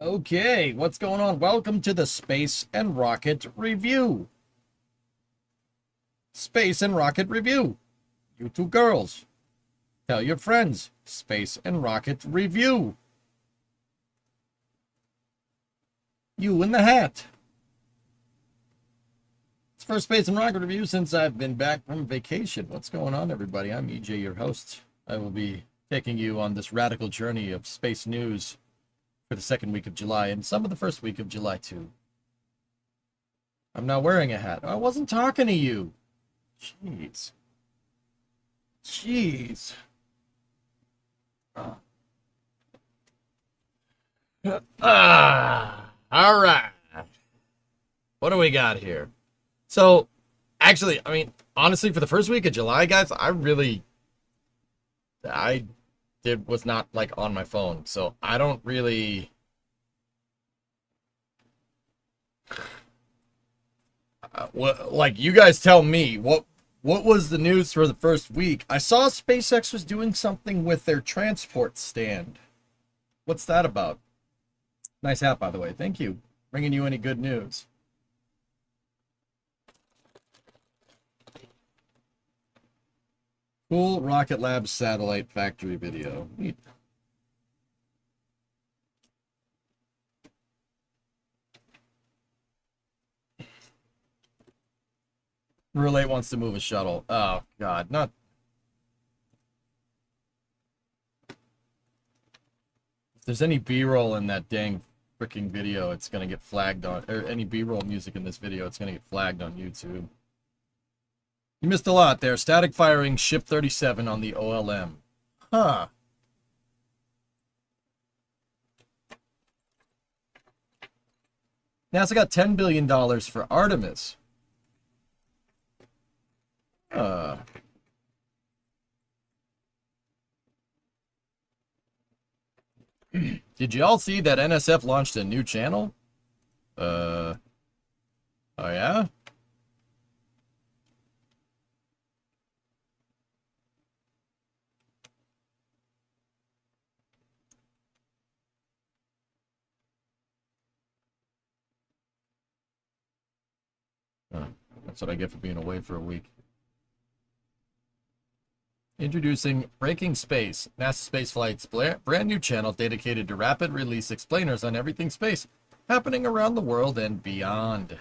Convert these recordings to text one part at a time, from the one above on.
Okay, what's going on? Welcome to the Space and Rocket Review. Space and Rocket Review. You two girls. Tell your friends. Space and Rocket Review. You in the hat. It's first Space and Rocket Review since I've been back from vacation. What's going on, everybody? I'm EJ, your host. I will be taking you on this radical journey of space news for the second week of July and some of the first week of July too. I'm not wearing a hat. I wasn't talking to you. Jeez. All right. What do we got here? So, actually, honestly, for the first week of July, guys, was not like on my phone, so I don't really you guys tell me what was the news for the first week. I saw SpaceX was doing something with their transport stand. What's that about? Nice hat, by the way. Thank you. Bringing you any good news. Cool Rocket Lab satellite factory video. Neat. Relate wants to move a shuttle. Oh, God. Not. If there's any B-roll in that dang freaking video, it's going to get flagged on. Or any B-roll music in this video, it's going to get flagged on YouTube. You missed a lot there. Static firing Ship 37 on the OLM. Huh. NASA got $10 billion for Artemis. Did you all see that NSF launched a new channel? Oh yeah? That's what I get for being away for a week. Introducing Breaking Space, NASA Spaceflight's brand new channel dedicated to rapid release explainers on everything space, happening around the world and beyond.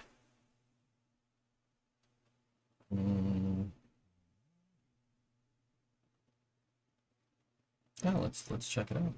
Yeah, let's check it out.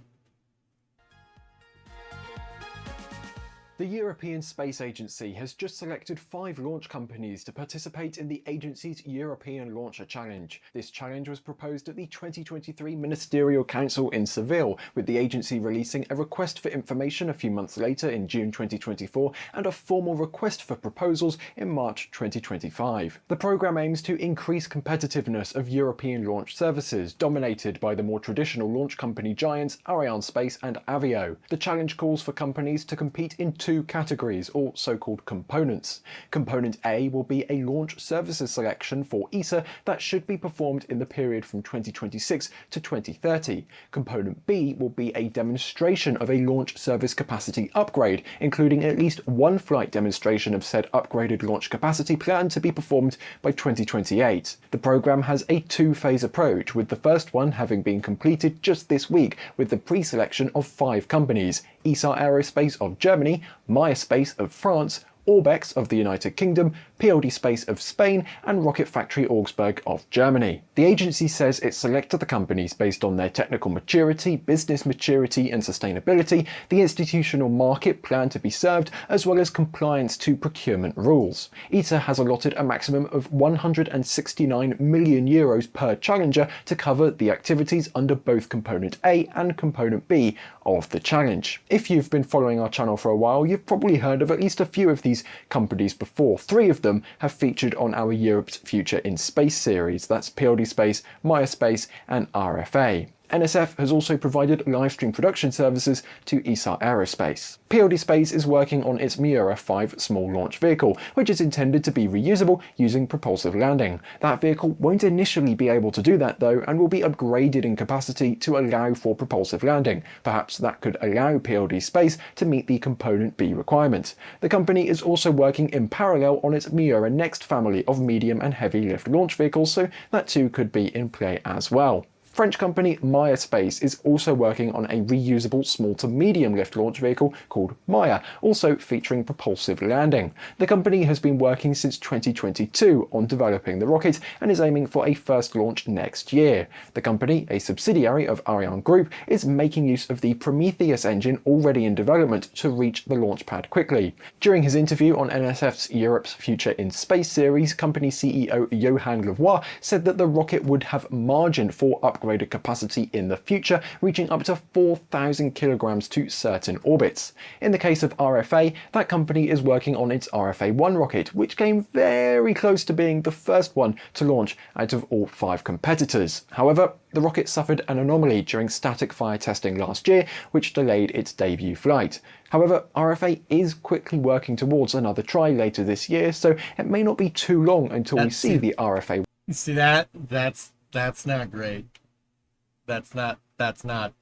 The European Space Agency has just selected 5 launch companies to participate in the agency's European Launcher Challenge. This challenge was proposed at the 2023 Ministerial Council in Seville, with the agency releasing a request for information a few months later in June 2024 and a formal request for proposals in March 2025. The programme aims to increase competitiveness of European launch services, dominated by the more traditional launch company giants Arianespace and Avio. The challenge calls for companies to compete in 2 categories, or so-called components. Component A will be a launch services selection for ESA that should be performed in the period from 2026 to 2030. Component B will be a demonstration of a launch service capacity upgrade, including at least 1 flight demonstration of said upgraded launch capacity planned to be performed by 2028. The program has a 2-phase approach, with the first one having been completed just this week with the pre-selection of 5 companies: ESA Aerospace of Germany, Maya Space of France, Orbex of the United Kingdom, PLD Space of Spain, and Rocket Factory Augsburg of Germany. The agency says it selected the companies based on their technical maturity, business maturity, and sustainability, the institutional market planned to be served, as well as compliance to procurement rules. ESA has allotted a maximum of €169 million per challenger to cover the activities under both Component A and Component B of the challenge. If you've been following our channel for a while, you've probably heard of at least a few of these companies before. 3 of them have featured on our Europe's Future in Space series. That's PLD Space, Maya Space, and RFA. NSF has also provided live stream production services to ESA Aerospace. PLD Space is working on its Miura 5 small launch vehicle, which is intended to be reusable using propulsive landing. That vehicle won't initially be able to do that though, and will be upgraded in capacity to allow for propulsive landing. Perhaps that could allow PLD Space to meet the Component B requirement. The company is also working in parallel on its Miura Next family of medium and heavy lift launch vehicles, so that too could be in play as well. French company Maya Space is also working on a reusable small to medium lift launch vehicle called Maya, also featuring propulsive landing. The company has been working since 2022 on developing the rocket and is aiming for a first launch next year. The company, a subsidiary of Ariane Group, is making use of the Prometheus engine already in development to reach the launch pad quickly. During his interview on NSF's Europe's Future in Space series, company CEO Johan Lavoie said that the rocket would have margin for upgraded capacity in the future, reaching up to 4,000 kilograms to certain orbits. In the case of RFA, that company is working on its RFA-1 rocket, which came very close to being the first one to launch out of all 5 competitors. However, the rocket suffered an anomaly during static fire testing last year, which delayed its debut flight. However, RFA is quickly working towards another try later this year, so it may not be too long until we see the RFA. You see that? That's not great. That's not.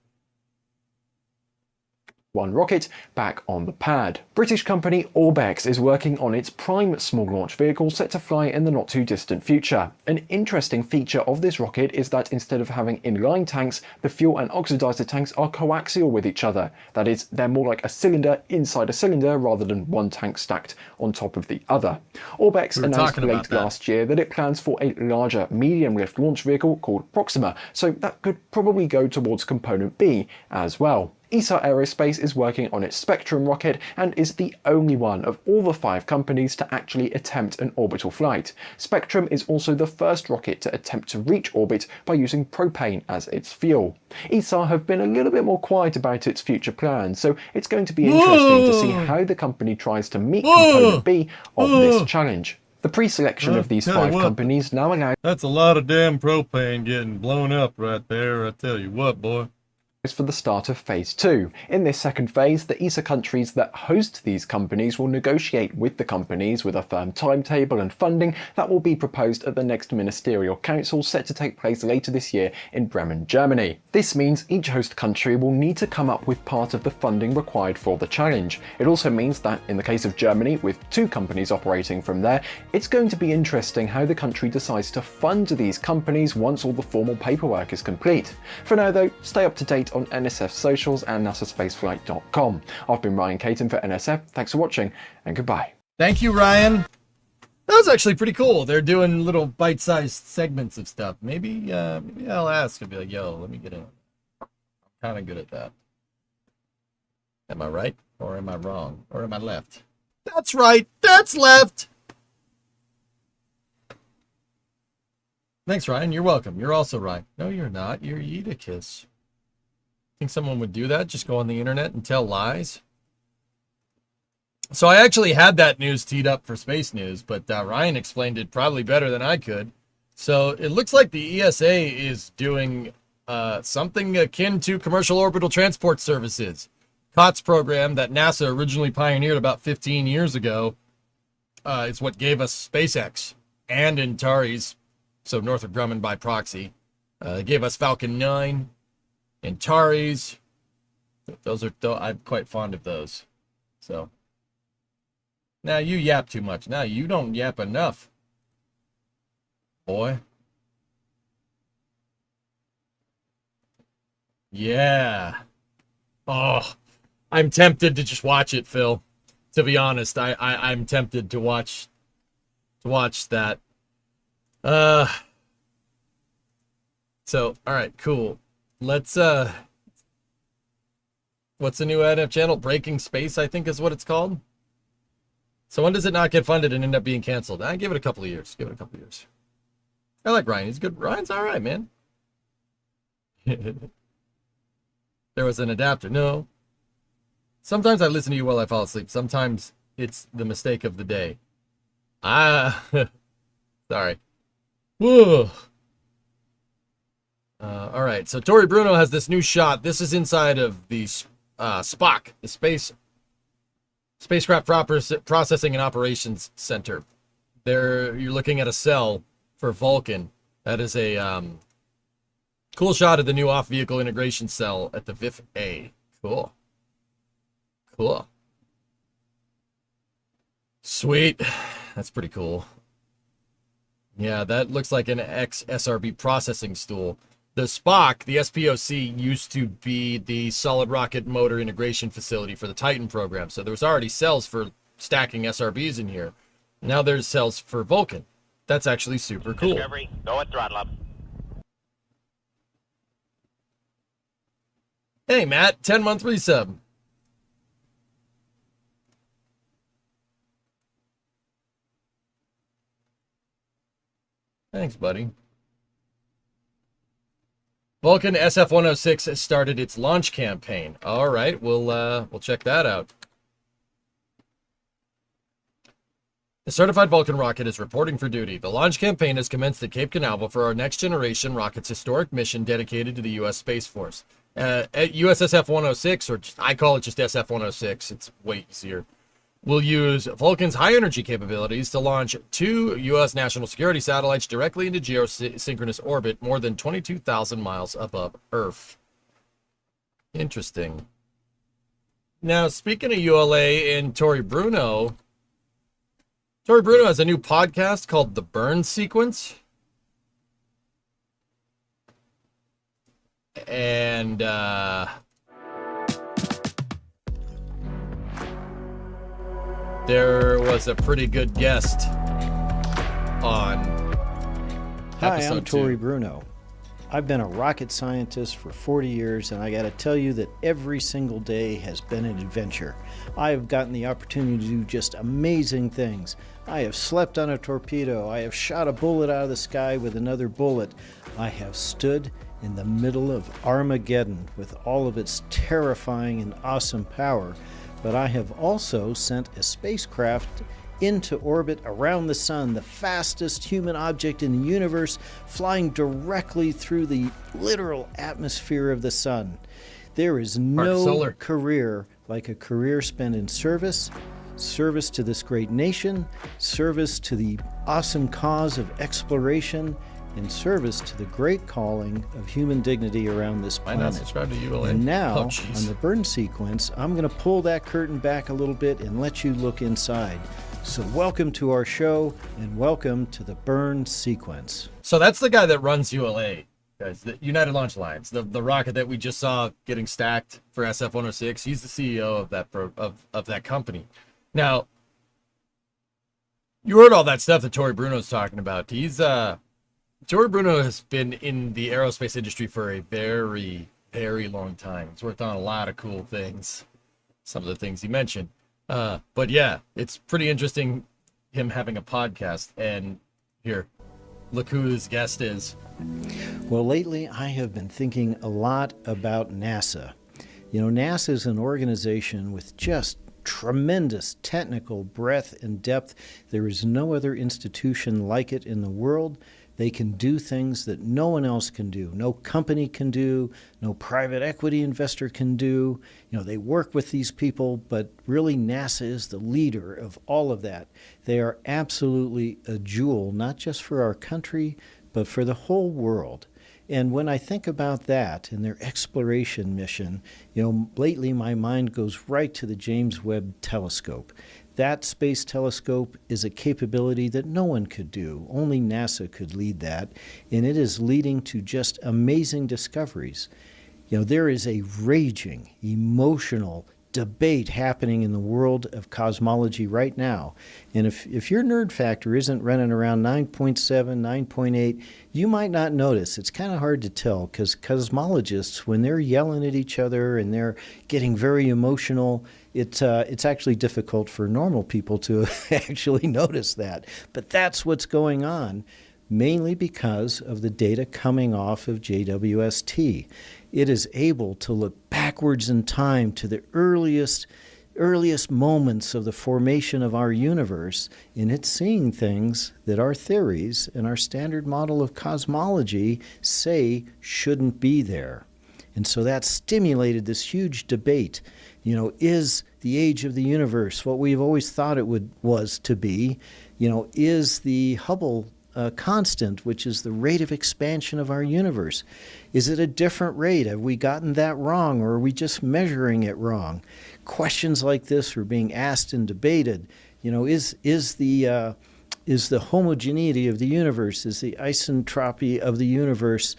One rocket back on the pad. British company Orbex is working on its prime small launch vehicle set to fly in the not too distant future. An interesting feature of this rocket is that instead of having inline tanks, the fuel and oxidizer tanks are coaxial with each other. That is, they're more like a cylinder inside a cylinder rather than one tank stacked on top of the other. Orbex announced late last year that it plans for a larger medium lift launch vehicle called Proxima, so that could probably go towards Component B as well. ESA Aerospace is working on its Spectrum rocket and is the only one of all the 5 companies to actually attempt an orbital flight. Spectrum is also the first rocket to attempt to reach orbit by using propane as its fuel. ESA have been a little bit more quiet about its future plans, so it's going to be interesting to see how the company tries to meet Component B of this challenge. The pre-selection of these 5 companies now allows... That's a lot of damn propane getting blown up right there, I tell you what, boy. For the start of Phase 2. In this second phase, the ESA countries that host these companies will negotiate with the companies with a firm timetable and funding that will be proposed at the next Ministerial Council set to take place later this year in Bremen, Germany. This means each host country will need to come up with part of the funding required for the challenge. It also means that in the case of Germany, with 2 companies operating from there, it's going to be interesting how the country decides to fund these companies once all the formal paperwork is complete. For now though, stay up to date on NSF socials and nasaspaceflight.com. I've been Ryan Caton for NSF. Thanks for watching and goodbye. Thank you, Ryan. That was actually pretty cool. They're doing little bite-sized segments of stuff. Maybe I'll ask. I'll be like, yo, let me get in. I'm kind of good at that. Am I right? Or am I wrong? Or am I left? That's right. That's left. Thanks, Ryan. You're welcome. You're also right. No, you're not. You're Edicus. Think someone would do that? Just go on the internet and tell lies? So I actually had that news teed up for Space News, but Ryan explained it probably better than I could. So it looks like the ESA is doing something akin to Commercial Orbital Transport Services. COTS program that NASA originally pioneered about 15 years ago. It's what gave us SpaceX and Antares, so Northrop Grumman by proxy. It gave us Falcon 9. Antares, those are, I'm quite fond of those. So now you yap too much. Now you don't yap enough, boy. Yeah. Oh, I'm tempted to just watch it, Phil. To be honest, I'm tempted to watch that. So all right, cool. Let's what's the new NF channel? Breaking Space, I think is what it's called. So when does it not get funded and end up being canceled? I give it a couple of years. Give it a couple of years. I like Ryan. He's good. Ryan's all right, man. There was an adapter. No. Sometimes I listen to you while I fall asleep. Sometimes it's the mistake of the day. Sorry. Whoa. All right, so Tori Bruno has this new shot. This is inside of the SPOC, the Spacecraft Processing and Operations Center. There, you're looking at a cell for Vulcan. That is a cool shot of the new off-vehicle integration cell at the VIF-A. Cool. Cool. Sweet. That's pretty cool. Yeah, that looks like an ex-SRB processing stool. The SPOC, the SPOC, used to be the solid rocket motor integration facility for the Titan program. So there was already cells for stacking SRBs in here. Now there's cells for Vulcan. That's actually super cool. Discovery, go at throttle up. Hey, Matt, 10-month resub. Thanks, buddy. Vulcan SF-106 has started its launch campaign. All right, we'll check that out. The certified Vulcan rocket is reporting for duty. The launch campaign has commenced at Cape Canaveral for our next generation rocket's historic mission dedicated to the U.S. Space Force. At USSF-106, or I call it just SF-106, it's way easier, will use Vulcan's high-energy capabilities to launch 2 U.S. national security satellites directly into geosynchronous orbit more than 22,000 miles above Earth. Interesting. Now, speaking of ULA and Tori Bruno has a new podcast called The Burn Sequence. And, there was a pretty good guest on Hi, episode I'm Tori 2. Bruno. I've been a rocket scientist for 40 years, and I got to tell you that every single day has been an adventure. I have gotten the opportunity to do just amazing things. I have slept on a torpedo. I have shot a bullet out of the sky with another bullet. I have stood in the middle of Armageddon with all of its terrifying and awesome power. But I have also sent a spacecraft into orbit around the sun, the fastest human object in the universe, flying directly through the literal atmosphere of the sun. There is no career like a career spent in service to this great nation, service to the awesome cause of exploration, in service to the great calling of human dignity around this planet. Why not subscribe to ULA? And now, Oh, on the burn sequence, I'm going to pull that curtain back a little bit and let you look inside. So welcome to our show, and welcome to the burn sequence. So that's the guy that runs ULA, guys, the United Launch Alliance, the rocket that we just saw getting stacked for SF-106. He's the CEO of that of that company. Now, you heard all that stuff that Tori Bruno's talking about. Tori Bruno has been in the aerospace industry for a very, very long time. He's worked on a lot of cool things. Some of the things he mentioned. But yeah, it's pretty interesting him having a podcast. And here, look who his guest is. Well, lately I have been thinking a lot about NASA. You know, NASA is an organization with just tremendous technical breadth and depth. There is no other institution like it in the world. They can do things that no one else can do. No company can do, no private equity investor can do. You know, they work with these people, but really NASA is the leader of all of that. They are absolutely a jewel, not just for our country, but for the whole world. And when I think about that and their exploration mission, you know, lately my mind goes right to the James Webb Telescope. That space telescope is a capability that no one could do. Only NASA could lead that, and it is leading to just amazing discoveries. You know, there is a raging, emotional debate happening in the world of cosmology right now. And if your nerd factor isn't running around 9.7, 9.8, you might not notice. It's kind of hard to tell because cosmologists, when they're yelling at each other and they're getting very emotional, it's actually difficult for normal people to actually notice that. But that's what's going on, mainly because of the data coming off of JWST. It is able to look backwards in time to the earliest earliest moments of the formation of our universe, and it's seeing things that our theories and our standard model of cosmology say shouldn't be there. And so that stimulated this huge debate. Is the age of the universe what we've always thought it was to be? Is the Hubble constant, which is the rate of expansion of our universe, is it a different rate? Have we gotten that wrong, or are we just measuring it wrong? Questions like this are being asked and debated. Is the homogeneity of the universe, is the isentropy of the universe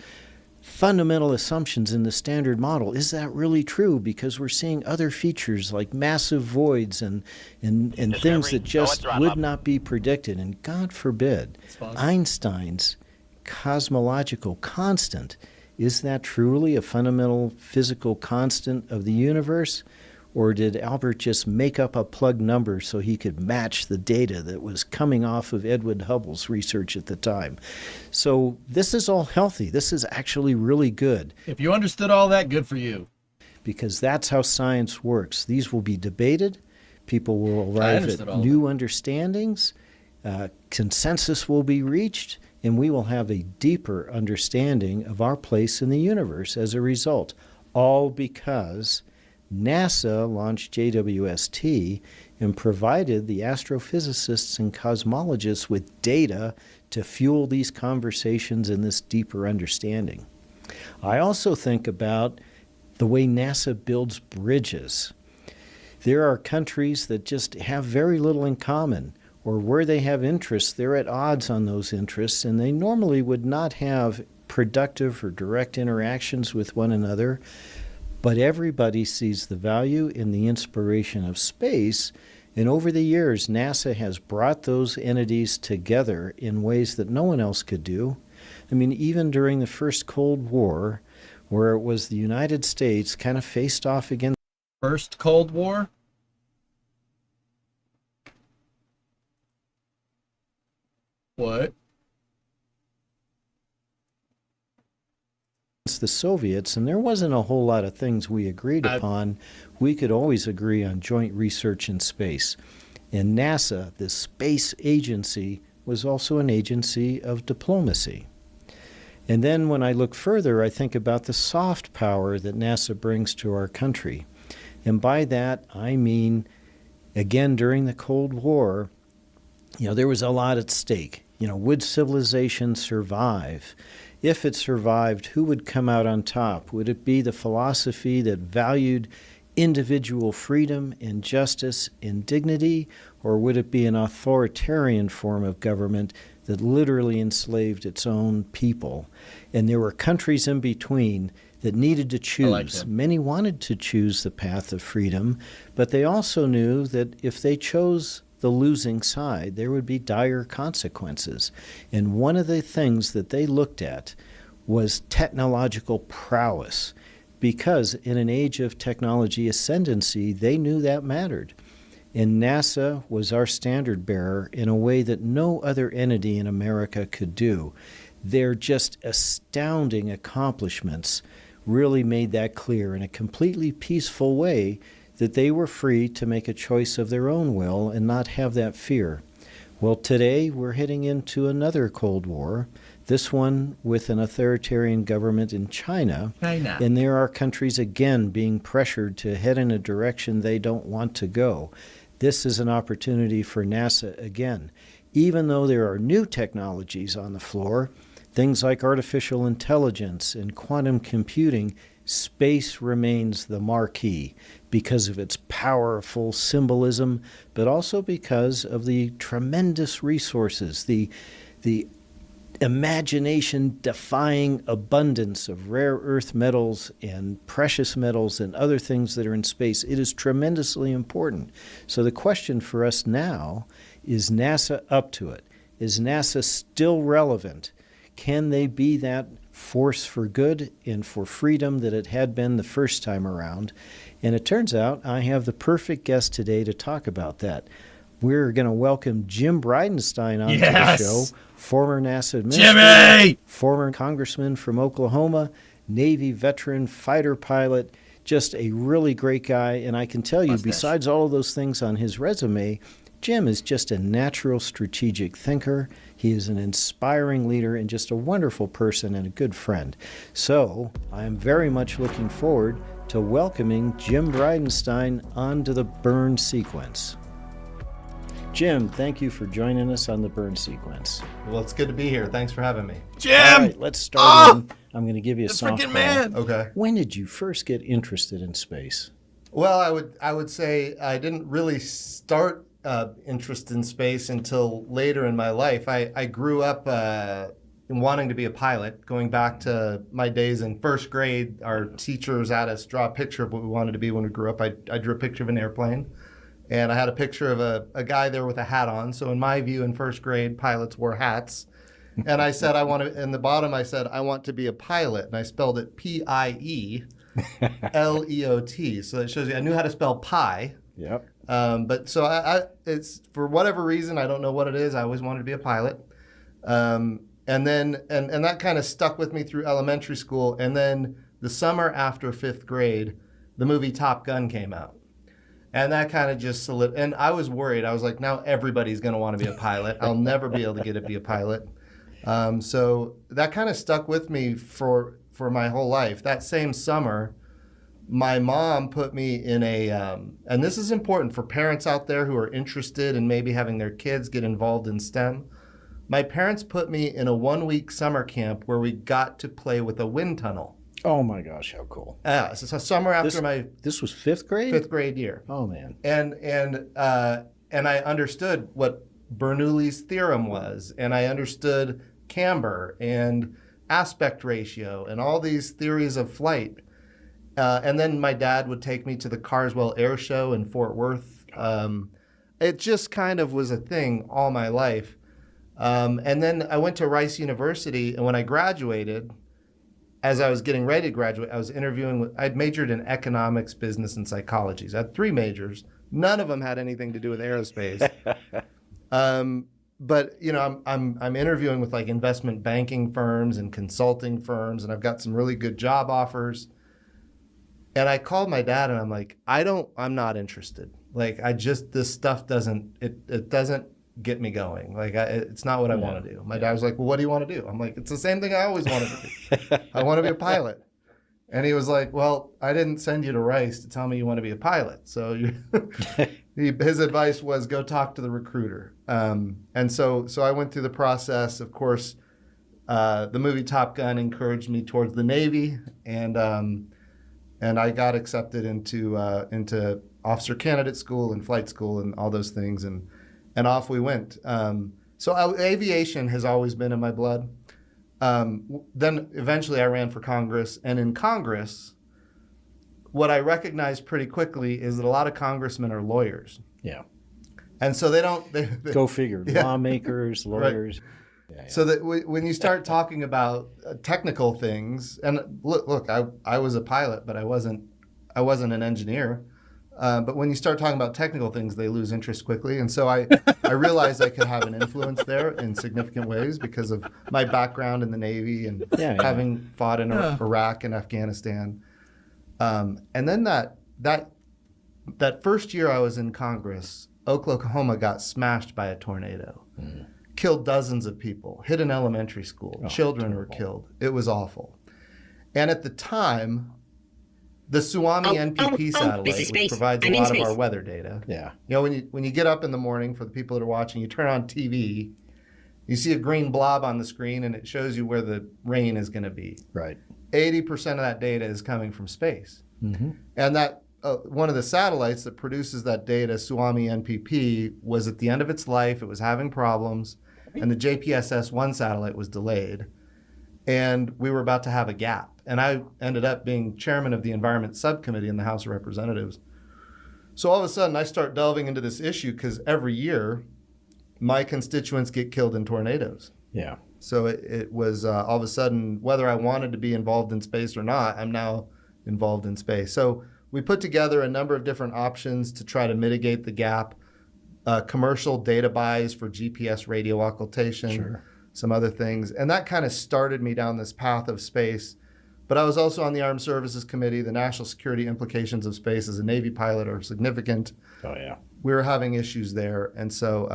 fundamental assumptions in the standard model? Is that really true? Because we're seeing other features like massive voids and things that just would not be predicted. And God forbid, Einstein's cosmological constant, is that truly a fundamental physical constant of the universe? Or did Albert just make up a plug number so he could match the data that was coming off of Edwin Hubble's research at the time? So this is all healthy. This is actually really good. If you understood all that, good for you. Because that's how science works. These will be debated. People will arrive at new understandings. Consensus will be reached. And we will have a deeper understanding of our place in the universe as a result. All because NASA launched JWST and provided the astrophysicists and cosmologists with data to fuel these conversations and this deeper understanding. I also think about the way NASA builds bridges. There are countries that just have very little in common, or where they have interests, they're at odds on those interests, and they normally would not have productive or direct interactions with one another. But everybody sees the value in the inspiration of space, and over the years, NASA has brought those entities together in ways that no one else could do. I mean, even during the first Cold War, where it was the United States kind of faced off against... First Cold War? What? The Soviets, and there wasn't a whole lot of things we agreed upon. We could always agree on joint research in space. And NASA, the space agency, was also an agency of diplomacy. And then when I look further, I think about the soft power that NASA brings to our country. And by that, I mean, again, during the Cold War, there was a lot at stake. Would civilization survive? If it survived, who would come out on top? Would it be the philosophy that valued individual freedom and justice and dignity, or would it be an authoritarian form of government that literally enslaved its own people? And there were countries in between that needed to choose. Many wanted to choose the path of freedom, but they also knew that if they chose the losing side, there would be dire consequences. And one of the things that they looked at was technological prowess, because in an age of technology ascendancy, they knew that mattered. And NASA was our standard bearer in a way that no other entity in America could do. Their just astounding accomplishments really made that clear in a completely peaceful way, that they were free to make a choice of their own will and not have that fear. Well, today we're heading into another Cold War, this one with an authoritarian government in China. And there are countries again being pressured to head in a direction they don't want to go. This is an opportunity for NASA again. Even though there are new technologies on the floor, things like artificial intelligence and quantum computing, space remains the marquee because of its powerful symbolism, but also because of the tremendous resources, the imagination-defying abundance of rare earth metals and precious metals and other things that are in space. It is tremendously important. So the question for us now, is NASA up to it? Is NASA still relevant? Can they be that force for good and for freedom that it had been the first time around? And it turns out I have the perfect guest today to talk about that. We're going to welcome Jim Bridenstine onto the show, former NASA administrator, former congressman from Oklahoma, Navy veteran, fighter pilot. just a really great guy. And I can tell you, Mustache. besides all of those things on his resume, Jim is just a natural strategic thinker. He is an inspiring leader and just a wonderful person and a good friend. So I am very much looking forward to welcoming Jim Bridenstine onto the Burn Sequence. Jim, thank you for joining us on the Burn Sequence. Well, it's good to be here. Thanks for having me. Jim! All right, let's start in. I'm going to give you a The softball. freaking man! Okay. When did you first get interested in space? Well, I would say I didn't really start interest in space until later in my life. I grew up in wanting to be a pilot. Going back to my days in first grade, our teachers had us draw a picture of what we wanted to be when we grew up. I drew a picture of an airplane, and I had a picture of a guy there with a hat on. So in my view, in first grade, pilots wore hats. And I said, in the bottom, I said, I want to be a pilot. And I spelled it P-I-E-L-E-O-T. So that shows you, I knew how to spell pie. Yep. But so it's for whatever reason, I don't know what it is. I always wanted to be a pilot. And that kind of stuck with me through elementary school. And then the summer after fifth grade, the movie Top Gun came out. And that kind of just and I was worried. I was like, now everybody's going to want to be a pilot. I'll never be able to get to be a pilot. So that kind of stuck with me for my whole life. That same summer, my mom put me in and this is important for parents out there who are interested in maybe having their kids get involved in STEM. My parents put me in a 1-week summer camp where we got to play with a wind tunnel. Oh my gosh, how cool. Yeah, so summer after my This was fifth grade? fifth grade year. Oh man. And I understood what Bernoulli's theorem was, and I understood camber and aspect ratio and all these theories of flight. And then my dad would take me to the Carswell Air Show in Fort Worth. It just kind of was a thing all my life. And then I went to Rice University, and when I graduated, as I was getting ready to graduate, I was interviewing I'd majored in economics, business, and psychology. So I had 3 majors. None of them had anything to do with aerospace. But you know, I'm interviewing with like investment banking firms and consulting firms, and I've got some really good job offers. And I called my dad, and I'm like, I'm not interested. Like, this stuff doesn't get me going. Like, it's not what I want to do. My dad was like, well, what do you want to do? I'm like, it's the same thing I always wanted to do. I want to be a pilot. And he was like, well, I didn't send you to Rice to tell me you want to be a pilot. So his advice was go talk to the recruiter. And so I went through the process. Of course, the movie Top Gun encouraged me towards the Navy, and I got accepted into officer candidate school and flight school and all those things, and off we went. So aviation has always been in my blood. Then eventually I ran for Congress, and in Congress, what I recognized pretty quickly is that a lot of congressmen are lawyers. Yeah. And so they Go figure. Yeah. Lawmakers, lawyers. Right. Yeah. So that when you start talking about technical things, and look, I was a pilot, but I wasn't an engineer. But when you start talking about technical things, they lose interest quickly. And so I realized I could have an influence there in significant ways because of my background in the Navy and having fought in Iraq and Afghanistan. And then that first year I was in Congress, Oklahoma got smashed by a tornado, killed dozens of people, hit an elementary school, children were killed. It was awful. And at the time, the Suomi NPP satellite, which provides a lot of our weather data. Yeah. You know, when you get up in the morning, for the people that are watching, you turn on TV, you see a green blob on the screen, and it shows you where the rain is going to be. Right. 80% of that data is coming from space. Mm-hmm. And that one of the satellites that produces that data, Suomi NPP, was at the end of its life. It was having problems, and the JPSS-1 satellite was delayed. And we were about to have a gap. And I ended up being chairman of the Environment Subcommittee in the House of Representatives. So all of a sudden, I start delving into this issue because every year, my constituents get killed in tornadoes. Yeah. So it was all of a sudden, whether I wanted to be involved in space or not, I'm now involved in space. So we put together a number of different options to try to mitigate the gap. Commercial data buys for GPS radio occultation. Sure. Some other things. And that kind of started me down this path of space. But I was also on the Armed Services Committee. The national security implications of space as a Navy pilot are significant. Oh, yeah. We were having issues there. And so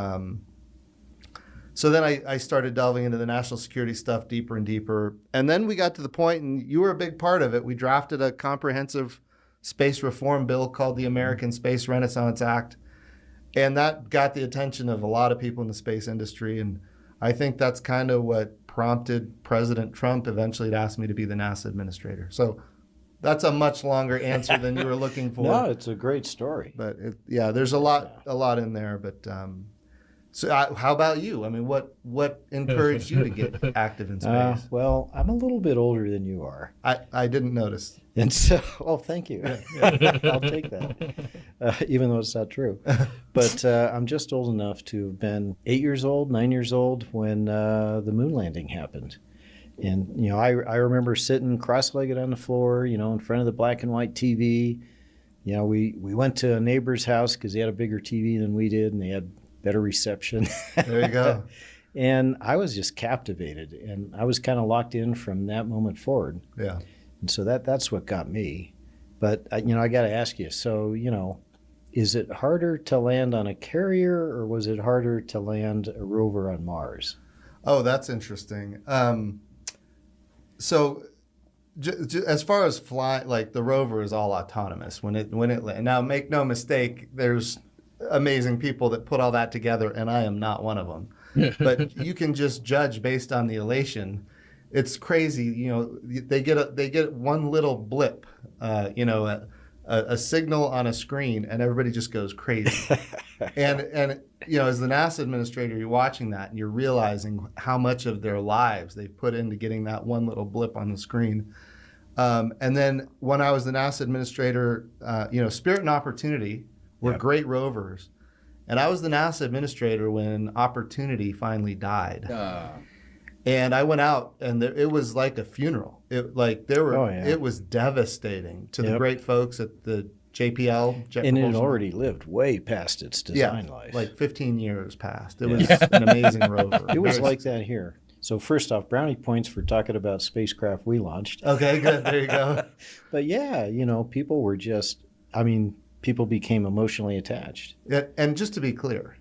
then I started delving into the national security stuff deeper and deeper. And then we got to the point, and you were a big part of it, we drafted a comprehensive space reform bill called the American Space Renaissance Act. And that got the attention of a lot of people in the space industry. And I think that's kind of what prompted President Trump eventually to ask me to be the NASA administrator. So that's a much longer answer than you were looking for. No, it's a great story. But there's a lot in there. But how about you? I mean, what encouraged you to get active in space? Well, I'm a little bit older than you are. I didn't notice. And so, thank you. I'll take that, even though it's not true. But I'm just old enough to have been 9 years old when the moon landing happened. And, I remember sitting cross-legged on the floor, in front of the black and white TV. We went to a neighbor's house because they had a bigger TV than we did, and they had better reception. There you go. And I was just captivated, and I was kind of locked in from that moment forward. Yeah. And so that's what got me. But, I got to ask you, so, is it harder to land on a carrier, or was it harder to land a rover on Mars? Oh, that's interesting. So as far as flying, like the rover is all autonomous when it now make no mistake, there's amazing people that put all that together, and I am not one of them. But you can just judge based on the elation. It's crazy, they get one little blip, a signal on a screen, and everybody just goes crazy. and as the NASA administrator, you're watching that and you're realizing how much of their lives they've put into getting that one little blip on the screen. And then when I was the NASA administrator, Spirit and Opportunity were great rovers. And I was the NASA administrator when Opportunity finally died. And I went out, and it was like a funeral. It was devastating to the great folks at the JPL. And it had already lived way past its design life. Like 15 years past. It was an amazing rover. It was like that here. So first off, brownie points for talking about spacecraft we launched. Okay, good. There you go. But yeah, people were people became emotionally attached. Yeah, and just to be clear,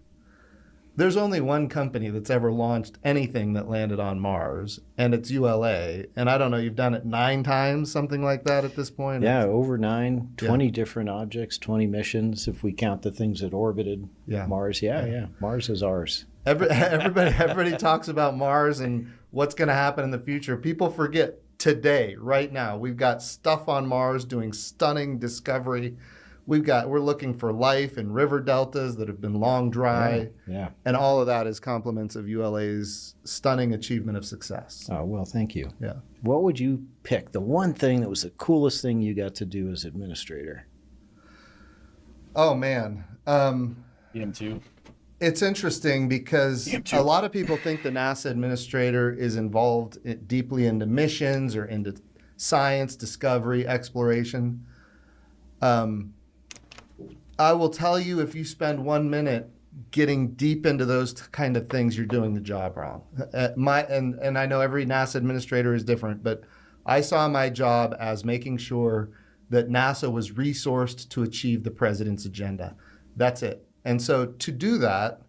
there's only one company that's ever launched anything that landed on Mars, and it's ULA. And I don't know, you've done it 9 times, something like that at this point? Yeah, over 9, 20 different objects, 20 missions, if we count the things that orbited Mars. Yeah, Mars is ours. Everybody talks about Mars and what's going to happen in the future. People forget today, right now, we've got stuff on Mars doing stunning discovery. We're looking for life in river deltas that have been long dry. Yeah. And all of that is compliments of ULA's stunning achievement of success. Oh, well, thank you. Yeah. What would you pick? The one thing that was the coolest thing you got to do as administrator? Oh, man. EM2. It's interesting because a lot of people think the NASA administrator is involved deeply into missions or into science, discovery, exploration. I will tell you, if you spend 1 minute getting deep into those kind of things, you're doing the job wrong. And I know every NASA administrator is different, but I saw my job as making sure that NASA was resourced to achieve the president's agenda. That's it. And so to do that,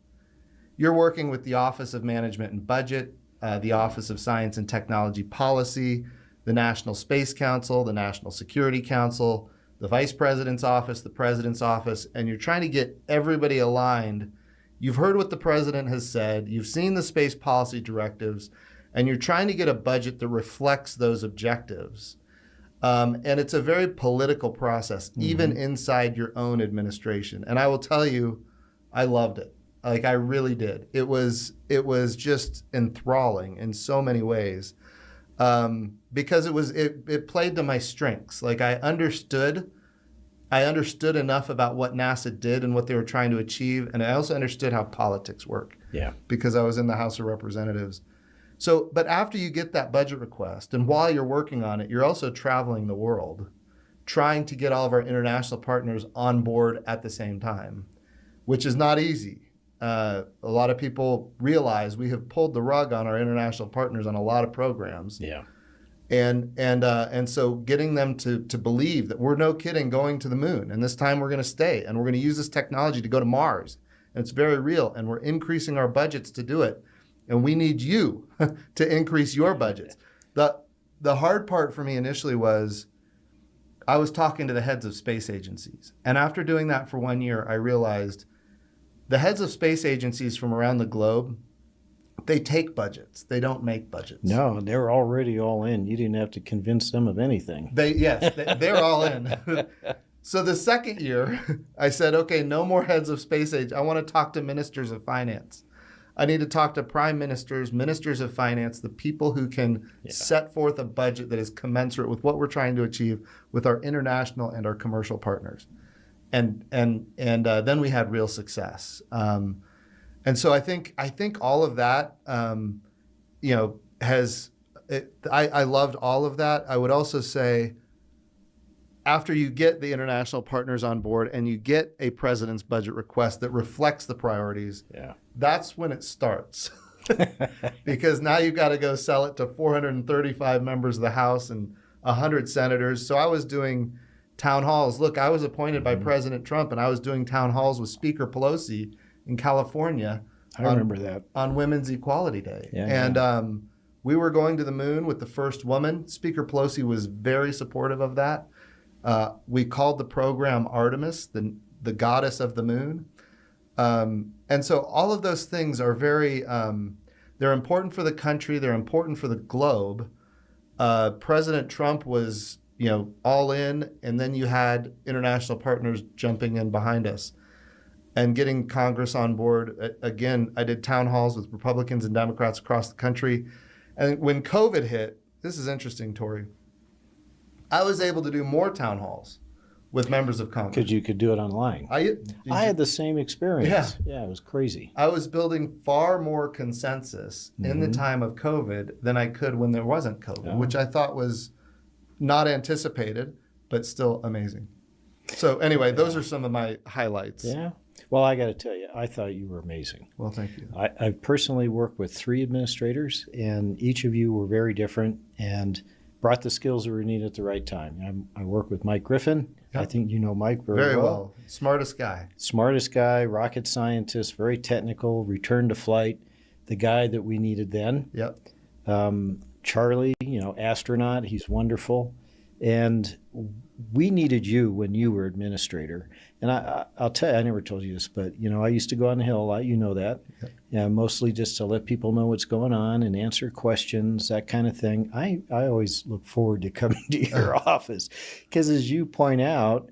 you're working with the Office of Management and Budget, the Office of Science and Technology Policy, the National Space Council, the National Security Council, the Vice President's office, the President's office, and you're trying to get everybody aligned. You've heard what the President has said, you've seen the space policy directives, and you're trying to get a budget that reflects those objectives. And it's a very political process, even inside your own administration. And I will tell you, I loved it. Like, I really did. It was just enthralling in so many ways. Because it played to my strengths. Like, I understood enough about what NASA did and what they were trying to achieve, and I also understood how politics work. Yeah. Because I was in the House of Representatives. So, but after you get that budget request, and while you're working on it, you're also traveling the world, trying to get all of our international partners on board at the same time, which is not easy. A lot of people realize we have pulled the rug on our international partners on a lot of programs. Yeah. And so getting them to believe that we're, no kidding, going to the moon, and this time we're going to stay, and we're going to use this technology to go to Mars, and it's very real, and we're increasing our budgets to do it, and we need you to increase your budgets. The hard part for me initially was I was talking to the heads of space agencies, and after doing that for 1 year, I realized the heads of space agencies from around the globe, they take budgets. They don't make budgets. No, they're already all in. You didn't have to convince them of anything. They're all in. So the second year, I said, okay, no more heads of space age. I want to talk to ministers of finance. I need to talk to prime ministers, ministers of finance, the people who can set forth a budget that is commensurate with what we're trying to achieve with our international and our commercial partners. And then we had real success. And so I think all of that, I loved all of that. I would also say, after you get the international partners on board and you get a president's budget request that reflects the priorities, that's when it starts. Because now you've got to go sell it to 435 members of the House and 100 senators. So I was doing town halls. Look, I was appointed by President Trump, and I was doing town halls with Speaker Pelosi in California. I remember that. On Women's Equality Day. Yeah, we were going to the moon with the first woman. Speaker Pelosi was very supportive of that. We called the program Artemis, the goddess of the moon. And so all of those things are very, they're important for the country. They're important for the globe. President Trump was, all in, and then you had international partners jumping in behind us and getting Congress on board. Again, I did town halls with Republicans and Democrats across the country. And when COVID hit, this is interesting, Tori, I was able to do more town halls with members of Congress. Because you could do it online. I had the same experience. Yeah, it was crazy. I was building far more consensus in the time of COVID than I could when there wasn't COVID, which I thought was not anticipated, but still amazing. So anyway, those are some of my highlights. Yeah. Well, I got to tell you, I thought you were amazing. Well, thank you. I personally worked with 3 administrators, and each of you were very different and brought the skills that were needed at the right time. I worked with Mike Griffin. Yep. I think you know Mike very well. Smartest guy. Smartest guy, rocket scientist, very technical, return to flight, the guy that we needed then. Yep. Charlie, astronaut, he's wonderful. And we needed you when you were administrator. And I'll tell you, I never told you this, but, I used to go on the Hill a lot. You know that. Yep. Yeah, mostly just to let people know what's going on and answer questions, that kind of thing. I always look forward to coming to your office because, as you point out,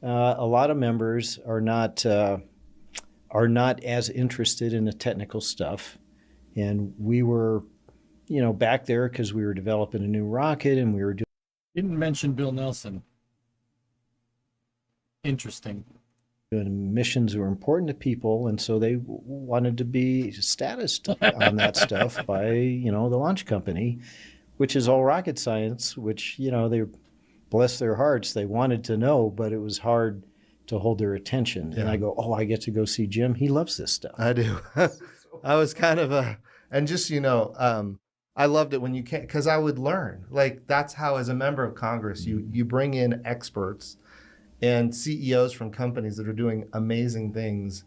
a lot of members are not as interested in the technical stuff. And we were, back there because we were developing a new rocket and we were doing. Didn't mention Bill Nelson. Interesting. Missions were important to people, and so they wanted to be statused on that stuff by, the launch company, which is all rocket science, which, they, bless their hearts, they wanted to know, but it was hard to hold their attention. Yeah. And I go, I get to go see Jim. He loves this stuff. I do. I was kind of and just, I loved it when you can't, because I would learn. Like, that's how, as a member of Congress, you bring in experts and CEOs from companies that are doing amazing things.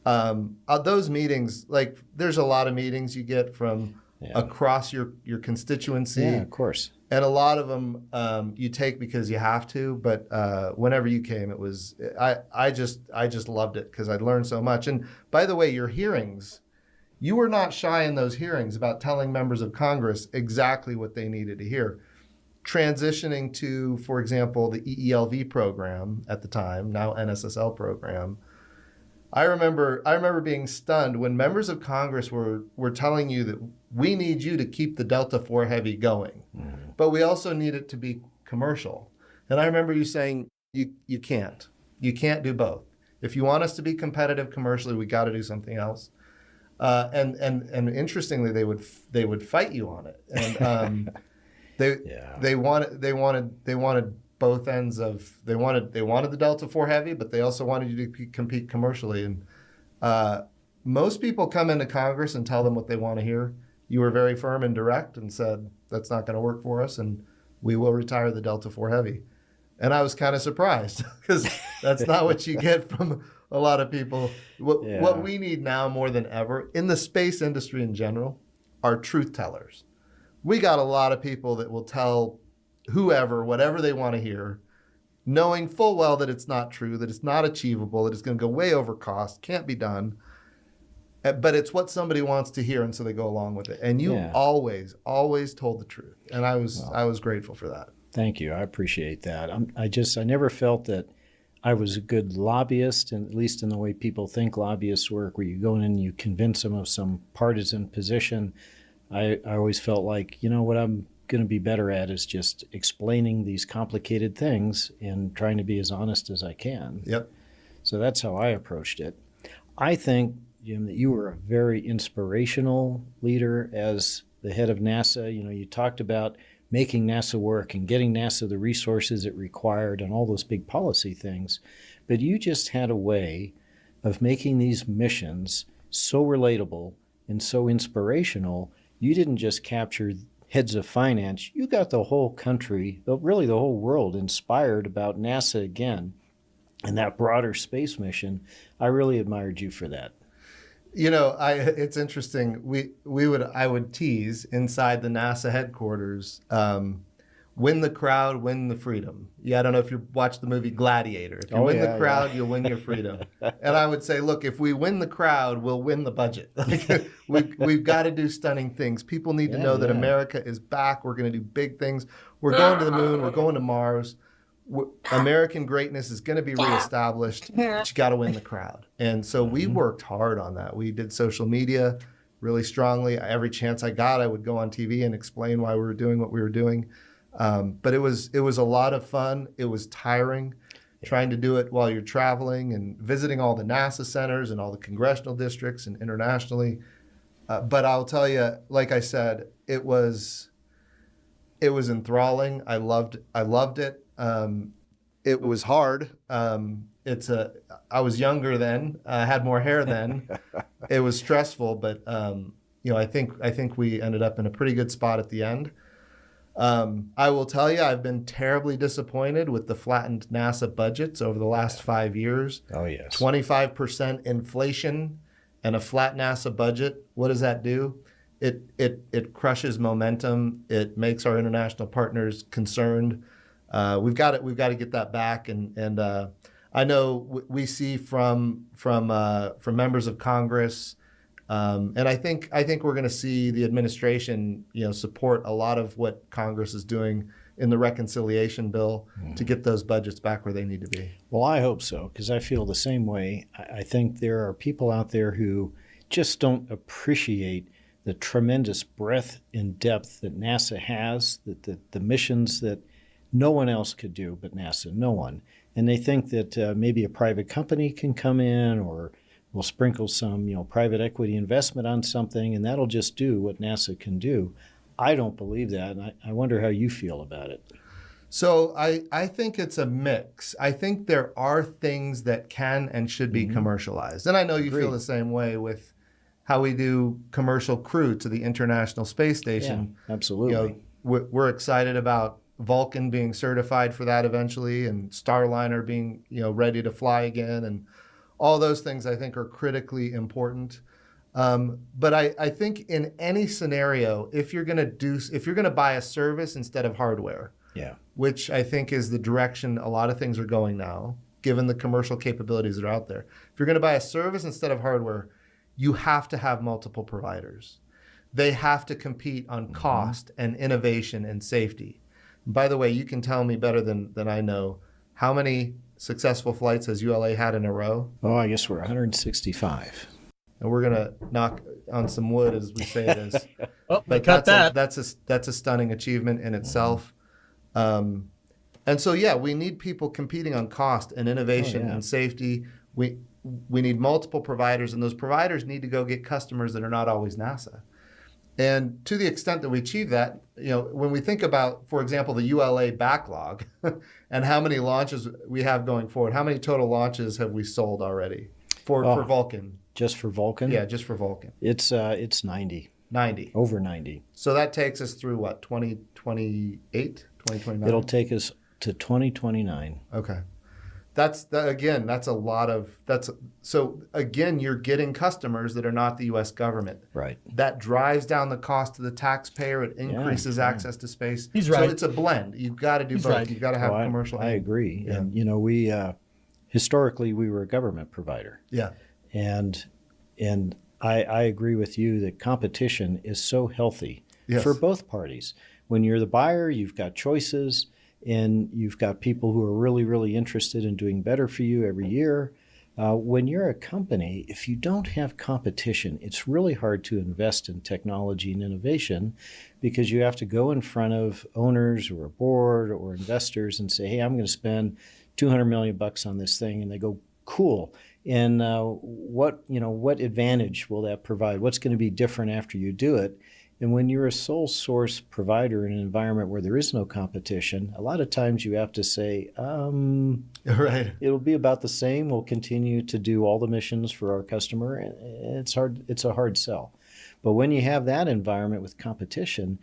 Those meetings, like, there's a lot of meetings you get from across your constituency. Yeah, of course. And a lot of them you take because you have to. But whenever you came, it was I just loved it because I'd learned so much. And by the way, your hearings, you were not shy in those hearings about telling members of Congress exactly what they needed to hear. Transitioning to, for example, the EELV program at the time, now NSSL program. I remember being stunned when members of Congress were telling you that we need you to keep the Delta IV Heavy going, but we also need it to be commercial. And I remember you saying, you can't do both. If you want us to be competitive commercially, we got to do something else. And interestingly, they would fight you on it. And they wanted both ends of, they wanted the Delta IV Heavy, but they also wanted you to compete commercially. And most people come into Congress and tell them what they want to hear, you were very firm and direct and said, that's not going to work for us, and we will retire the Delta IV Heavy. And I was kind of surprised because that's not what you get from a lot of people. What we need now more than ever in the space industry in general are truth tellers. We got a lot of people that will tell whoever, whatever they want to hear, knowing full well that it's not true, that it's not achievable, that it's going to go way over cost, can't be done. But it's what somebody wants to hear, and so they go along with it. And you always told the truth, and I was grateful for that. Thank you. I appreciate that. I never felt that I was a good lobbyist, and at least in the way people think lobbyists work, where you go in and you convince them of some partisan position. I always felt like, what I'm going to be better at is just explaining these complicated things and trying to be as honest as I can. Yep. So that's how I approached it. I think, Jim, that you were a very inspirational leader as the head of NASA. You talked about making NASA work and getting NASA the resources it required and all those big policy things. But you just had a way of making these missions so relatable and so inspirational. You didn't just capture heads of finance. You got the whole country, really the whole world, inspired about NASA again and that broader space mission. I really admired you for that. It's interesting. I would tease inside the NASA headquarters, win the crowd, win the freedom. I don't know if you watched the movie Gladiator. If you win the crowd, you'll win your freedom. And I would say, look, if we win the crowd, we'll win the budget. We've got to do stunning things. People need to know that America is back. We're going to do big things. We're going to the moon. We're going to Mars. American greatness is going to be reestablished, but you got to win the crowd. And so we worked hard on that. We did social media really strongly. Every chance I got, I would go on TV and explain why we were doing what we were doing. But it was a lot of fun. It was tiring trying to do it while you're traveling and visiting all the NASA centers and all the congressional districts and internationally. But I'll tell you, like I said, it was enthralling. I loved it. It was hard. I was younger then, had more hair then. It was stressful, but I think we ended up in a pretty good spot at the end. I will tell you, I've been terribly disappointed with the flattened NASA budgets over the last 5 years. Oh, yes. 25% inflation and a flat NASA budget. What does that do? It crushes momentum. It makes our international partners concerned. We've got to get that back, and I know we see from members of Congress, and I think we're going to see the administration, support a lot of what Congress is doing in the reconciliation bill to get those budgets back where they need to be. Well, I hope so, because I feel the same way. I think there are people out there who just don't appreciate the tremendous breadth and depth that NASA has, that the missions that no one else could do but NASA, no one. And they think that maybe a private company can come in, or we'll sprinkle some, private equity investment on something, and that'll just do what NASA can do. I don't believe that, and I wonder how you feel about it. So I think it's a mix. I think there are things that can and should be commercialized. And I know you feel the same way with how we do commercial crew to the International Space Station. Yeah, absolutely. We're excited about Vulcan being certified for that eventually, and Starliner being ready to fly again, and all those things I think are critically important. But I think in any scenario, if you're going to buy a service instead of hardware, which I think is the direction a lot of things are going now, given the commercial capabilities that are out there. If you're going to buy a service instead of hardware, you have to have multiple providers. They have to compete on cost and innovation and safety. By the way, you can tell me better than I know, how many successful flights has ULA had in a row? Oh, I guess we're 165. And we're going to knock on some wood as we say this. But that's a stunning achievement in itself. And so, we need people competing on cost and innovation and safety. We need multiple providers, and those providers need to go get customers that are not always NASA. And to the extent that we achieve that, when we think about, for example, the ULA backlog and how many launches we have going forward, how many total launches have we sold already for Vulcan? Just for Vulcan? Yeah, just for Vulcan. It's 90. 90. Over 90. So that takes us through what, 2028, 2029? It'll take us to 2029. Okay. Again, that's a lot of, so again, you're getting customers that are not the U.S. government. Right. That drives down the cost to the taxpayer. It increases Yeah. access to space. He's right. So it's a blend. You've got to do He's both. right. You've got to have commercial. I agree. Yeah. And, you know, we, historically, we were a government provider. Yeah. And I agree with you that competition is so healthy Yes. for both parties. When you're the buyer, you've got choices, and you've got people who are really, really interested in doing better for you every year. When you're a company, if you don't have competition, it's really hard to invest in technology and innovation, because you have to go in front of owners or a board or investors and say, hey, I'm going to spend $200 million on this thing. And they go, cool. And what advantage will that provide? What's going to be different after you do it? And when you're a sole source provider in an environment where there is no competition, a lot of times you have to say, Right. it'll be about the same. We'll continue to do all the missions for our customer. And it's hard. It's a hard sell. But when you have that environment with competition,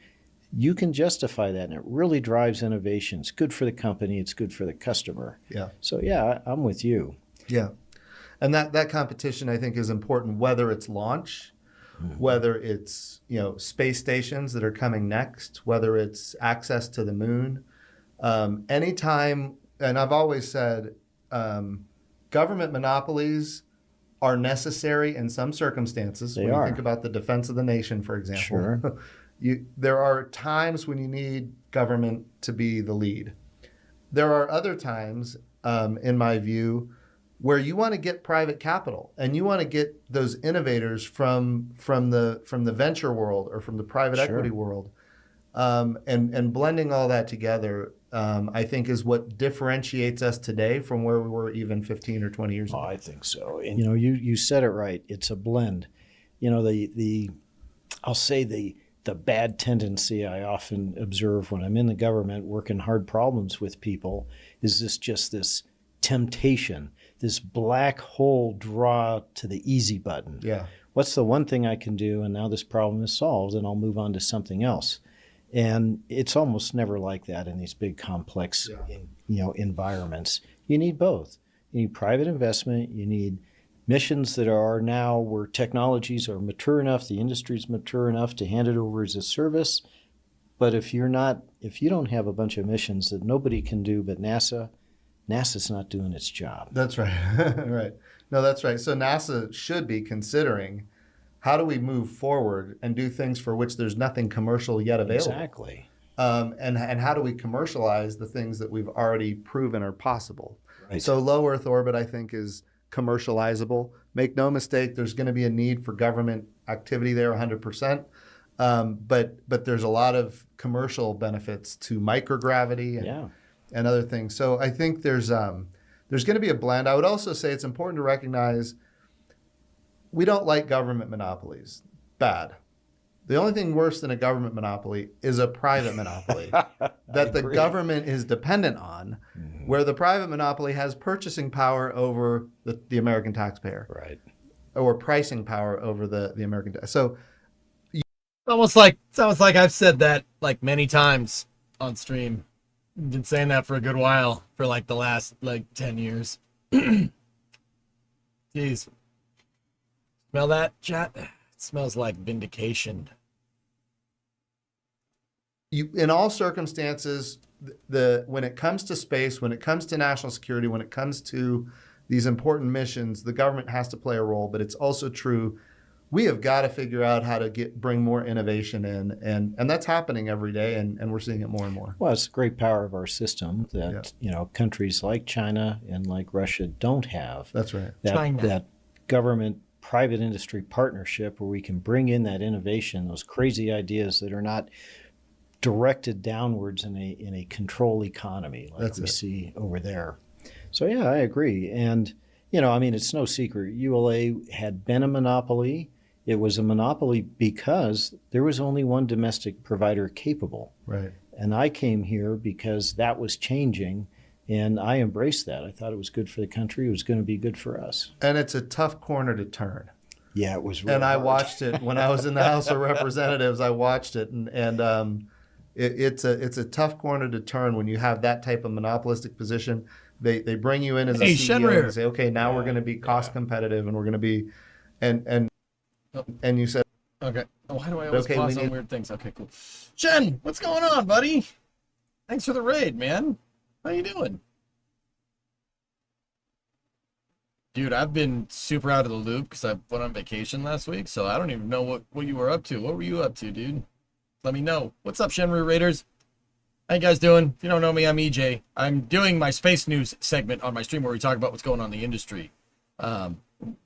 you can justify that, and it really drives innovation. It's good for the company. It's good for the customer. Yeah. So yeah, I'm with you. Yeah. And that competition, I think, is important, whether it's launch, whether it's, space stations that are coming next, whether it's access to the moon. Anytime, and I've always said, government monopolies are necessary in some circumstances. They when are. you think about the defense of the nation, for example. Sure. There are times when you need government to be the lead. There are other times, in my view, where you want to get private capital and you want to get those innovators from the venture world or from the private Sure. equity world, and blending all that together, I think, is what differentiates us today from where we were even 15 or 20 years Oh, ago. I think so. And you said it right. It's a blend. I'll say the bad tendency I often observe when I'm in the government working hard problems with people is this temptation, this black hole draw to the easy button. Yeah. What's the one thing I can do, and now this problem is solved, and I'll move on to something else. And it's almost never like that in these big complex environments. You need both. You need private investment. You need missions that are now where technologies are mature enough, the industry's mature enough to hand it over as a service. But if you don't have a bunch of missions that nobody can do but NASA's not doing its job. That's right. Right. No, that's right. So NASA should be considering, how do we move forward and do things for which there's nothing commercial yet available? Exactly. And how do we commercialize the things that we've already proven are possible? Right. So low Earth orbit, I think, is commercializable. Make no mistake, there's going to be a need for government activity there 100%. But there's a lot of commercial benefits to microgravity and other things. So I think there's going to be a blend. I would also say it's important to recognize we don't like government monopolies. Bad. The only thing worse than a government monopoly is a private monopoly that the government is dependent on, where the private monopoly has purchasing power over the American taxpayer. Right. Or pricing power over the American taxpayer. So It's almost like I've said that like many times on stream. I've been saying that for a good while, for like the last 10 years. Jeez. Smell that, chat? It smells like vindication. in all circumstances, when it comes to space, when it comes to national security, when it comes to these important missions, the government has to play a role. But it's also true, we have got to figure out how to bring more innovation in, and that's happening every day, and we're seeing it more and more. Well, it's the great power of our system that countries like China and like Russia don't have. That's right. That government private industry partnership where we can bring in that innovation, those crazy ideas that are not directed downwards in a control economy like we see over there. So yeah, I agree. And it's no secret, ULA had been a monopoly. It was a monopoly because there was only one domestic provider capable. Right. And I came here because that was changing, and I embraced that. I thought it was good for the country. It was going to be good for us. And it's a tough corner to turn. Yeah, it was real and I hard. watched it when I was in the House of Representatives. I watched it, and it's a tough corner to turn when you have that type of monopolistic position. They bring you in as a Hey, CEO and Shenrir. they say, okay, now we're going to be cost competitive, and we're going to be, and Oh. and you said, Okay. Oh, why do I always Okay, pause we on need- weird things? Okay, cool. Shen, what's going on, buddy? Thanks for the raid, man. How you doing? Dude, I've been super out of the loop because I went on vacation last week, so I don't even know what you were up to. What were you up to, dude? Let me know. What's up, Shenmue Raiders? How you guys doing? If you don't know me, I'm EJ. I'm doing my space news segment on my stream where we talk about what's going on in the industry.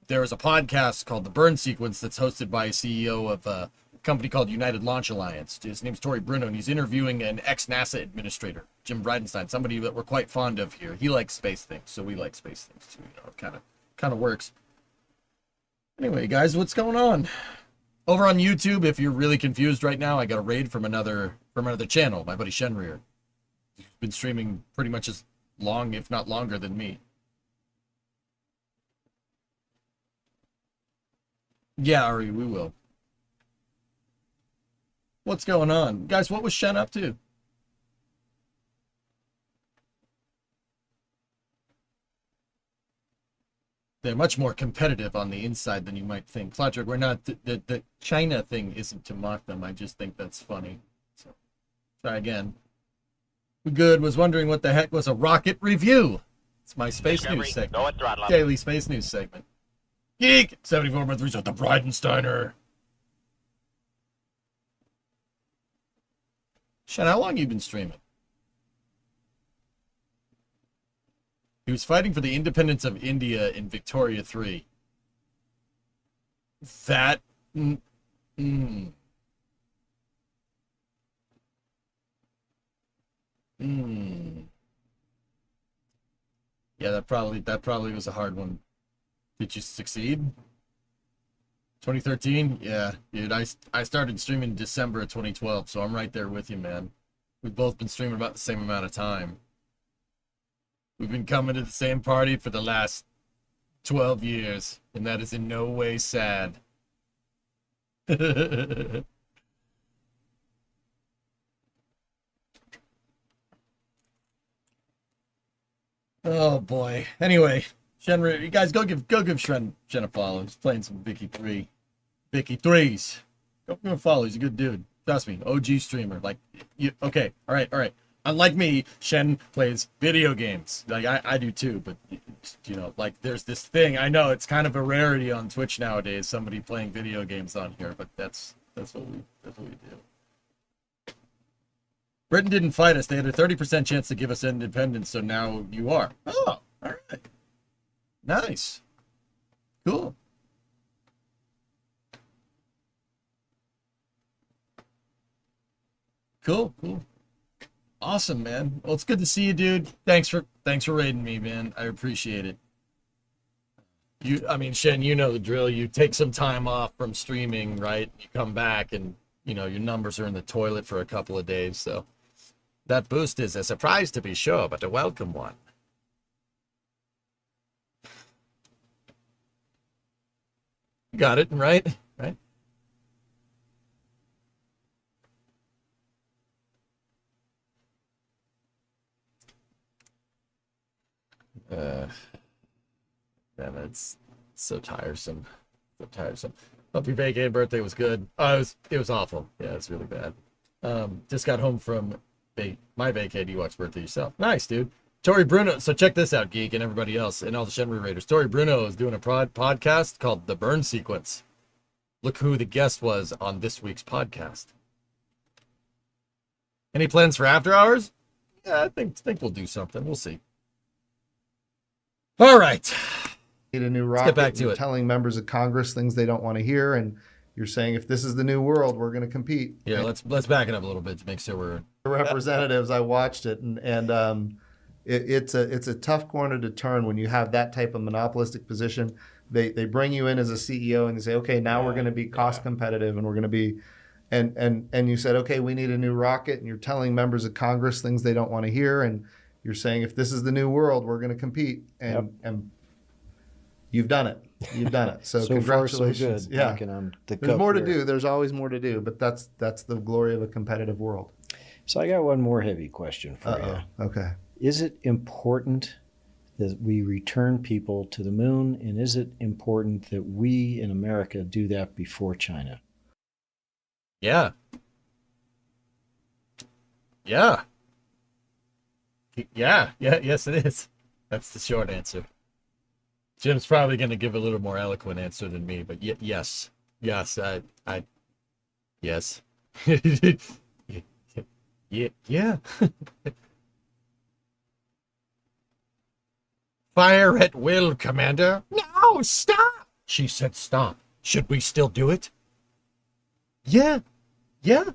There is a podcast called The Burn Sequence that's hosted by a CEO of a company called United Launch Alliance. His name's Tory Bruno, and he's interviewing an ex-NASA administrator, Jim Bridenstine, somebody that we're quite fond of here. He likes space things, so we like space things too. You know, it kind of works. Anyway, guys, what's going on? Over on YouTube, if you're really confused right now, I got a raid from another channel, my buddy Shenrir. He's been streaming pretty much as long, if not longer, than me. Yeah, Ari, we will. What's going on? Guys, what was Shen up to? They're much more competitive on the inside than you might think. Clodrick, we're not, the China thing isn't to mock them. I just think that's funny. So, try again. Good, was wondering what the heck was a rocket review. It's my space news segment. Daily space news segment. Geek! 74 month research, the Bridenstiner. Shen, how long you been streaming? He was fighting for the independence of India in Victoria 3. That... Yeah, that probably was a hard one. Did you succeed? 2013? Yeah, dude, I started streaming in December of 2012, so I'm right there with you, man. We've both been streaming about the same amount of time. We've been coming to the same party for the last 12 years, and that is in no way sad. Oh boy. Anyway, Shenry, you guys go give Shen a follow. He's playing some Vicky 3. Vicky 3s. Go give him a follow. He's a good dude. Trust me, OG streamer. Like, you, okay, all right. Unlike me, Shen plays video games. Like I do too, but you know, like there's this thing. I know it's kind of a rarity on Twitch nowadays. Somebody playing video games on here, but that's what we do. Britain didn't fight us. They had a 30% chance to give us independence, so now you are. Oh, all right. Nice. Cool. Cool. Awesome, man. Well, it's good to see you, dude. Thanks for raiding me, man. I appreciate it. I mean, Shen, you know the drill. You take some time off from streaming, right? You come back and, you know, your numbers are in the toilet for a couple of days, so that boost is a surprise to be sure, but a welcome one. Got it, right? Right? Man, it's so tiresome. Hope your vacation birthday was good. Oh, it was awful. Yeah, it's really bad. Just got home from my vacay. You watched birthday yourself. Nice, dude. Tory Bruno. So check this out, Geek, and everybody else, and all the Shenmue Raiders. Tory Bruno is doing a podcast called The Burn Sequence. Look who the guest was on this week's podcast. Any plans for after hours? Yeah, I think we'll do something. We'll see. All right. Need a new rocket. Let's get back to you're it. telling members of Congress things they don't want to hear, and you're saying if this is the new world, we're going to compete. Yeah, let's back it up a little bit to make sure we're. Representatives, I watched it, and it's a tough corner to turn when you have that type of monopolistic position. They bring you in as a CEO and they say, okay, now we're going to be cost competitive, and we're going to be, and you said, okay, we need a new rocket, and you're telling members of Congress things they don't want to hear, and you're saying if this is the new world, we're going to compete, and You've done it. You've done it. So, So far, so congratulations. good. Yeah. Knocking on the There's cup more to here. do. There's always more to do, but that's the glory of a competitive world. So I got one more heavy question for you. Okay. Is it important that we return people to the moon, and is it important that we in America do that before China? Yeah. Yeah. Yeah. Yeah. Yes, it is. That's the short answer. Jim's probably going to give a little more eloquent answer than me, but yes. Yes. Yes. Yeah. Yeah. Fire at will, Commander. No, stop. She said stop. Should we still do it? Yeah. Yeah.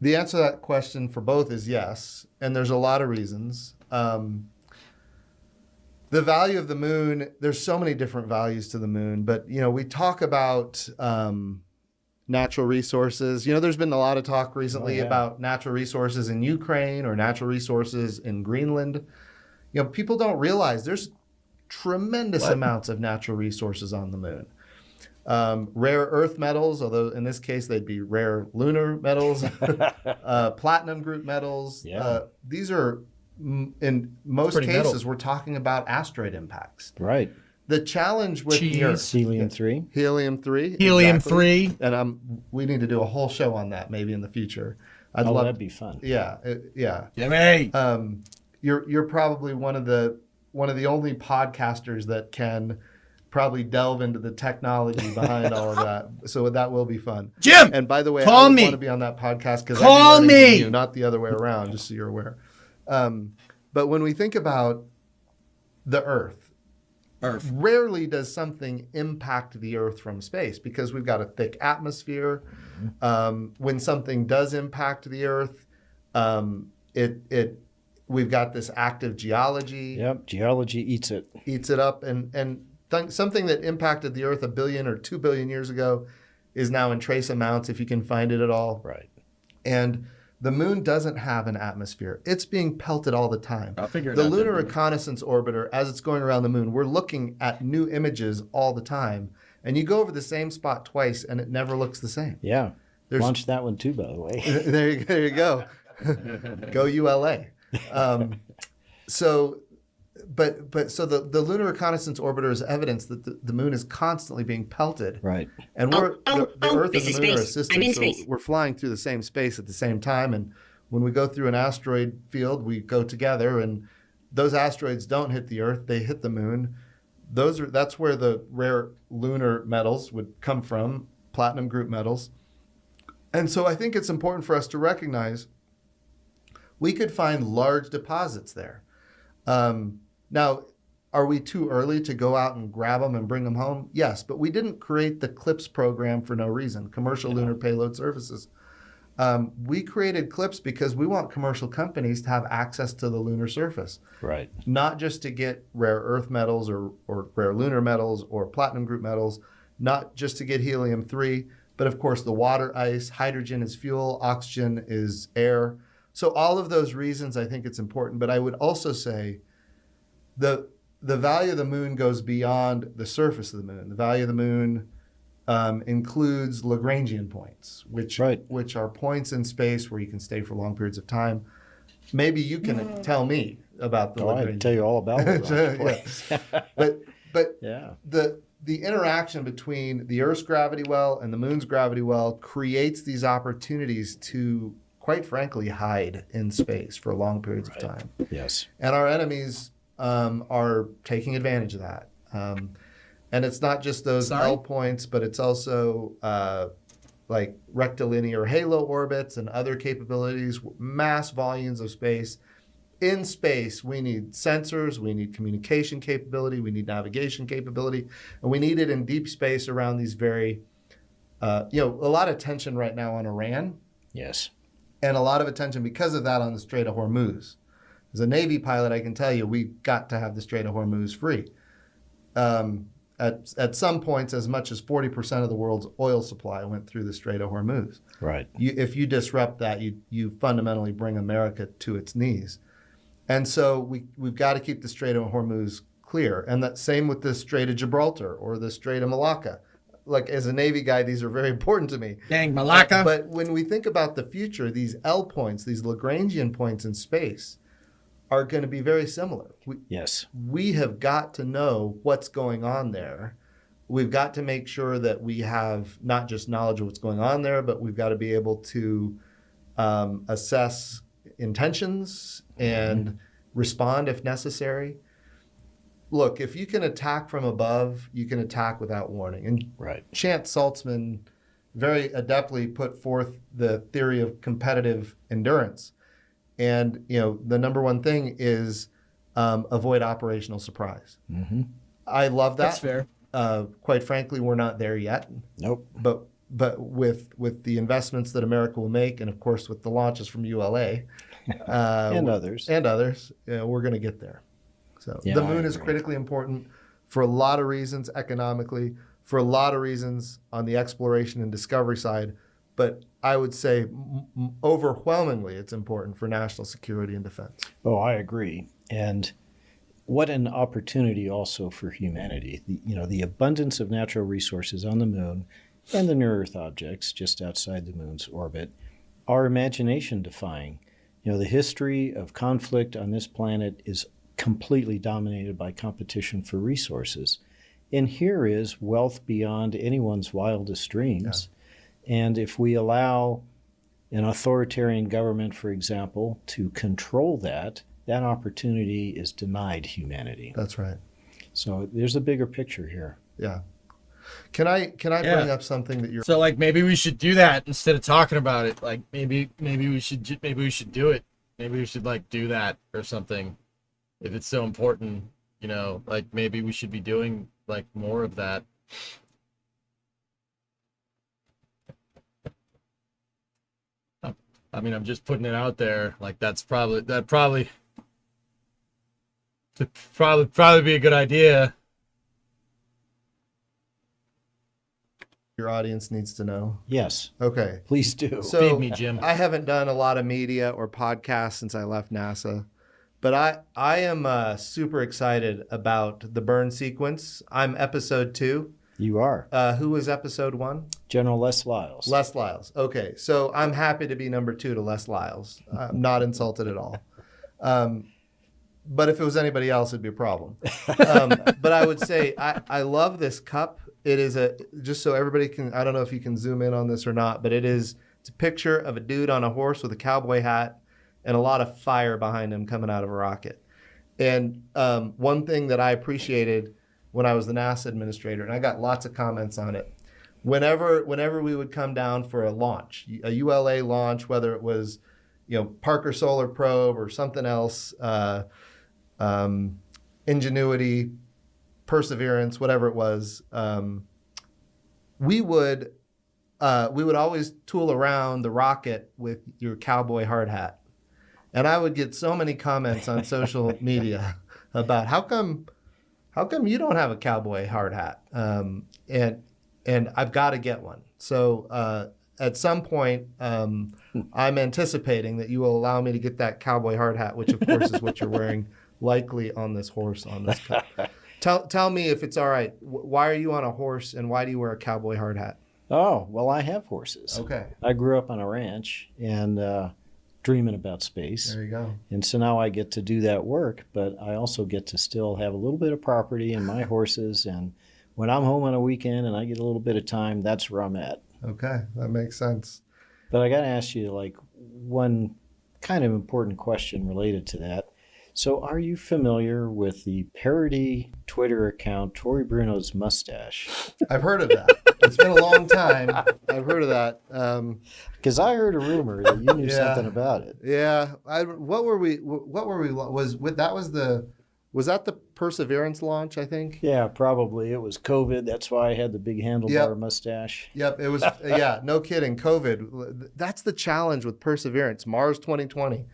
The answer to that question for both is yes, and there's a lot of reasons. The value of the moon, there's so many different values to the moon, but we talk about natural resources. There's been a lot of talk recently about natural resources in Ukraine or natural resources in Greenland. People don't realize there's tremendous amounts of natural resources on the moon. Rare earth metals, although in this case they'd be rare lunar metals, platinum group metals. Yeah. These are, in most cases, we're talking about asteroid impacts. Right. The challenge with the Earth, Helium-3. Helium-3. Helium-3. Exactly. And we need to do a whole show on that maybe in the future. That'd be fun. Yeah, yeah. Jimmy. You're probably one of the only podcasters that can probably delve into the technology behind all of that. So that will be fun. Jim, and by the way, call I me. want to be on that podcast because Call me. you, not the other way around, just so you're aware. But when we think about the Earth, rarely does something impact the Earth from space because we've got a thick atmosphere. When something does impact the Earth, we've got this active geology. Yep, geology eats it up, and something that impacted the Earth 1 billion or 2 billion years ago is now in trace amounts if you can find it at all. Right. And the moon doesn't have an atmosphere. It's being pelted all the time. I'll figure it the out. Lunar Reconnaissance Orbiter, as it's going around the moon, we're looking at new images all the time. And you go over the same spot twice, and it never looks the same. Yeah. Launched that one too, by the way. There you go. Go ULA. So the Lunar Reconnaissance Orbiter is evidence that the moon is constantly being pelted. Right. And the Earth and the moon are I'm assisted, in so space. we're flying through the same space at the same time. And when we go through an asteroid field, we go together, and those asteroids don't hit the Earth; they hit the moon. That's where the rare lunar metals would come from, platinum group metals. And so I think it's important for us to recognize we could find large deposits there. Now, are we too early to go out and grab them and bring them home? Yes, but we didn't create the CLIPS program for no reason, Commercial Lunar Payload Services. We created CLIPS because we want commercial companies to have access to the lunar surface. Right. Not just to get rare earth metals or rare lunar metals or platinum group metals, not just to get helium-3, but of course the water ice, hydrogen is fuel, oxygen is air. So all of those reasons I think it's important, but I would also say the value of the moon goes beyond the surface of the moon. The value of the moon includes Lagrangian points, which are points in space where you can stay for long periods of time. Maybe you can tell me about the Lagrangian. I can tell you all about Lagrangian points. But yeah. The interaction between the Earth's gravity well and the moon's gravity well creates these opportunities to, quite frankly, hide in space for long periods of time. Yes. And our enemies are taking advantage of that. And it's not just those L points, but it's also like rectilinear halo orbits and other capabilities, mass volumes of space. In space, we need sensors, we need communication capability, we need navigation capability, and we need it in deep space around these very, a lot of tension right now on Iran. Yes. And a lot of attention because of that on the Strait of Hormuz. As a Navy pilot, I can tell you we got to have the Strait of Hormuz free. At some points, as much as 40% of the world's oil supply went through the Strait of Hormuz. Right. If you disrupt that, you fundamentally bring America to its knees. And so we've got to keep the Strait of Hormuz clear. And that same with the Strait of Gibraltar or the Strait of Malacca. Like, as a Navy guy, these are very important to me. Dang, Malacca. But when we think about the future, these L points, these Lagrangian points in space, are going to be very similar. Yes. We have got to know what's going on there. We've got to make sure that we have not just knowledge of what's going on there, but we've got to be able to assess intentions and respond if necessary. Look, if you can attack from above, you can attack without warning. And Right. Chance Saltzman very adeptly put forth the theory of competitive endurance. And, the number one thing is avoid operational surprise. Mm-hmm. I love that. That's fair. Quite frankly, we're not there yet. Nope. But with the investments that America will make, and of course with the launches from ULA And others. we're going to get there. So Yeah, the I moon is agree. critically important for a lot of reasons economically, for a lot of reasons on the exploration and discovery side. But I would say overwhelmingly it's important for national security and defense. Oh, I agree. And what an opportunity also for humanity. The abundance of natural resources on the moon and the near-Earth objects just outside the moon's orbit are imagination defying. The history of conflict on this planet is completely dominated by competition for resources. And here is wealth beyond anyone's wildest dreams. Yeah. And if we allow an authoritarian government, for example, to control that opportunity is denied humanity. That's right. So there's a bigger picture here. Yeah. Can I bring up something that you're... So like maybe we should do that instead of talking about it. Like maybe we should do it. Maybe we should like do that or something. If it's so important, like maybe we should be doing like more of that. I mean, I'm just putting it out there. Like that'd probably be a good idea. Your audience needs to know. Yes. Okay. Please do. So Feed me, Jim. I haven't done a lot of media or podcasts since I left NASA, but I am super excited about the burn sequence. I'm episode 2. You are. Who was episode 1? General Les Lyles. Les Lyles. Okay. So I'm happy to be number 2 to Les Lyles. I'm not insulted at all. But if it was anybody else, it'd be a problem. But I would say I love this cup. It is just so everybody can, I don't know if you can zoom in on this or not, but it's a picture of a dude on a horse with a cowboy hat and a lot of fire behind him coming out of a rocket. And one thing that I appreciated when I was the NASA administrator, and I got lots of comments on it, whenever we would come down for a launch, a ULA launch, whether it was, Parker Solar Probe or something else, Ingenuity, Perseverance, whatever it was, we would always tool around the rocket with your cowboy hard hat. And I would get so many comments on social media about how come you don't have a cowboy hard hat? And I've got to get one. So at some point, I'm anticipating that you will allow me to get that cowboy hard hat, which of course is what you're wearing likely on this horse on this cup. Tell me if it's all right. Why are you on a horse and why do you wear a cowboy hard hat? Oh, well, I have horses. Okay. I grew up on a ranch and dreaming about space. There you go. And so now I get to do that work, but I also get to still have a little bit of property and my horses. And when I'm home on a weekend and I get a little bit of time, that's where I'm at. Okay, that makes sense. But I got to ask you, like, one kind of important question related to that. So are you familiar with the parody Twitter account, Tory Bruno's Mustache? I've heard of that. It's been a long time. I've heard of that. Because I heard a rumor that you knew something about it. Yeah. Was that the Perseverance launch, I think? Yeah, probably. It was COVID. That's why I had the big handlebar mustache. Yep. It was, yeah, no kidding. COVID. That's the challenge with Perseverance. Mars 2020.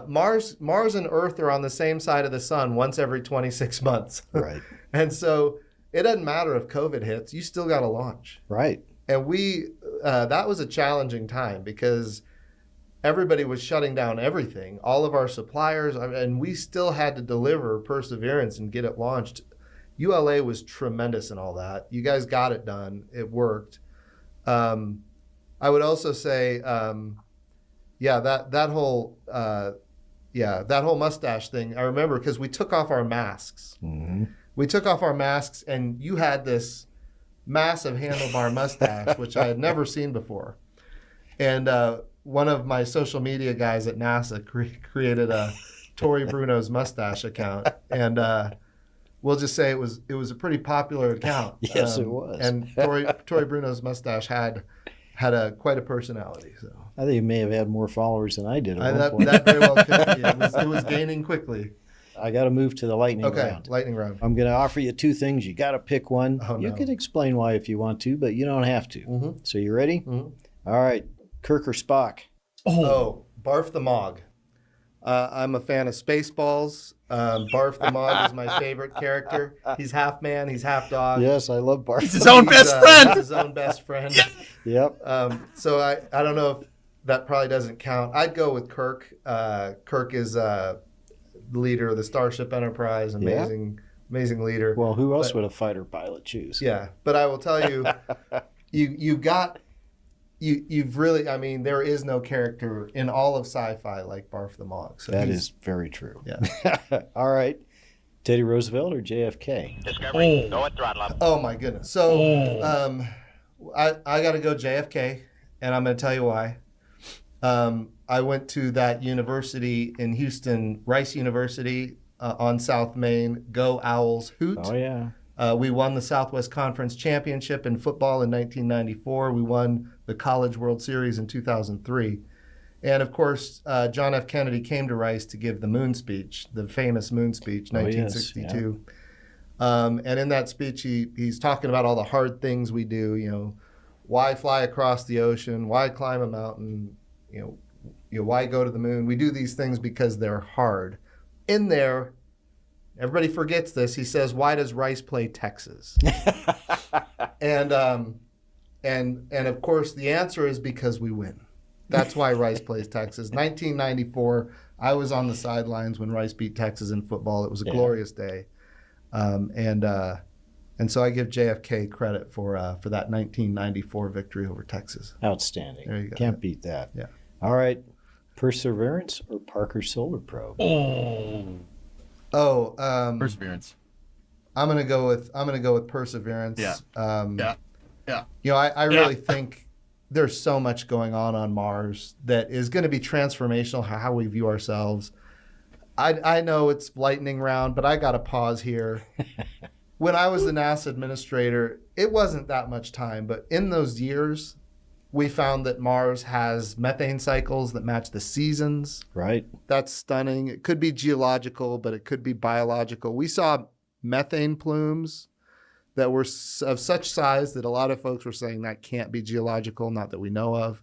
Mars and Earth are on the same side of the sun once every 26 months. Right. And so it doesn't matter if COVID hits, you still got to launch. Right. And that was a challenging time because everybody was shutting down everything, all of our suppliers, and we still had to deliver Perseverance and get it launched. ULA was tremendous in all that. You guys got it done. It worked. I would also say, that whole mustache thing. I remember because we took off our masks. Mm-hmm. We took off our masks, and you had this massive handlebar mustache, which I had never seen before. And one of my social media guys at NASA created a Tory Bruno's mustache account, and we'll just say it was a pretty popular account. Yes, it was. And Tory Bruno's mustache had quite a personality. So I think he may have had more followers than I did at one point. that very well could be. It was gaining quickly. I got to move to the lightning Okay, round. lightning round. I'm going to offer you two things. You got to pick one. Oh, You no. can explain why if you want to, but you don't have to. Mm-hmm. So you ready? Mm-hmm. All right. Kirk or Spock? Oh, Barf the Mog. I'm a fan of Spaceballs. Barf the Mog is my favorite character. He's half man, he's half dog. Yes, I love Bart. He's his own best friend. He's his own best friend. Yep. So I don't know if that probably doesn't count. I'd go with Kirk. Kirk is the leader of the Starship Enterprise. Amazing leader. Well, who else But- would a fighter pilot choose? Yeah, but I will tell you, you've really, I mean, there is no character in all of sci-fi like Barf the Mog. So That he's- is very true. Yeah. All right. Teddy Roosevelt or JFK? Discovery, go at throttle up. Oh my goodness. So I got to go JFK, and I'm going to tell you why. I went to that university in Houston, Rice University on South Main. Go Owls, hoot! Oh, yeah. We won the Southwest Conference Championship in football in 1994. We won the College World Series in 2003. And of course, John F. Kennedy came to Rice to give the moon speech, the famous moon speech, Oh, yes, 1962. And in that speech, he's talking about all the hard things we do. You know, why fly across the ocean? Why climb a mountain? You know, why go to the moon? We do these things because they're hard. In there, everybody forgets this. He says, "Why does Rice play Texas?" and of course, the answer is because we win. That's why Rice plays Texas. 1994, I was on the sidelines when Rice beat Texas in football. It was a glorious day, and so I give JFK credit for that 1994 victory over Texas. Outstanding. There you go. Can't beat that. Yeah. All right. Perseverance or Parker Solar Probe? Perseverance. I'm gonna go with Perseverance. Yeah. Yeah. You know, I really think there's so much going on Mars that is going to be transformational how we view ourselves. I know it's lightning round, but I got to pause here. When I was the NASA administrator, it wasn't that much time, but in those years, we found that Mars has methane cycles that match the seasons. Right. That's stunning. It could be geological, but it could be biological. We saw methane plumes that were of such size that a lot of folks were saying that can't be geological, not that we know of.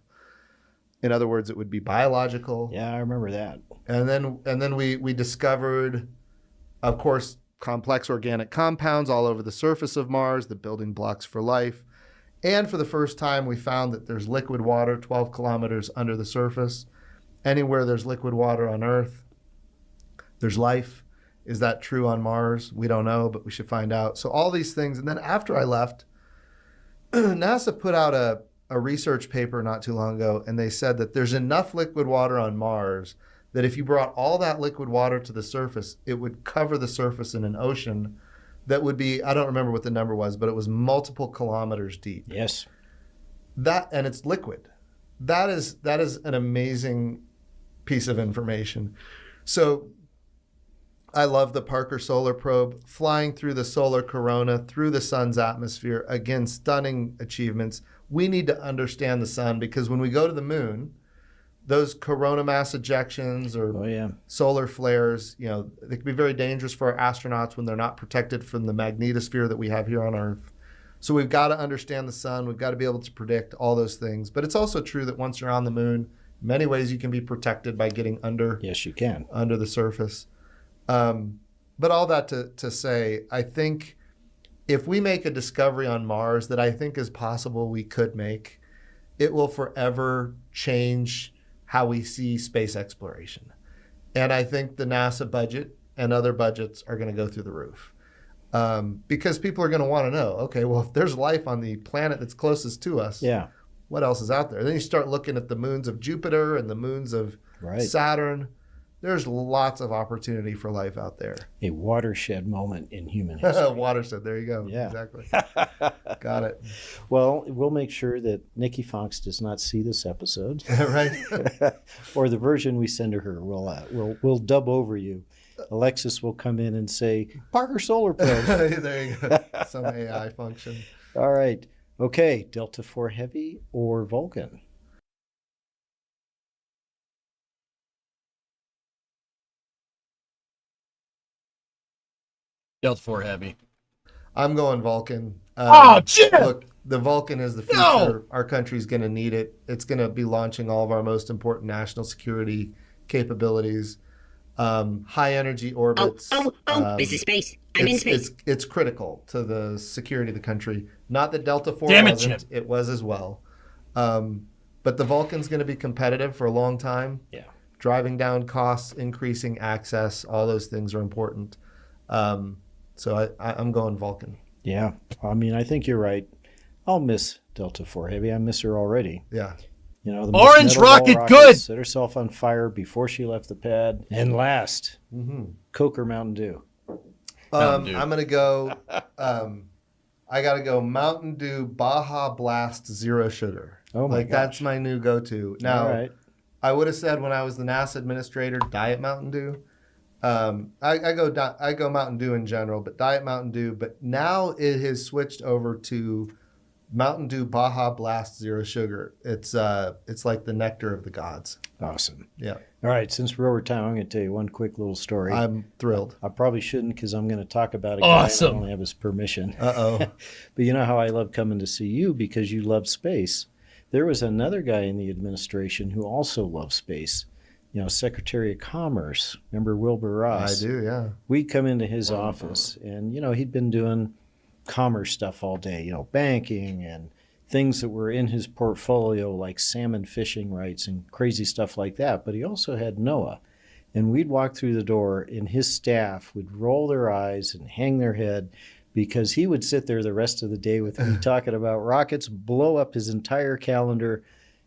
In other words, it would be biological. Yeah, I remember that. And then we discovered, of course, complex organic compounds all over the surface of Mars, the building blocks for life. And for the first time, we found that there's liquid water 12 kilometers under the surface. Anywhere there's liquid water on Earth, there's life. Is that true on Mars? We don't know, but we should find out. So all these things. And then after I left, NASA put out a research paper not too long ago, and they said that there's enough liquid water on Mars that if you brought all that liquid water to the surface, it would cover the surface in an ocean that would be, I don't remember what the number was, but it was multiple kilometers deep. Yes. And it's liquid. That is an amazing piece of information. So I love the Parker Solar Probe flying through the solar corona, through the sun's atmosphere. Again, stunning achievements. We need to understand the sun because when we go to the moon, those corona mass ejections or solar flares, you know, they can be very dangerous for our astronauts when they're not protected from the magnetosphere that we have here on Earth. So we've got to understand the sun. We've got to be able to predict all those things. But it's also true that once you're on the moon, in many ways you can be protected by getting under. Yes, you can. Under the surface. But all that to say, I think if we make a discovery on Mars that I think is possible we could make, it will forever change how we see space exploration. And I think the NASA budget and other budgets are going to go through the roof. Because people are going to want to know, okay, well, if there's life on the planet that's closest to us, Yeah. what else is out there? Then you start looking at the moons of Jupiter and the moons of Saturn. There's lots of opportunity for life out there. A watershed moment in human history. Watershed, there you go. Yeah. Exactly. Got it. Well, we'll make sure that Nikki Fox does not see this episode. Right. Or the version we send to her. We'll dub over you. Alexis will come in and say, Parker Solar Probe. There you go. Some AI function. All right. Okay. Delta IV Heavy or Vulcan? Delta IV Heavy. I'm going Vulcan. Jim! Look, the Vulcan is the future. No! Our country's going to need it. It's going to be launching all of our most important national security capabilities. High energy orbits. This is space. I'm in space. It's critical to the security of the country. Not that Delta IV Damn it, wasn't. Jim. It was as well. But the Vulcan's going to be competitive for a long time. Yeah. Driving down costs, increasing access, all those things are important. So I'm going Vulcan. Yeah. I mean, I think you're right. I'll miss Delta IV Heavy. I miss her already. Yeah. You know, the Orange metal ball rocket, good! Set herself on fire before she left the pad. And last, Coke or Mountain Dew? Mountain Dew. I'm going to go, I got to go Mountain Dew Baja Blast Zero Sugar. Oh my gosh. That's my new go-to. Now, All right. I would have said when I was the NASA administrator, Diet Mountain Dew. I go Mountain Dew in general, but Diet Mountain Dew. But now it has switched over to Mountain Dew Baja Blast Zero Sugar. It's like the nectar of the gods. Awesome. Yeah. All right. Since we're over time, I'm going to tell you one quick little story. I'm thrilled. I probably shouldn't because I'm going to talk about a guy Awesome. and I don't have his permission. Uh-oh. But you know how I love coming to see you because you love space. There was another guy in the administration who also loved space. You know, Secretary of Commerce. Remember Wilbur Ross? I do, yeah. We'd come into his office and, you know, he'd been doing commerce stuff all day, you know, banking and things that were in his portfolio like salmon fishing rights and crazy stuff like that. But he also had NOAA. And we'd walk through the door and his staff would roll their eyes and hang their head because he would sit there the rest of the day with me talking about rockets, blow up his entire calendar.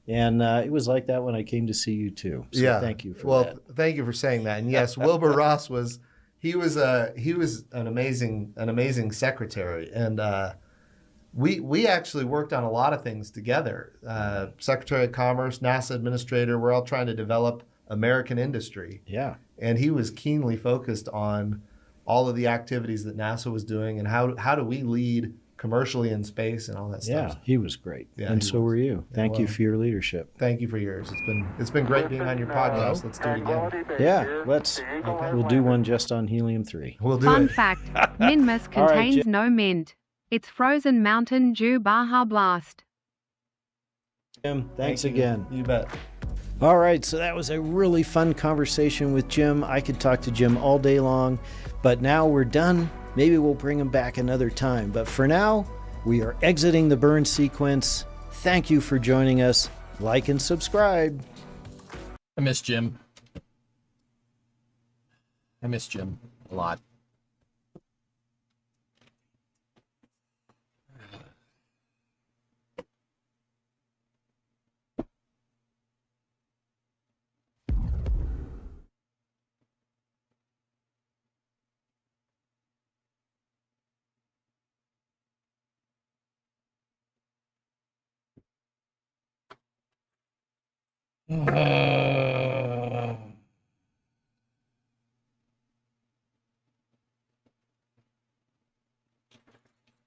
And it was like that when I came to see you too. So yeah. thank you for well, that. thank you for saying that. And yes, Wilbur Ross was an amazing secretary. And we actually worked on a lot of things together. Secretary of Commerce, NASA administrator, we're all trying to develop American industry. Yeah. And he was keenly focused on all of the activities that NASA was doing and how do we lead commercially in space and all that stuff. Yeah, he was great. Yeah, and he so was. were you. Thank you for your leadership. Thank you for yours. It's been great being on your podcast. Let's do it again. Yeah, we'll do one just on helium-3. We'll do Fun it. fact, Min Mist All right, contains Jim. no mint. It's frozen Mountain Dew Baja Blast. Jim, thanks Thank you. again. You bet. All right, so that was a really fun conversation with Jim. I could talk to Jim all day long, but now we're done. Maybe we'll bring him back another time. But for now, we are exiting the burn sequence. Thank you for joining us. Like and subscribe. I miss Jim. I miss Jim a lot.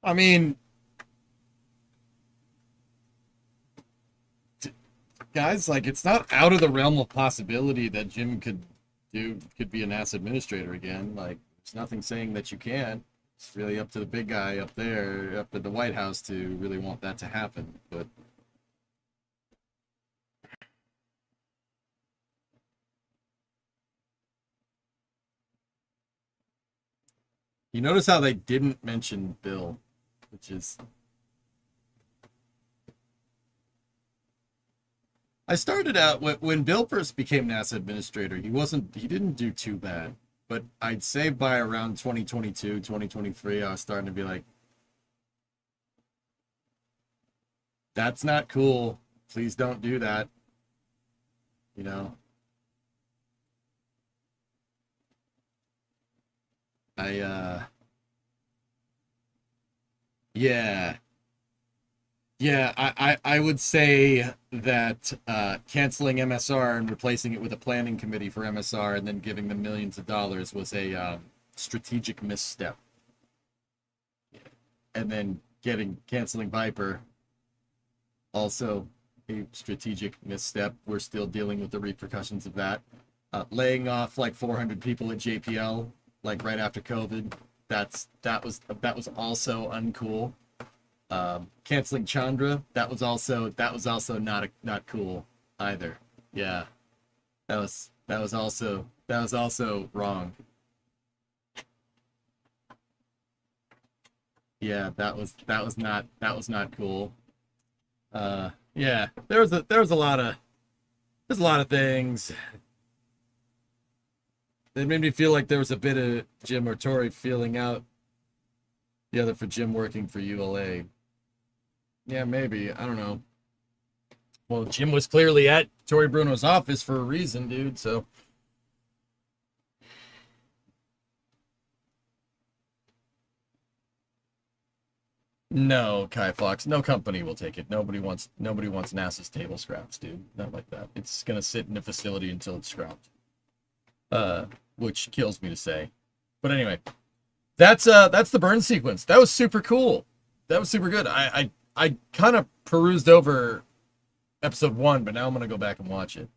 I mean, guys, like, it's not out of the realm of possibility that Jim could be a NASA administrator again. Like, there's nothing saying that you can't. It's really up to the big guy up there, up at the White House, to really want that to happen. But you notice how they didn't mention Bill, which is I started out when Bill first became NASA administrator. He didn't do too bad, but I'd say by around 2022, 2023, I was starting to be like, that's not cool. Please don't do that. You know, yeah. Yeah, I would say that canceling MSR and replacing it with a planning committee for MSR and then giving them millions of dollars was a strategic misstep. And then canceling Viper, also a strategic misstep. We're still dealing with the repercussions of that. Laying off like 400 people at JPL, like right after COVID, that was also uncool. Canceling Chandra, that was also not cool either. Yeah, that was also wrong. Yeah, that was not cool. Yeah, there's a lot of things that made me feel like there was a bit of Jim or Tori feeling out the other for Jim working for ULA. Yeah, maybe. I don't know. Well, Jim was clearly at Tori Bruno's office for a reason, dude, so. No, Kai Fox, no company will take it. Nobody wants NASA's table scraps, dude. Not like that. It's gonna sit in a facility until it's scrapped. Which kills me to say. But anyway, that's the burn sequence. That was super cool. That was super good. I kind of perused over episode 1, but now I'm gonna go back and watch it.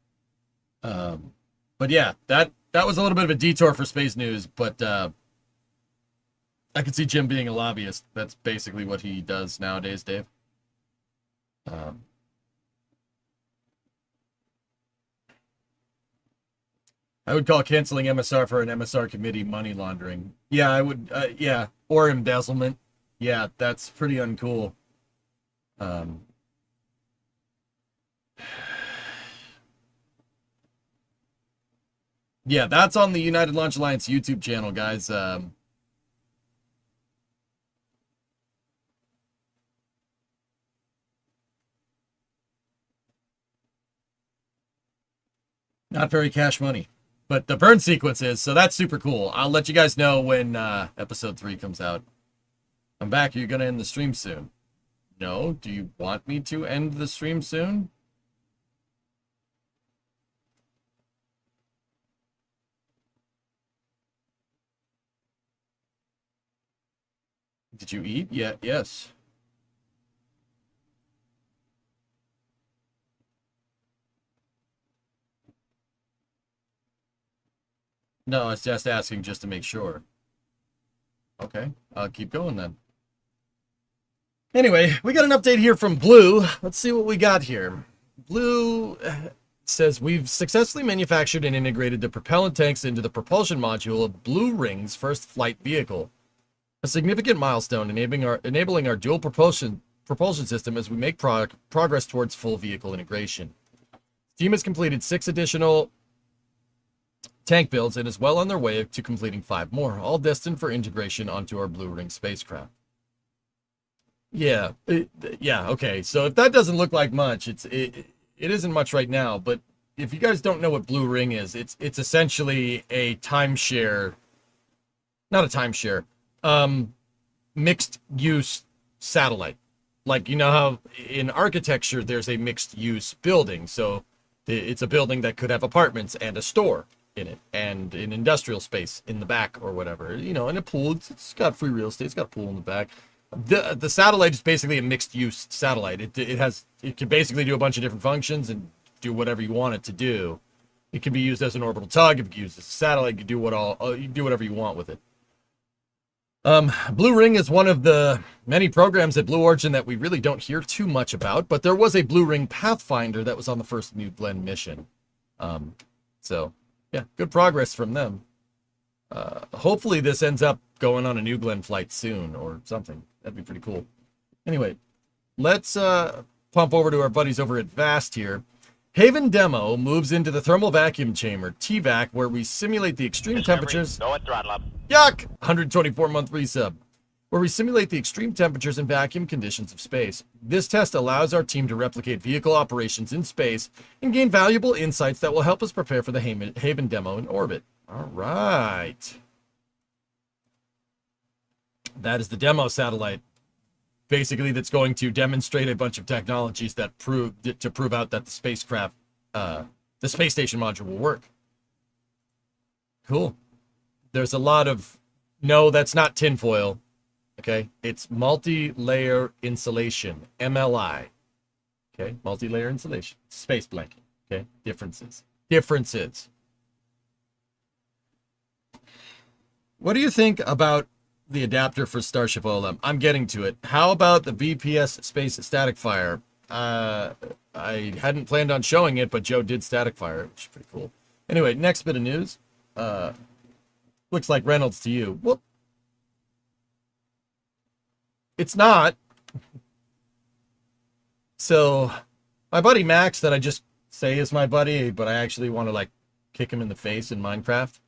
But yeah, that was a little bit of a detour for space news, but I could see Jim being a lobbyist. That's basically what he does nowadays, Dave. I would call canceling MSR for an MSR committee money laundering. Yeah, I would. Yeah, or embezzlement. Yeah, that's pretty uncool. Yeah, that's on the United Launch Alliance YouTube channel, guys. Not very cash money, but the burn sequence is, so that's super cool. I'll let you guys know when episode 3 comes out. I'm back. Are you going to end the stream soon? No? Do you want me to end the stream soon? Did you eat? Yeah, yes. No, I was just asking just to make sure. Okay, I'll keep going then. Anyway, we got an update here from Blue. Let's see what we got here. Blue says, we've successfully manufactured and integrated the propellant tanks into the propulsion module of Blue Ring's first flight vehicle. A significant milestone enabling our dual propulsion system as we make progress towards full vehicle integration. The team has completed 6 additional tank builds and is well on their way to completing 5 more, all destined for integration onto our Blue Ring spacecraft. Yeah, okay. So if that doesn't look like much, it isn't much right now. But if you guys don't know what Blue Ring is, it's essentially a timeshare, not a timeshare, mixed use satellite. Like, you know how in architecture there's a mixed use building, so it's a building that could have apartments and a store in it and an industrial space in the back or whatever, you know, and a pool. It's got free real estate. It's got a pool in the back. The satellite is basically a mixed use satellite. It can basically do a bunch of different functions and do whatever you want it to do. It can be used as an orbital tug. It can be used as a satellite. You can do whatever you want with it. Blue Ring is one of the many programs at Blue Origin that we really don't hear too much about, but there was a Blue Ring Pathfinder that was on the first New Glenn mission. So yeah, good progress from them. Hopefully this ends up going on a New Glenn flight soon or something. That'd be pretty cool. Anyway, let's pump over to our buddies over at Vast here. Haven Demo moves into the thermal vacuum chamber, TVAC, where we simulate the extreme temperatures. Go at throttle up. Yuck! 124-month resub. Where we simulate the extreme temperatures and vacuum conditions of space. This test allows our team to replicate vehicle operations in space and gain valuable insights that will help us prepare for the Haven Demo in orbit. All right. That is the demo satellite. Basically, that's going to demonstrate a bunch of technologies that prove out that the spacecraft, the space station module will work. Cool. There's a lot of, no, that's not tinfoil. Okay, it's multi-layer insulation, MLI. Okay, multi-layer insulation, space blanket. Okay, differences. What do you think about the adapter for Starship OLM? I'm getting to it. How about the VPS Space Static Fire? I hadn't planned on showing it, but Joe did static fire it, which is pretty cool. Anyway, next bit of news. Looks like Reynolds to you. Well, it's not. So, my buddy Max, that I just say is my buddy, but I actually want to like kick him in the face in Minecraft.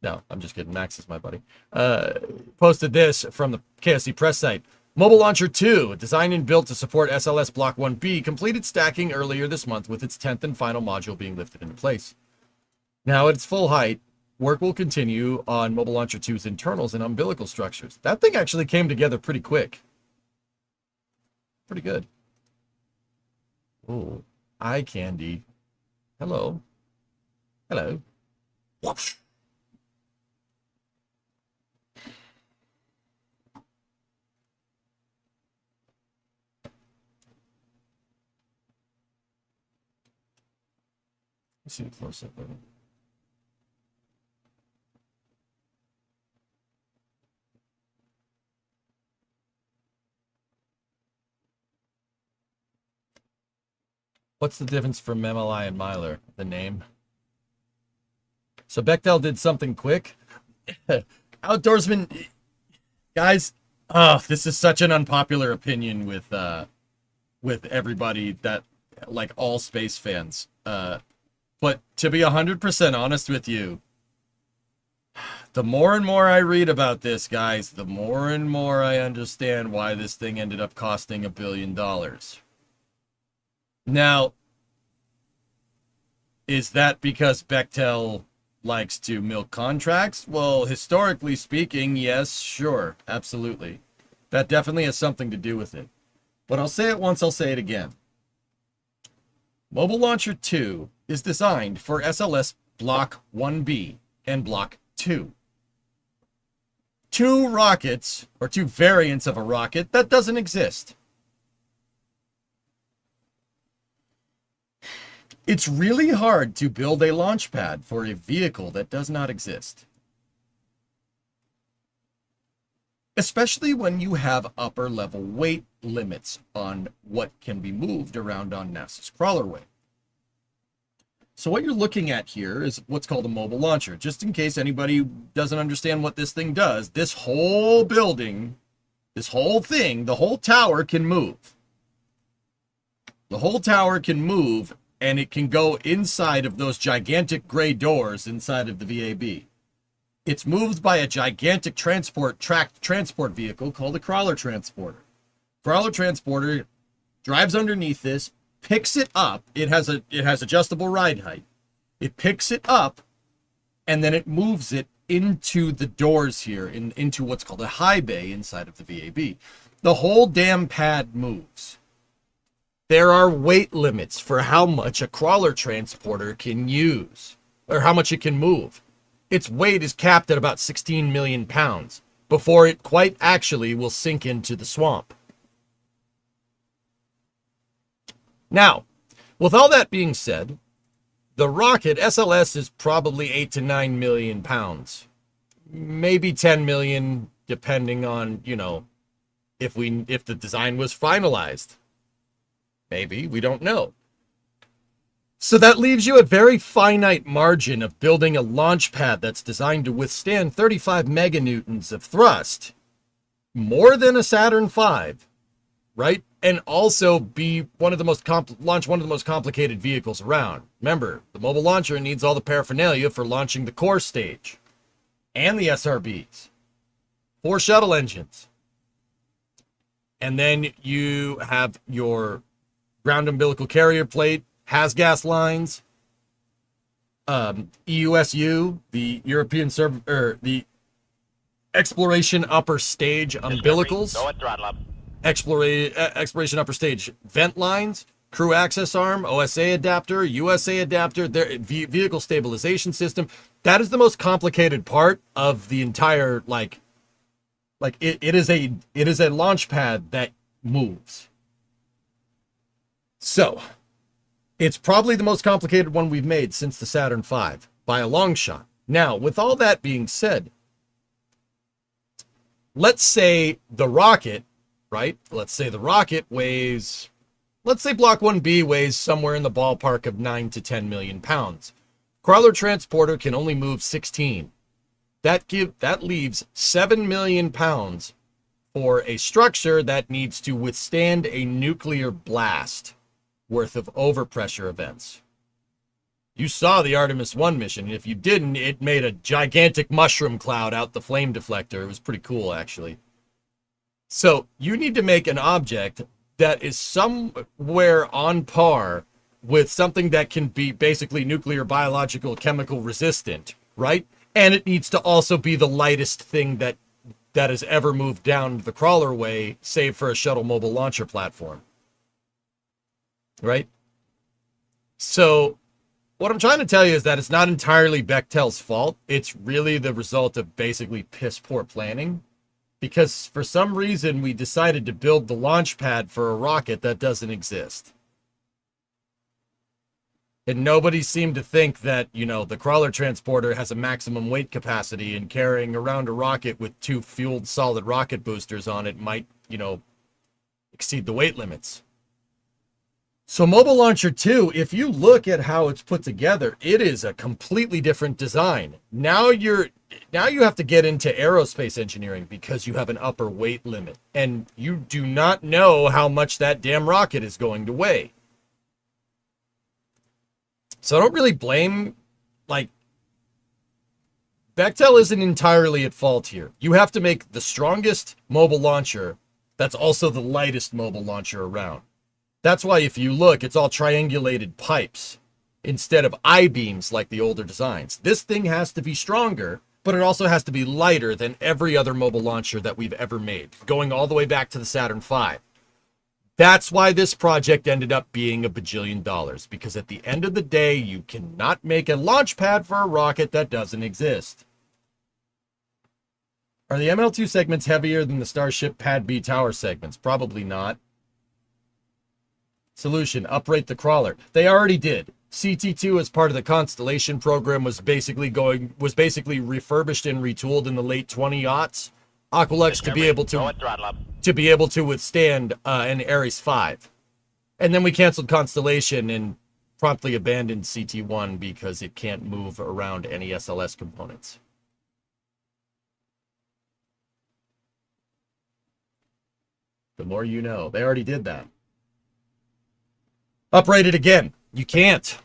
No, I'm just kidding. Max is my buddy. Posted this from the KSC press site. Mobile Launcher 2, designed and built to support SLS Block 1B, completed stacking earlier this month with its 10th and final module being lifted into place. Now at its full height, work will continue on Mobile Launcher 2's internals and umbilical structures. That thing actually came together pretty quick. Pretty good. Oh, eye candy. Hello. Hello. Whoosh. Let's see the close-up of it. What's the difference from MLI and Myler? The name. So Bechtel did something quick. Outdoorsman, guys. Oh, this is such an unpopular opinion with everybody that like all space fans. But to be 100% honest with you, the more and more I read about this, guys, the more and more I understand why this thing ended up costing $1 billion. Now, is that because Bechtel likes to milk contracts? Well, historically speaking, yes, sure, absolutely. That definitely has something to do with it. But I'll say it once, I'll say it again. Mobile Launcher 2 is designed for SLS Block 1B and Block 2. Two rockets, or two variants of a rocket, that doesn't exist. It's really hard to build a launch pad for a vehicle that does not exist. Especially when you have upper level weight limits on what can be moved around on NASA's crawlerway. So what you're looking at here is what's called a mobile launcher. Just in case anybody doesn't understand what this thing does, this whole building, this whole thing, the whole tower can move. The whole tower can move, and it can go inside of those gigantic gray doors inside of the VAB. It's moved by a gigantic tracked transport vehicle called a crawler transporter. Crawler transporter drives underneath this, picks it up. It has adjustable ride height. It picks it up, and then it moves it into the doors here, into what's called a high bay inside of the VAB. The whole damn pad moves. There are weight limits for how much a crawler transporter can use, or how much it can move. Its weight is capped at about 16 million pounds before it quite actually will sink into the swamp. Now, with all that being said, the rocket SLS is probably 8 to 9 million pounds, maybe 10 million, depending on, you know, if the design was finalized. Maybe, we don't know. So that leaves you a very finite margin of building a launch pad that's designed to withstand 35 meganewtons of thrust, more than a Saturn V, right? and also be one of the most launch one of the most complicated vehicles around. Remember, the mobile launcher needs all the paraphernalia for launching the core stage and the SRBs, 4 shuttle engines, and then you have your ground umbilical carrier plate, has-gas lines, EUSU, the European the exploration upper stage umbilicals, exploration upper stage vent lines, crew access arm, OSA adapter, USA adapter, their vehicle stabilization system. That is the most complicated part of the entire it is a launch pad that moves. So it's probably the most complicated one we've made since the Saturn V by a long shot. Now, with all that being said, let's say the rocket, right? Let's say the rocket weighs, let's say Block 1B weighs somewhere in the ballpark of 9 to 10 million pounds. Crawler transporter can only move 16. That leaves 7 million pounds for a structure that needs to withstand a nuclear blast worth of overpressure events. You saw the Artemis 1 mission. If you didn't, it made a gigantic mushroom cloud out the flame deflector. It was pretty cool, actually. So you need to make an object that is somewhere on par with something that can be basically nuclear, biological, chemical resistant, right? And it needs to also be the lightest thing that has ever moved down the crawler way, save for a shuttle mobile launcher platform. Right? So what I'm trying to tell you is that it's not entirely Bechtel's fault. It's really the result of basically piss poor planning. Because for some reason we decided to build the launch pad for a rocket that doesn't exist. And nobody seemed to think that, the crawler transporter has a maximum weight capacity, and carrying around a rocket with 2 fueled solid rocket boosters on it might, exceed the weight limits. So Mobile Launcher 2, if you look at how it's put together, it is a completely different design. Now you have to get into aerospace engineering because you have an upper weight limit, and you do not know how much that damn rocket is going to weigh. So I don't really blame, Bechtel isn't entirely at fault here. You have to make the strongest mobile launcher that's also the lightest mobile launcher around. That's why if you look, it's all triangulated pipes instead of I-beams like the older designs. This thing has to be stronger, but it also has to be lighter than every other mobile launcher that we've ever made, going all the way back to the Saturn V. That's why this project ended up being $1 bajillion, because at the end of the day, you cannot make a launch pad for a rocket that doesn't exist. Are the ML2 segments heavier than the Starship Pad B tower segments? Probably not. Solution, uprate the crawler. They already did. CT2 as part of the Constellation program was basically refurbished and retooled in the late 20-aughts. Aqualux to be able to withstand an Ares 5. And then we canceled Constellation and promptly abandoned CT1 because it can't move around any SLS components. The more you know. They already did that. Uprate it again. You can't.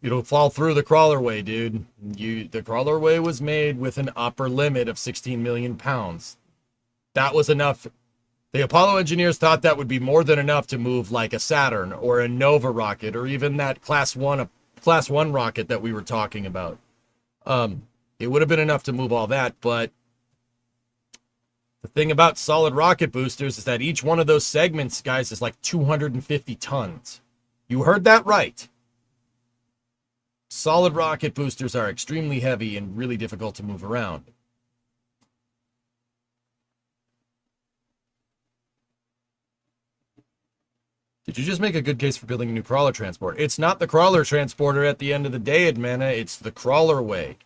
It'll fall through the crawlerway, dude. The crawlerway was made with an upper limit of 16 million pounds. That was enough. The Apollo engineers thought that would be more than enough to move like a Saturn or a Nova rocket or even that Class 1 rocket that we were talking about. It would have been enough to move all that, but the thing about solid rocket boosters is that each one of those segments, guys, is like 250 tons. You heard that right. Solid rocket boosters are extremely heavy and really difficult to move around. Did you just make a good case for building a new crawler transporter? It's not the crawler transporter at the end of the day, Admana. It's the crawler way.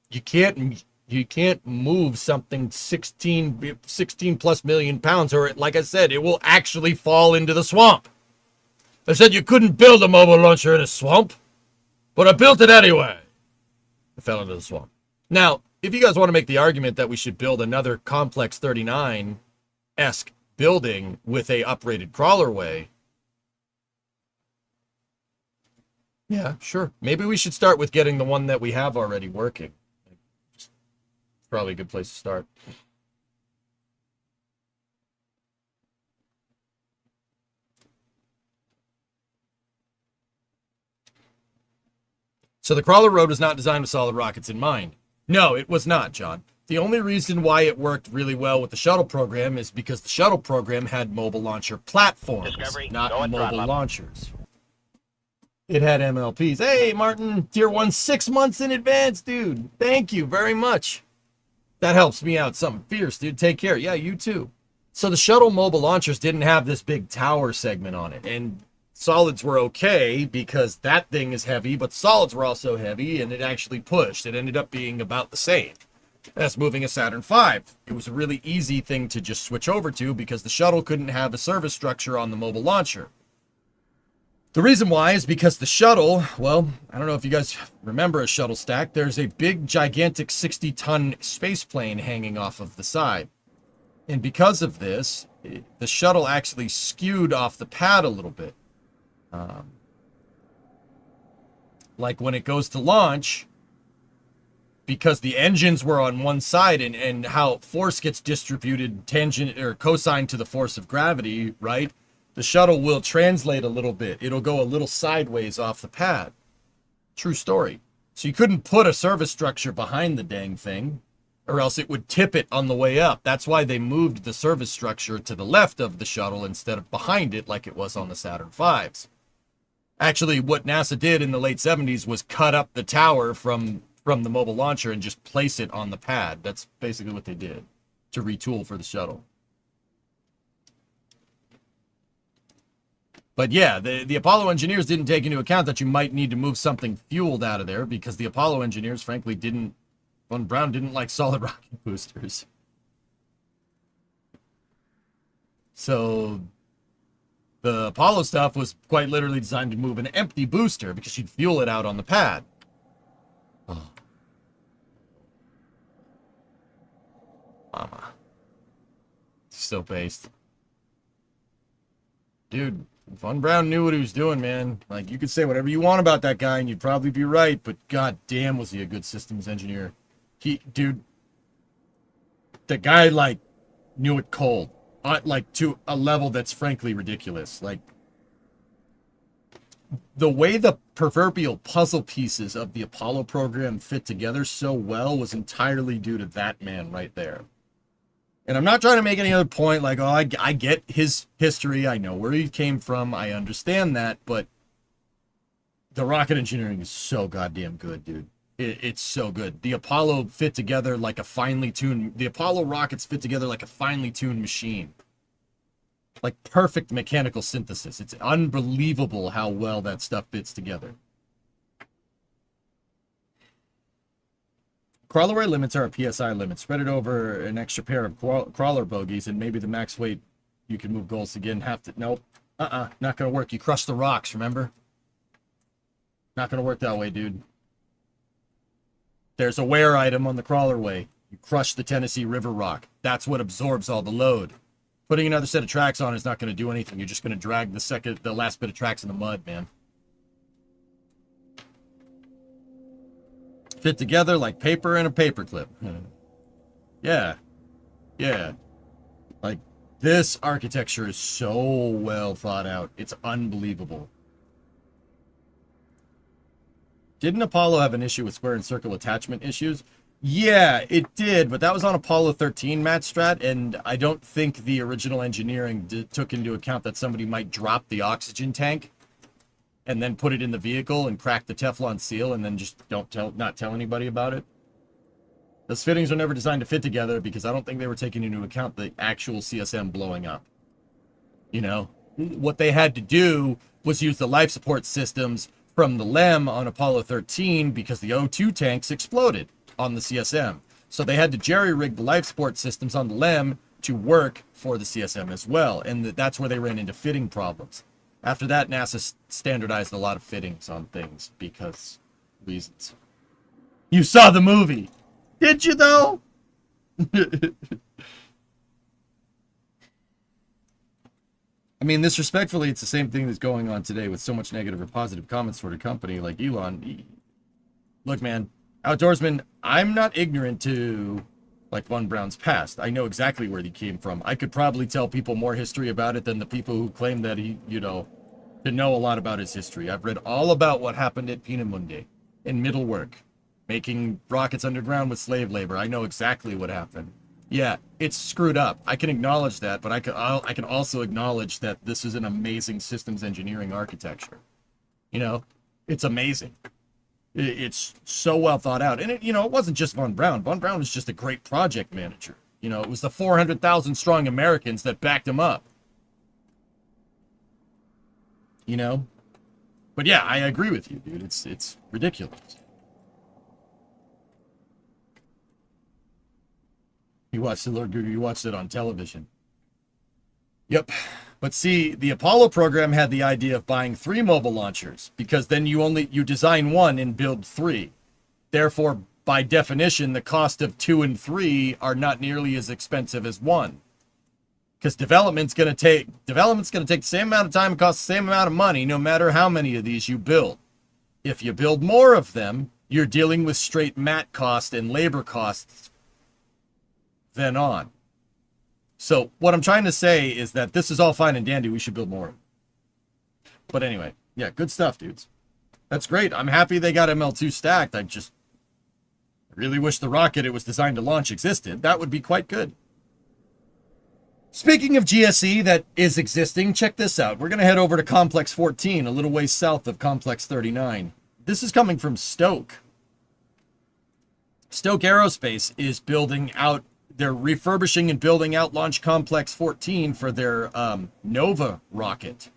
You can't move something 16 plus million pounds, or like I said, it will actually fall into the swamp. I said you couldn't build a mobile launcher in a swamp, but I built it anyway. It fell into the swamp. Now, if you guys want to make the argument that we should build another Complex 39-esque building with a uprated crawlerway. Yeah, sure. Maybe we should start with getting the one that we have already working. Probably a good place to start. So the crawler road was not designed with solid rockets in mind. No, it was not, John. The only reason why it worked really well with the shuttle program is because the shuttle program had mobile launcher platforms, not mobile launchers. It had MLPs. Hey, Martin, Tier 1 6 months in advance, dude. Thank you very much. That helps me out something fierce, dude. Take care. Yeah, you too. So the shuttle mobile launchers didn't have this big tower segment on it, and solids were okay because that thing is heavy, but solids were also heavy, and it actually pushed. It ended up being about the same. That's moving a Saturn V. It was a really easy thing to just switch over to because the shuttle couldn't have a service structure on the mobile launcher. The reason why is because the shuttle, well, I don't know if you guys remember a shuttle stack. There's a big, gigantic 60-ton space plane hanging off of the side. And because of this, the shuttle actually skewed off the pad a little bit. Like when it goes to launch, because the engines were on one side and how force gets distributed tangent or cosine to the force of gravity, right? The shuttle will translate a little bit. It'll go a little sideways off the pad. True story. So you couldn't put a service structure behind the dang thing, or else it would tip it on the way up. That's why they moved the service structure to the left of the shuttle instead of behind it like it was on the Saturn V's. Actually, what NASA did in the late 70s was cut up the tower from the mobile launcher and just place it on the pad. That's basically what they did to retool for the shuttle. But yeah, the Apollo engineers didn't take into account that you might need to move something fueled out of there because the Apollo engineers, frankly, von Braun didn't like solid rocket boosters. So the Apollo stuff was quite literally designed to move an empty booster because you'd fuel it out on the pad. Oh. Mama. So based. Dude, Von Braun knew what he was doing, man. Like, you could say whatever you want about that guy, and you'd probably be right, but god damn was he a good systems engineer. Dude, the guy, like, knew it cold. Like, to a level that's frankly ridiculous. Like, the way the proverbial puzzle pieces of the Apollo program fit together so well was entirely due to that man right there. And I'm not trying to make any other point like, oh, I get his history. I know where he came from. I understand that. But the rocket engineering is so goddamn good, dude. It's so good. The Apollo fit together like a finely tuned... The Apollo rockets fit together like a finely tuned machine. Like perfect mechanical synthesis. It's unbelievable how well that stuff fits together. Crawlerway limits are a PSI limit. Spread it over an extra pair of crawler bogies, and maybe the max weight you can move goals again. Nope. Not gonna work. You crush the rocks, remember? Not gonna work that way, dude. There's a wear item on the crawlerway. You crush the Tennessee River rock. That's what absorbs all the load. Putting another set of tracks on is not gonna do anything. You're just gonna drag the last bit of tracks in the mud, man. Fit together like paper and a paperclip. Yeah. Like, this architecture is so well thought out. It's unbelievable. Didn't Apollo have an issue with square and circle attachment issues? Yeah, it did, but that was on Apollo 13, Matt Strat, and I don't think the original engineering took into account that somebody might drop the oxygen tank and then put it in the vehicle and crack the Teflon seal and then just not tell anybody about it. Those fittings were never designed to fit together because I don't think they were taking into account the actual CSM blowing up. You know, what they had to do was use the life support systems from the LEM on Apollo 13 because the O2 tanks exploded on the CSM. So they had to jerry-rig the life support systems on the LEM to work for the CSM as well. And that's where they ran into fitting problems. After that, NASA standardized a lot of fittings on things because reasons. You saw the movie. Did you, though? I mean, this respectfully, it's the same thing that's going on today with so much negative or positive comments toward a company like Elon. Look, man, Outdoorsman, I'm not ignorant to like Von Braun's past. I know exactly where he came from. I could probably tell people more history about it than the people who claim that he, to know a lot about his history. I've read all about what happened at Peenemünde in middle work, making rockets underground with slave labor. I know exactly what happened. Yeah, it's screwed up. I can acknowledge that, but I can also acknowledge that this is an amazing systems engineering architecture. It's amazing. It's so well thought out. And it wasn't just Von Braun. Von Braun was just a great project manager. It was the 400,000 strong Americans that backed him up. But yeah, I agree with you, dude. It's ridiculous. You watched it on television. Yep. But see, the Apollo program had the idea of buying 3 mobile launchers because then you design 1 and build 3. Therefore, by definition, the cost of 2 and 3 are not nearly as expensive as 1. Because development's going to take the same amount of time and cost the same amount of money no matter how many of these you build. If you build more of them, you're dealing with straight mat cost and labor costs then on. So what I'm trying to say is that this is all fine and dandy. We should build more. But anyway, yeah, good stuff, dudes. That's great. I'm happy they got ML2 stacked. I really wish the rocket it was designed to launch existed. That would be quite good. Speaking of GSE that is existing, check this out. We're going to head over to Complex 14, a little ways south of Complex 39. This is coming from Stoke. Stoke Aerospace is building out, they're refurbishing and building out Launch Complex 14 for their Nova rocket.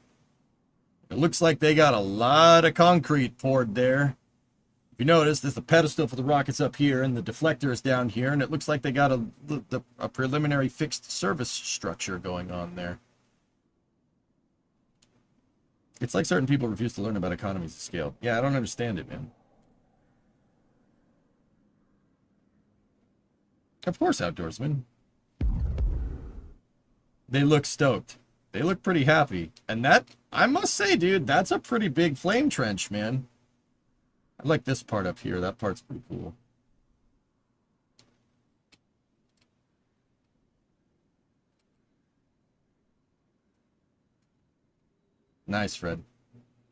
It looks like they got a lot of concrete poured there. If you notice, there's the pedestal for the rockets up here, and the deflector is down here, and it looks like they got a preliminary fixed service structure going on there. It's like certain people refuse to learn about economies of scale. Yeah, I don't understand it, man. Of course, Outdoorsman. They look stoked. They look pretty happy. And that, I must say, dude, that's a pretty big flame trench, man. I like this part up here. That part's pretty cool. Nice, Fred.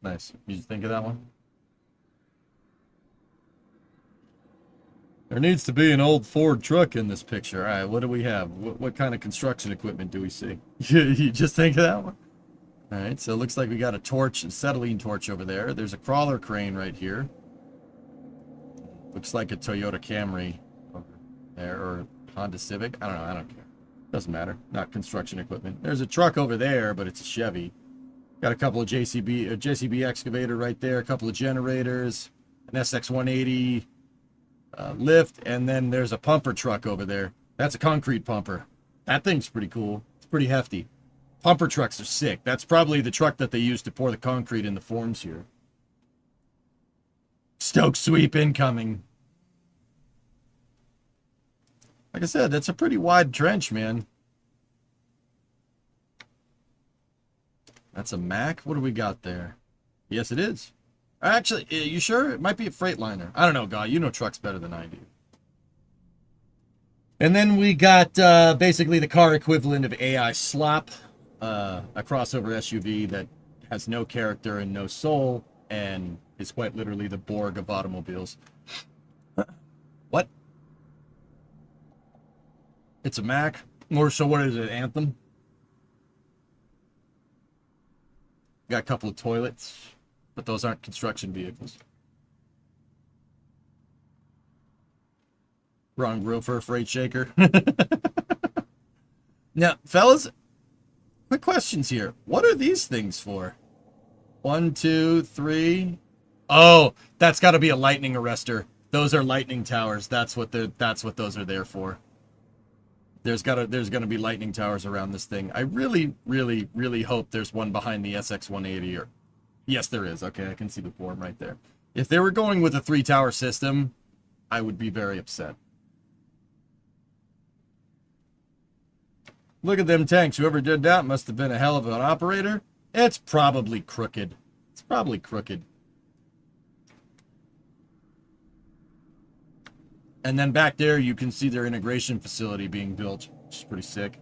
Nice. You think of that one? There needs to be an old Ford truck in this picture. All right, what do we have? What kind of construction equipment do we see? You just think of that one? All right, so it looks like we got a torch, acetylene torch over there. There's a crawler crane right here. Looks like a Toyota Camry over there, or Honda Civic. I don't know. I don't care. Doesn't matter. Not construction equipment. There's a truck over there, but it's a Chevy. Got a couple of JCB excavator right there. A couple of generators, an SX-180 lift, and then there's a pumper truck over there. That's a concrete pumper. That thing's pretty cool. It's pretty hefty. Pumper trucks are sick. That's probably the truck that they use to pour the concrete in the forms here. Stoke sweep incoming. Like I said, that's a pretty wide trench, man. That's a Mack? What do we got there? Yes, it is. Actually, are you sure? It might be a Freightliner. I don't know, Guy. You know trucks better than I do. And then we got basically the car equivalent of AI Slop, a crossover SUV that has no character and no soul, and is quite literally the Borg of automobiles. What? It's a Mack? Or so what is it, Anthem? Got a couple of toilets, but those aren't construction vehicles. Wrong roof for a freight shaker. Now, fellas, quick questions here. What are these things for? 1, 2, 3. Oh, that's got to be a lightning arrestor. Those are lightning towers. That's what those are there for. There's gonna be lightning towers around this thing. I really, really, really hope there's one behind the SX-180. Or yes, there is. Okay, I can see the form right there. If they were going with a 3-tower system, I would be very upset. Look at them tanks. Whoever did that must have been a hell of an operator. It's probably crooked. It's probably crooked. And then back there, you can see their integration facility being built, which is pretty sick.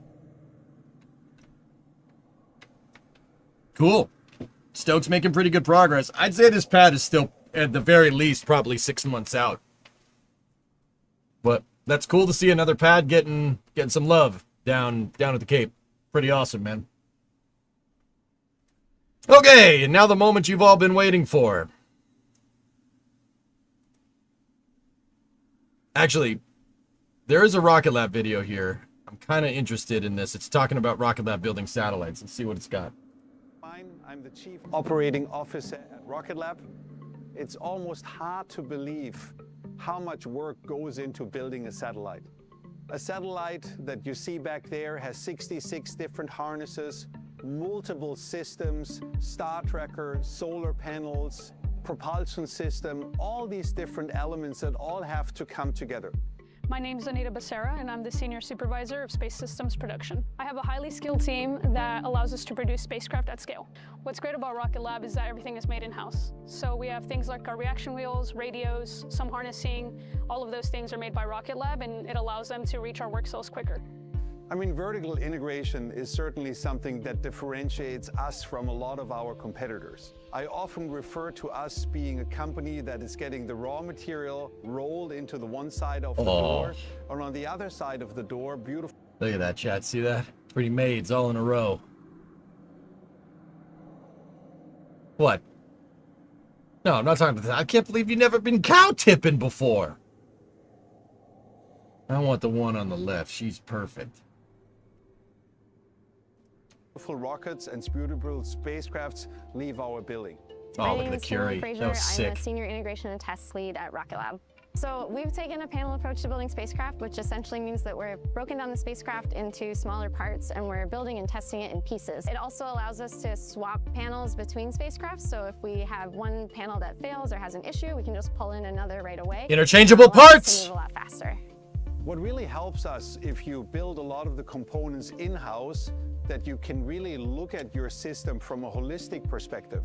Cool. Stoke's making pretty good progress. I'd say this pad is still, at the very least, probably 6 months out. But that's cool to see another pad getting some love down at the Cape. Pretty awesome, man. Okay, and now the moment you've all been waiting for. Actually, there is a Rocket Lab video here. I'm kind of interested in this. It's talking about Rocket Lab building satellites. Let's see what it's got. I'm the Chief Operating Officer at Rocket Lab. It's almost hard to believe how much work goes into building a satellite. A satellite that you see back there has 66 different harnesses, multiple systems, star tracker, solar panels, propulsion system, all these different elements that all have to come together. My name is Anita Becerra, and I'm the Senior Supervisor of Space Systems Production. I have a highly skilled team that allows us to produce spacecraft at scale. What's great about Rocket Lab is that everything is made in-house. So we have things like our reaction wheels, radios, some harnessing, all of those things are made by Rocket Lab, and it allows them to reach our work cells quicker. I mean, vertical integration is certainly something that differentiates us from a lot of our competitors. I often refer to us being a company that is getting the raw material rolled into the one side of the door, and on the other side of the door, beautiful. Look at that, chat. See that? Pretty maids all in a row. What? No, I'm not talking about that. I can't believe you've never been cow tipping before. I want the one on the left. She's perfect. Rockets and beautiful spacecrafts leave our building. Oh, look at the Curie. That was sick. I'm a Senior Integration and Test Lead at Rocket Lab. So we've taken a panel approach to building spacecraft, which essentially means that we're broken down the spacecraft into smaller parts and we're building and testing it in pieces. It also allows us to swap panels between spacecraft. So if we have one panel that fails or has an issue, we can just pull in another right away. Interchangeable parts! Move a lot faster. What really helps us if you build a lot of the components in-house, that you can really look at your system from a holistic perspective.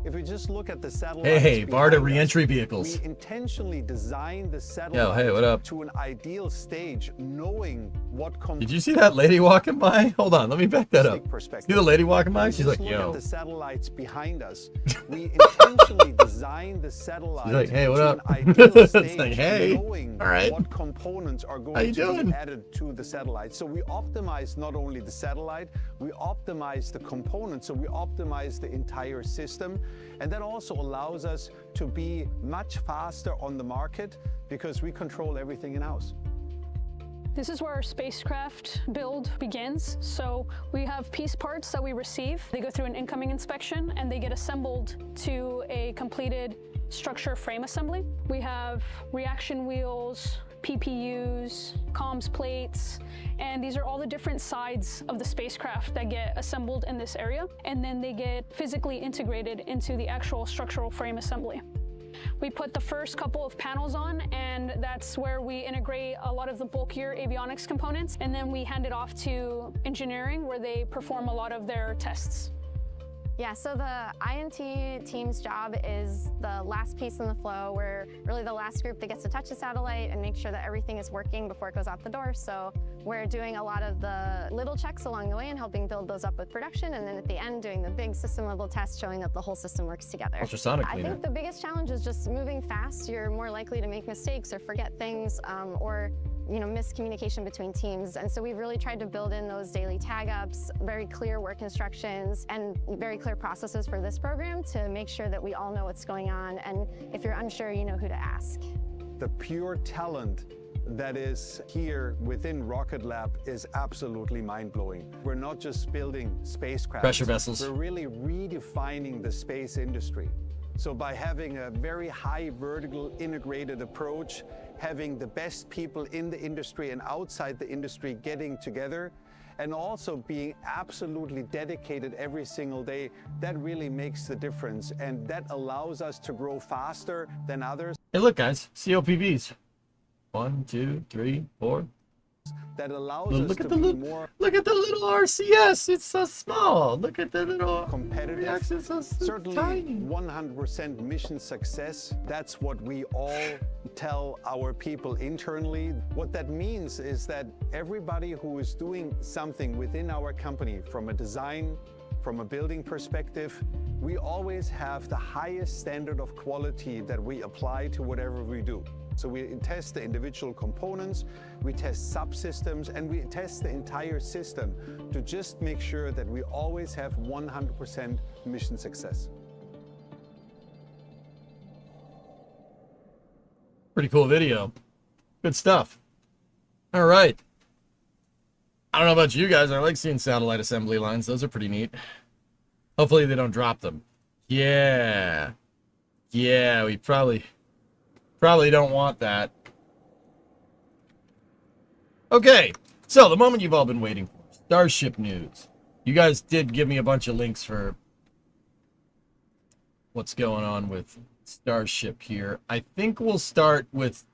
If we just look at the satellites, hey, BARDA re-entry vehicles. We intentionally designed the satellite what up? to an ideal stage, knowing what. Did you see that lady walking by? Hold on, let me back that up. See the lady walking by? She's like, look yo. At the satellites behind us. We intentionally designed the satellite She's like, hey, what to up? an ideal stage, It's like, hey, knowing all right. what components are going to be added to the satellite. So we optimize not only the satellite, we optimize the components, so we optimize the entire system. And that also allows us to be much faster on the market because we control everything in-house. This is where our spacecraft build begins. So we have piece parts that we receive. They go through an incoming inspection and they get assembled to a completed structure frame assembly. We have reaction wheels, PPUs, comms plates, and these are all the different sides of the spacecraft that get assembled in this area, and then they get physically integrated into the actual structural frame assembly. We put the first couple of panels on, and that's where we integrate a lot of the bulkier avionics components, and then we hand it off to engineering where they perform a lot of their tests. Yeah, so the INT team's job is the last piece in the flow. We're really the last group that gets to touch the satellite and make sure that everything is working before it goes out the door. So we're doing a lot of the little checks along the way and helping build those up with production. And then at the end, doing the big system level test showing that the whole system works together. Ultrasonic I think the biggest challenge is just moving fast. You're more likely to make mistakes or forget things or miscommunication between teams. And so we've really tried to build in those daily tag ups, very clear work instructions, and very clear processes for this program to make sure that we all know what's going on. And if you're unsure, you know who to ask. The pure talent that is here within Rocket Lab is absolutely mind-blowing. We're not just building spacecraft. Pressure vessels. We're really redefining the space industry. So by having a very high vertical integrated approach, having the best people in the industry and outside the industry getting together, and also being absolutely dedicated every single day, that really makes the difference. And that allows us to grow faster than others. Hey, look, guys, COPVs. 1, 2, 3, 4. that allows Well, us look to at the be little, more look at the little RCS. It's so small. Look at the little competitive. reaction. It's so Certainly tiny. 100% mission success. That's what we all tell our people internally. What that means is that everybody who is doing something within our company, from a design, from a building perspective, we always have the highest standard of quality that we apply to whatever we do. So we test the individual components, we test subsystems, and we test the entire system to just make sure that we always have 100% mission success. Pretty cool video. Good stuff. All right. I don't know about you guys. I like seeing satellite assembly lines. Those are pretty neat. Hopefully they don't drop them. Yeah. Yeah, we probably don't want that. Okay. So, the moment you've all been waiting for. Starship news. You guys did give me a bunch of links for what's going on with Starship here. I think we'll start with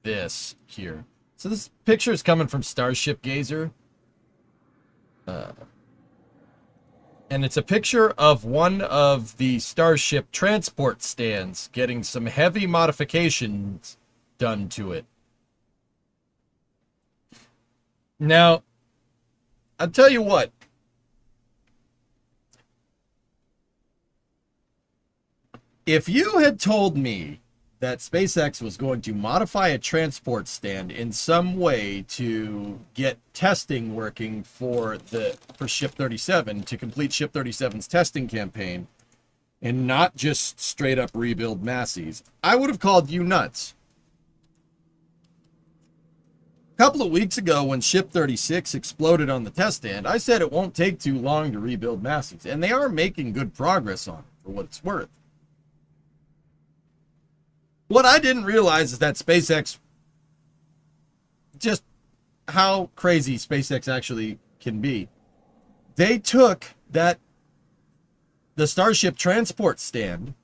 this here. So this picture is coming from Starship Gazer. And it's a picture of one of the Starship transport stands getting some heavy modifications done to it. Now, I'll tell you what. If you had told me that SpaceX was going to modify a transport stand in some way to get testing working for Ship 37, to complete Ship 37's testing campaign, and not just straight up rebuild Massey's, I would have called you nuts. A couple of weeks ago, when Ship 36 exploded on the test stand, I said it won't take too long to rebuild Massey's, and they are making good progress on it, for what it's worth. What I didn't realize is that SpaceX, just how crazy SpaceX actually can be. They took the Starship transport stand.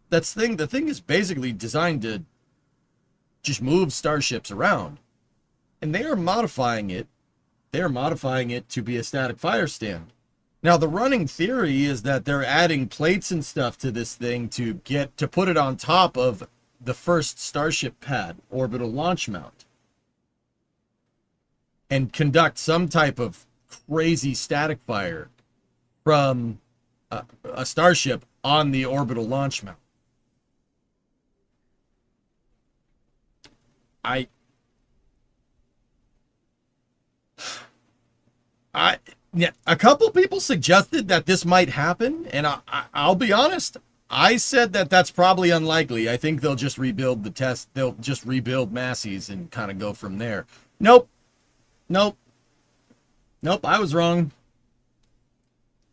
The thing is basically designed to just move starships around. And they are modifying it. They are modifying it to be a static fire stand. Now, the running theory is that they're adding plates and stuff to this thing to put it on top of the first Starship pad, orbital launch mount, and conduct some type of crazy static fire from a Starship on the orbital launch mount. Yeah, a couple people suggested that this might happen, and I'll be honest. I said that that's probably unlikely. I think they'll just rebuild the test. They'll just rebuild Massey's and kind of go from there. Nope. I was wrong.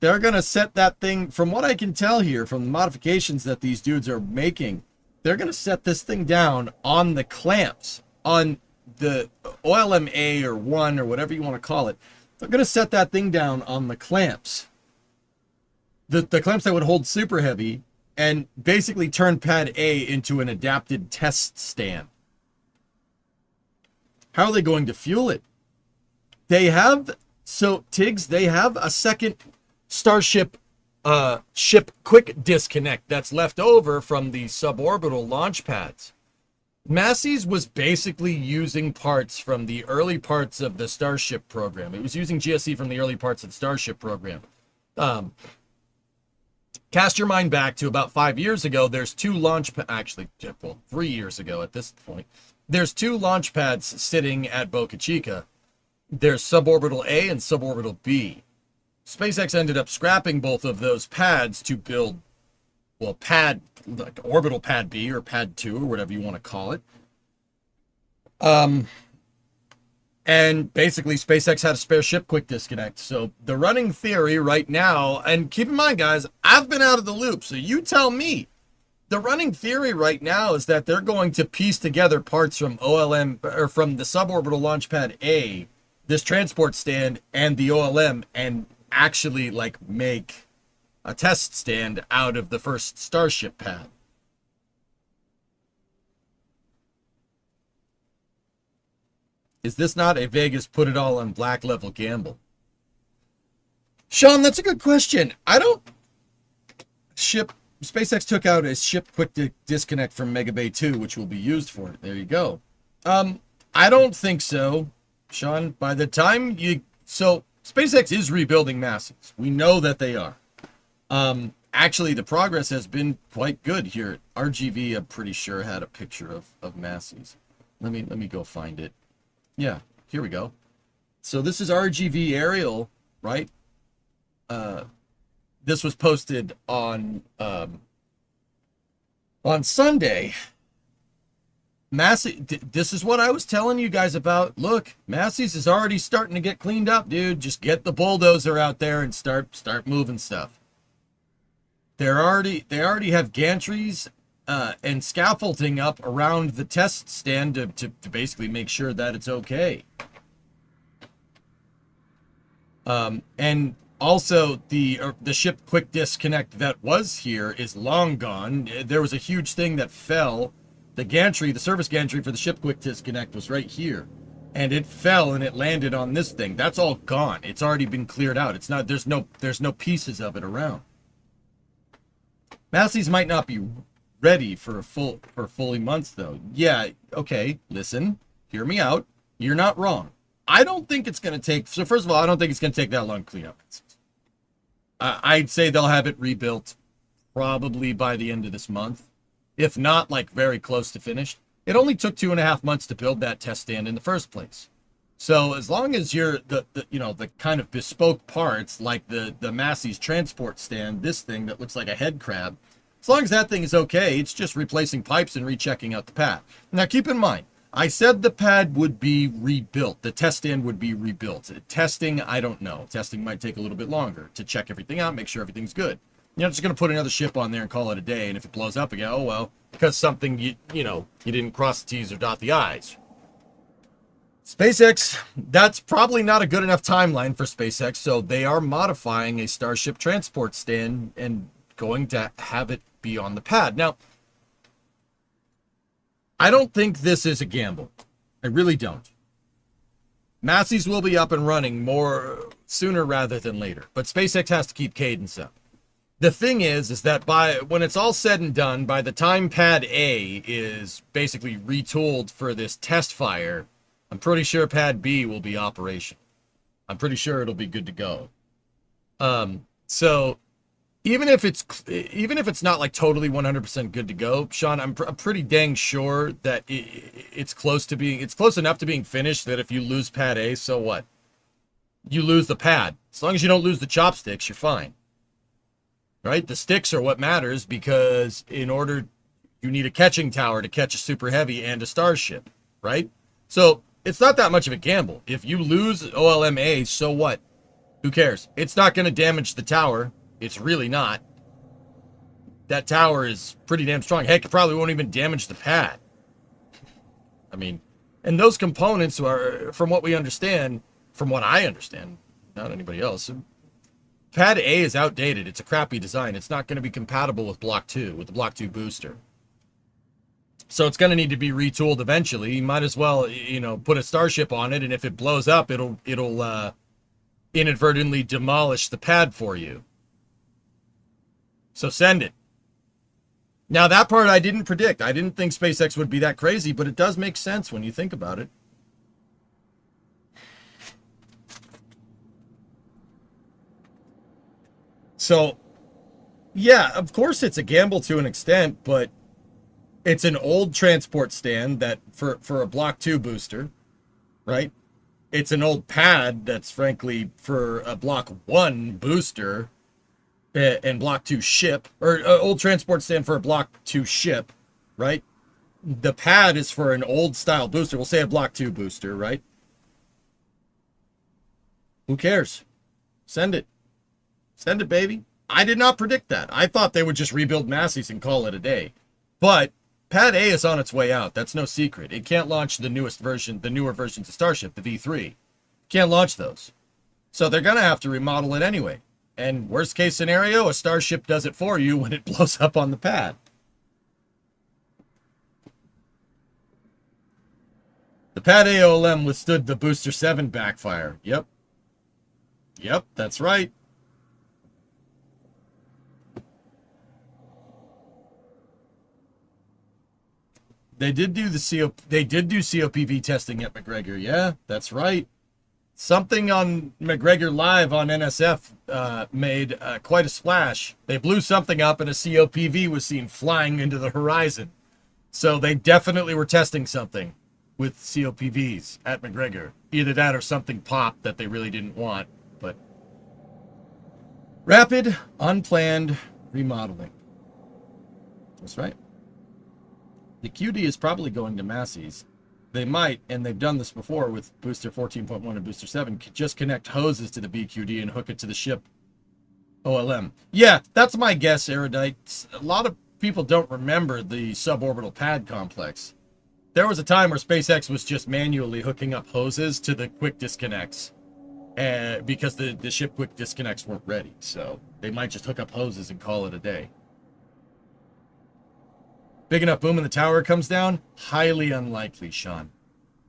They're going to set that thing, from what I can tell here, from the modifications that these dudes are making, they're going to set this thing down on the clamps, on the OLM-A or 1 or whatever you want to call it. They're going to set that thing down on the clamps. The clamps that would hold super heavy, and basically turn Pad A into an adapted test stand. How are they going to fuel it? They have a second Starship ship quick disconnect that's left over from the suborbital launch pads. Massey's was basically using parts from the early parts of the Starship program. It was using GSC from the early parts of the Starship program. Cast your mind back to about 5 years ago. There's 2 actually, 3 years ago at this point. There's 2 launch pads sitting at Boca Chica. There's suborbital A and suborbital B. SpaceX ended up scrapping both of those pads to build, orbital pad B or pad 2 or whatever you want to call it. And basically, SpaceX had a spare ship quick disconnect. So the running theory right now, and keep in mind, guys, I've been out of the loop, so you tell me. The running theory right now is that they're going to piece together parts from OLM, or from the suborbital launch pad A, this transport stand, and the OLM, and actually make a test stand out of the first Starship pad. Is this not a Vegas put it all on black level gamble? Sean, that's a good question. SpaceX took out a ship quick disconnect from Mega Bay 2, which will be used for it. There you go. I don't think so, Sean. By the time so SpaceX is rebuilding Massey's. We know that they are. Actually, the progress has been quite good here. RGV, I'm pretty sure, had a picture of Massey's. Let me go find it. Yeah, here we go. So this is RGV aerial, right? This was posted on Sunday. This is what I was telling you guys about. Look, Massey's is already starting to get cleaned up, dude. Just get the bulldozer out there and start moving stuff. They already have gantries and scaffolding up around the test stand to basically make sure that it's okay. And also, the ship quick disconnect that was here is long gone. There was a huge thing that fell. The gantry, the service gantry for the ship quick disconnect was right here. And it fell and it landed on this thing. That's all gone. It's already been cleared out. It's not, there's no pieces of it around. Massey's might not be ready for fully months though. Yeah, okay, listen, hear me out. You're not wrong. I don't think it's going to take, so first of all, I don't think it's going to take that long to clean up. I'd say they'll have it rebuilt probably by the end of this month. If not, like very close to finished. It only took 2.5 months to build that test stand in the first place. So as long as you're the kind of bespoke parts, like the Massey's transport stand, this thing that looks like a head crab, as long as that thing is okay, it's just replacing pipes and rechecking out the pad. Now keep in mind, I said the pad would be rebuilt. The test stand would be rebuilt. Testing, I don't know. Testing might take a little bit longer to check everything out, make sure everything's good. You're not just going to put another ship on there and call it a day, and if it blows up again, oh well, because something, you didn't cross the T's or dot the I's. SpaceX, that's probably not a good enough timeline for SpaceX, so they are modifying a Starship transport stand and going to have it be on the pad. Now, I don't think this is a gamble. I really don't. Massey's will be up and running more sooner rather than later, but SpaceX has to keep cadence up. The thing is that when it's all said and done, by the time Pad A is basically retooled for this test fire, I'm pretty sure Pad B will be operational. I'm pretty sure it'll be good to go. So even if it's not like totally 100% good to go, Sean, I'm pretty dang sure that it's close enough to being finished that if you lose Pad A, so what? You lose the pad. As long as you don't lose the chopsticks, you're fine. Right? The sticks are what matters because you need a catching tower to catch a super heavy and a Starship, right? So it's not that much of a gamble. If you lose OLMA, so what? Who cares? It's not going to damage the tower. It's really not. That tower is pretty damn strong. Heck, it probably won't even damage the pad. I mean, and those components are, from what I understand, not anybody else, Pad A is outdated. It's a crappy design. It's not going to be compatible with Block 2, with the Block 2 booster. So it's going to need to be retooled eventually. You might as well, put a Starship on it, and if it blows up, it'll inadvertently demolish the pad for you. So send it. Now, that part I didn't predict. I didn't think SpaceX would be that crazy, but it does make sense when you think about it. So, yeah, of course it's a gamble to an extent, but it's an old transport stand that for a Block 2 booster, right? It's an old pad that's frankly for a Block 1 booster and Block 2 ship, or old transport stand for a Block 2 ship, right? The pad is for an old style booster. We'll say a Block 2 booster, right? Who cares? Send it. Send it, baby. I did not predict that. I thought they would just rebuild Massey's and call it a day. But Pad A is on its way out. That's no secret. It can't launch the newer versions of Starship, the V3. Can't launch those. So they're going to have to remodel it anyway. And worst case scenario, a Starship does it for you when it blows up on the pad. The Pad AOLM withstood the Booster 7 backfire. Yep. Yep, that's right. They did do COPV testing at McGregor. Yeah, that's right. Something on McGregor Live on NSF made quite a splash. They blew something up and a COPV was seen flying into the horizon. So they definitely were testing something with COPVs at McGregor. Either that or something popped that they really didn't want. But rapid, unplanned remodeling. That's right. The QD is probably going to Massey's. They might, and they've done this before with Booster 14.1 and Booster 7, just connect hoses to the BQD and hook it to the ship OLM. Yeah, that's my guess, Erudite. A lot of people don't remember the suborbital pad complex. There was a time where SpaceX was just manually hooking up hoses to the quick disconnects because the ship quick disconnects weren't ready. So they might just hook up hoses and call it a day. Big enough boom and the tower comes down? Highly unlikely, Sean.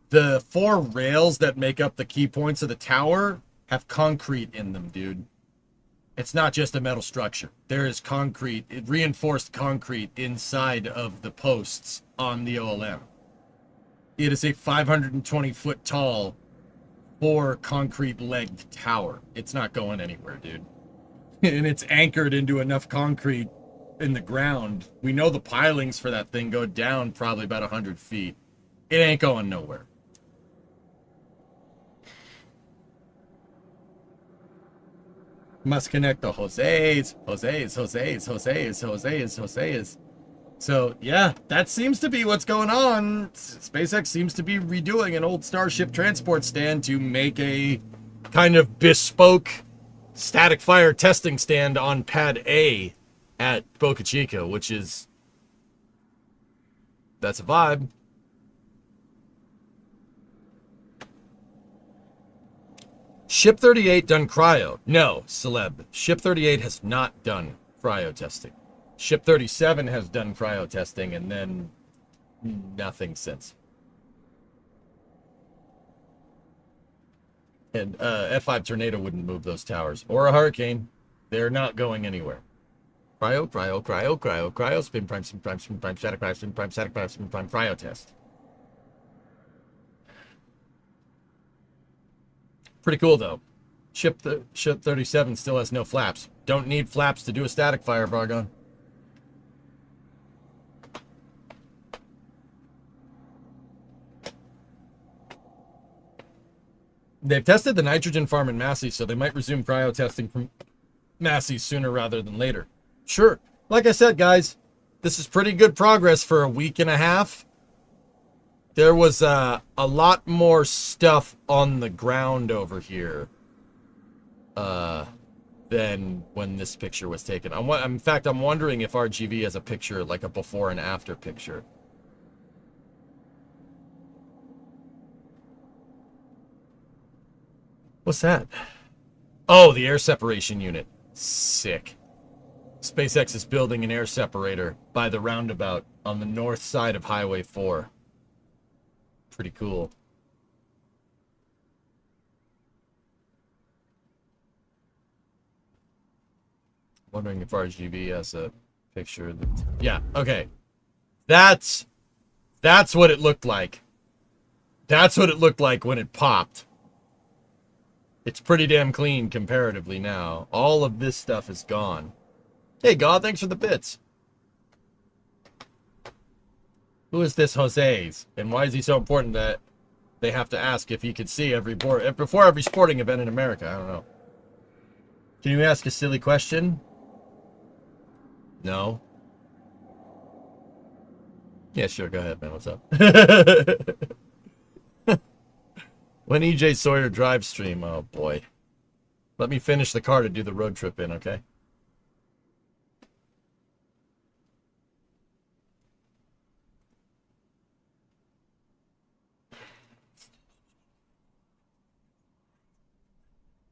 The 4 rails that make up the key points of the tower have concrete in them, dude. It's not just a metal structure. There is concrete, reinforced concrete inside of the posts on the OLM. It is a 520-foot tall, 4 concrete-legged tower. It's not going anywhere, dude. And it's anchored into enough concrete in the ground. We know the pilings for that thing go down probably about 100 feet. It ain't going nowhere. Must connect the Jose's. So, yeah, that seems to be what's going on. SpaceX seems to be redoing an old Starship transport stand to make a kind of bespoke static fire testing stand on Pad A at Boca Chica, which is... that's a vibe. Ship 38 done cryo. No, celeb. Ship 38 has not done cryo testing. Ship 37 has done cryo testing, and then nothing since. And F5 tornado wouldn't move those towers. Or a hurricane. They're not going anywhere. Cryo, spin prime, static prime, spin prime, static prime, spin prime, cryo test. Pretty cool, though. Ship 37 still has no flaps. Don't need flaps to do a static fire, Vargon. They've tested the nitrogen farm in Massey, so they might resume cryo testing from Massey sooner rather than later. Sure. Like I said, guys, this is pretty good progress for a week and a half. There was a lot more stuff on the ground over here than when this picture was taken. In fact, I'm wondering if RGV has a picture, like a before and after picture. What's that? Oh, the air separation unit. Sick. SpaceX is building an air separator by the roundabout on the north side of Highway 4. Pretty cool. Wondering if RGB has a picture. Yeah, okay. That's what it looked like. That's what it looked like when it popped. It's pretty damn clean comparatively now. All of this stuff is gone. Hey, God, thanks for the bits. Who is this Jose's? And why is he so important that they have to ask if he could see before every sporting event in America? I don't know. Can you ask a silly question? No. Yeah, sure. Go ahead, man. What's up? When EJ Sawyer drive stream, oh boy. Let me finish the car to do the road trip in, okay?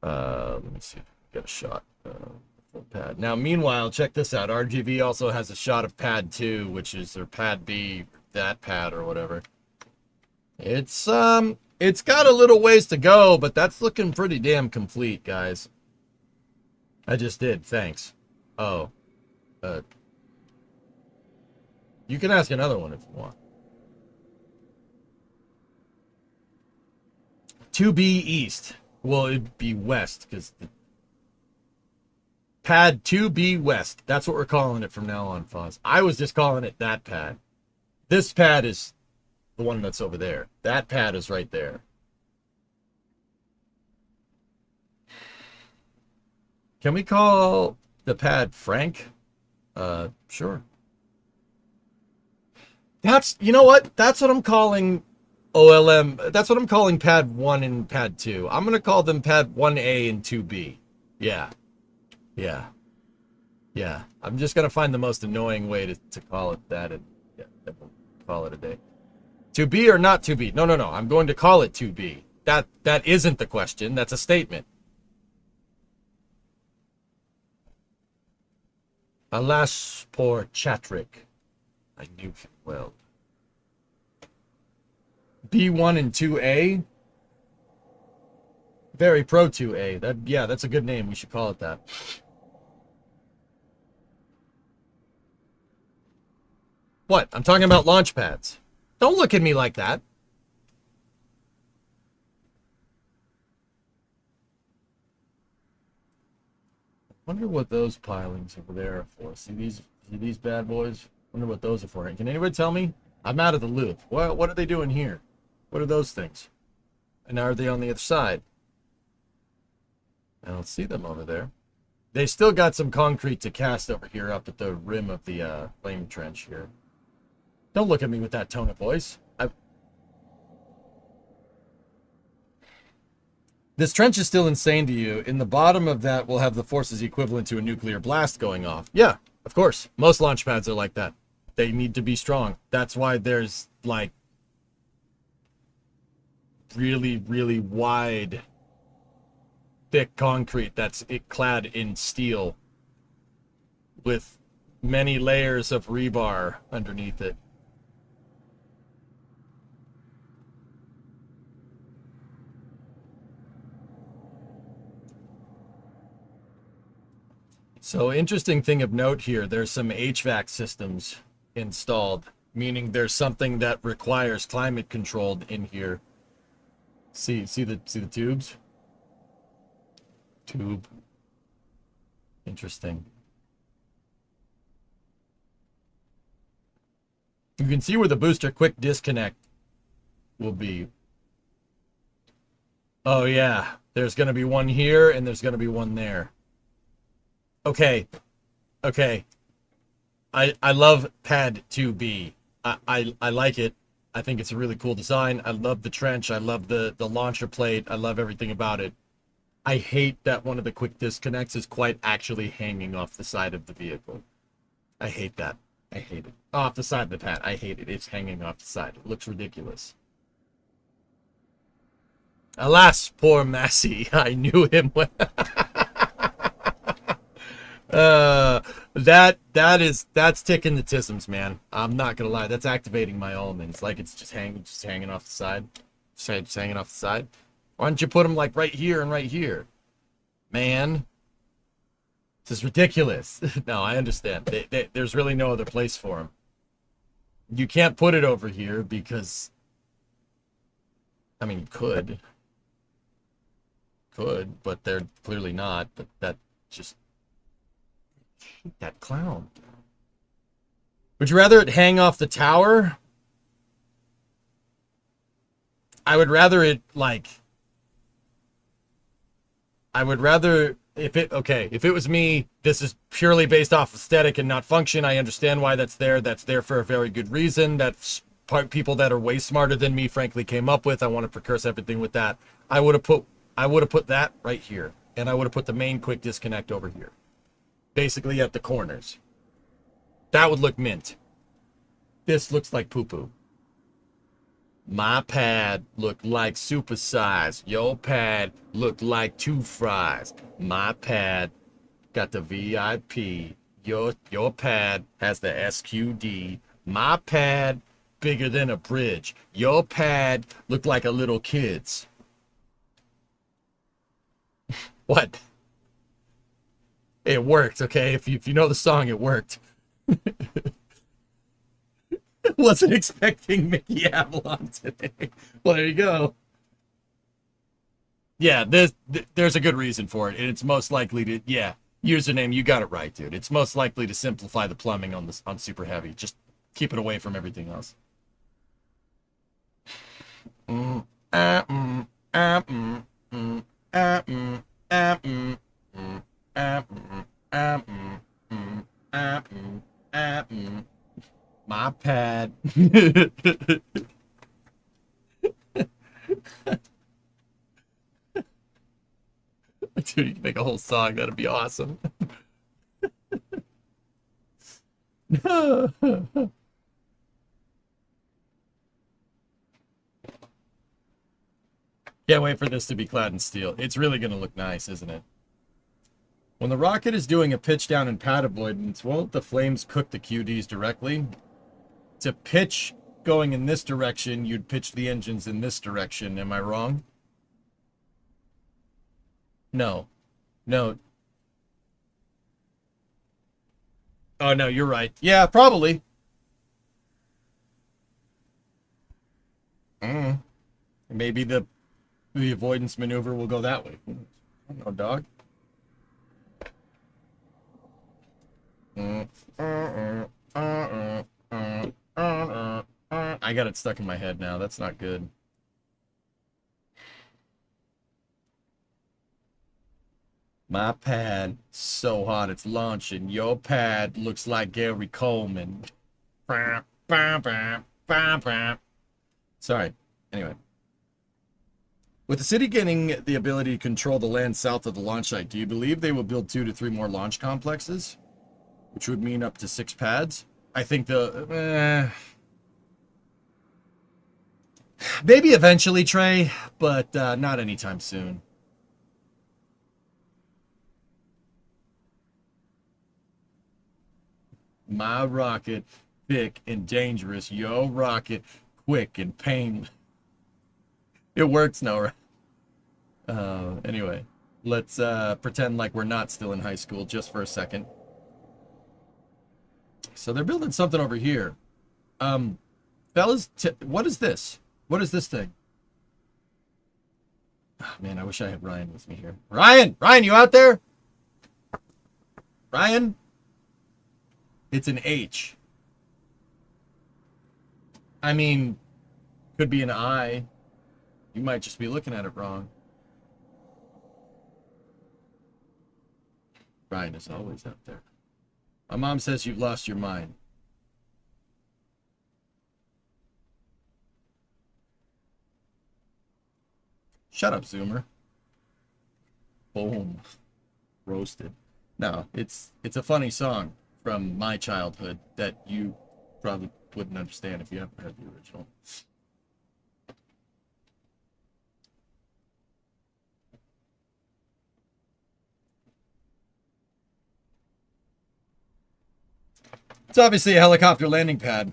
Let me see if I can get a shot. Full pad. Now, meanwhile, check this out. RGV also has a shot of pad 2, which is their pad B, that pad or whatever. It's got a little ways to go, but that's looking pretty damn complete, guys. I just did, thanks. Oh. You can ask another one if you want. 2B East. Well, it'd be West, because pad 2B West. That's what we're calling it from now on, Foz. I was just calling it that pad. This pad is the one that's over there. That pad is right there. Can we call the pad Frank? Sure. That's, you know what? That's what I'm calling OLM. That's what I'm calling pad 1 and pad 2. I'm going to call them pad 1A and 2B. Yeah. Yeah. Yeah. I'm just going to find the most annoying way to call it that, and yeah, we'll call it a day. 2B or not 2B? No. I'm going to call it 2B. That isn't the question. That's a statement. Alas, poor Chatrick. I knew him well. B1 and 2A? Very pro 2A. Yeah, that's a good name. We should call it that. What? I'm talking about launch pads. Don't look at me like that. Wonder what those pilings over there are for. See these bad boys? Wonder what those are for. Can anybody tell me? I'm out of the loop. What are they doing here? What are those things? And are they on the other side? I don't see them over there. They still got some concrete to cast over here up at the rim of the flame trench here. Don't look at me with that tone of voice. This trench is still insane to you. In the bottom of that, we'll have the forces equivalent to a nuclear blast going off. Yeah, of course. Most launch pads are like that. They need to be strong. That's why there's, like, really, really wide, thick concrete that's clad in steel with many layers of rebar underneath it. So, interesting thing of note here, there's some HVAC systems installed, meaning there's something that requires climate controlled in here. See the tubes? Tube. Interesting. You can see where the booster quick disconnect will be. Oh yeah, there's going to be one here and there's going to be one there. Okay. I love pad 2B. I like it. I think it's a really cool design. I love the trench. I love the launcher plate. I love everything about it. I hate that one of the quick disconnects is quite actually hanging off the side of the vehicle. I hate that. I hate it. Off the side of the pad. I hate it. It's hanging off the side. It looks ridiculous. Alas, poor Massey. I knew him well. That's ticking the tisms, man. I'm not gonna lie. That's activating my almonds. Like it's just hanging off the side. Just hanging off the side. Why don't you put them like right here and right here? Man. This is ridiculous. No, I understand. There's really no other place for them. You can't put it over here because, I mean, you could, but they're clearly not. But that just, I hate that clown. Would you rather it hang off the tower? I would rather it like. I would rather if it was me, this is purely based off aesthetic and not function. I understand why that's there. That's there for a very good reason. That's people that are way smarter than me, frankly, came up with. I want to precurse everything with that. I would have put that right here, and I would have put the main quick disconnect over here, basically at the corners. That would look mint. This looks like poo-poo. My pad looked like supersize. Your pad looked like 2 fries. My pad got the VIP. Your pad has the SQD. My pad bigger than a bridge. Your pad looked like a little kid's. What? It worked, okay? If you know the song, it worked. Wasn't expecting Mickey Avalon today. Well, there you go. Yeah, there's a good reason for it, and it's most likely to, yeah, username, you got it right, dude. It's most likely to simplify the plumbing on Super Heavy. Just keep it away from everything else. My pad. Dude, you can make a whole song. That'd be awesome. Can't wait for this to be clad in steel. It's really going to look nice, isn't it? When the rocket is doing a pitch down and pad avoidance, won't the flames cook the QDs directly? To pitch going in this direction, you'd pitch the engines in this direction. Am I wrong? No. No. Oh, no, you're right. Yeah, probably. Maybe the avoidance maneuver will go that way. I don't know, dog. I got it stuck in my head now. That's not good. My pad, so hot it's launching. Your pad looks like Gary Coleman. Sorry. Anyway. With the city getting the ability to control the land south of the launch site, do you believe they will build 2 to 3 more launch complexes? Which would mean up to 6 pads? I think maybe eventually, Trey, but not anytime soon. My rocket, thick and dangerous. Yo rocket, quick and painless. It works now, right? Anyway, let's pretend like we're not still in high school just for a second. So they're building something over here. Fellas, what is this? What is this thing? Oh, man, I wish I had Ryan with me here. Ryan, you out there? Ryan? It's an H. I mean, could be an I. You might just be looking at it wrong. Ryan is always out there. My mom says you've lost your mind. Shut up, Zoomer. Boom. Roasted. No, it's a funny song from my childhood that you probably wouldn't understand if you haven't heard the original. It's obviously a helicopter landing pad.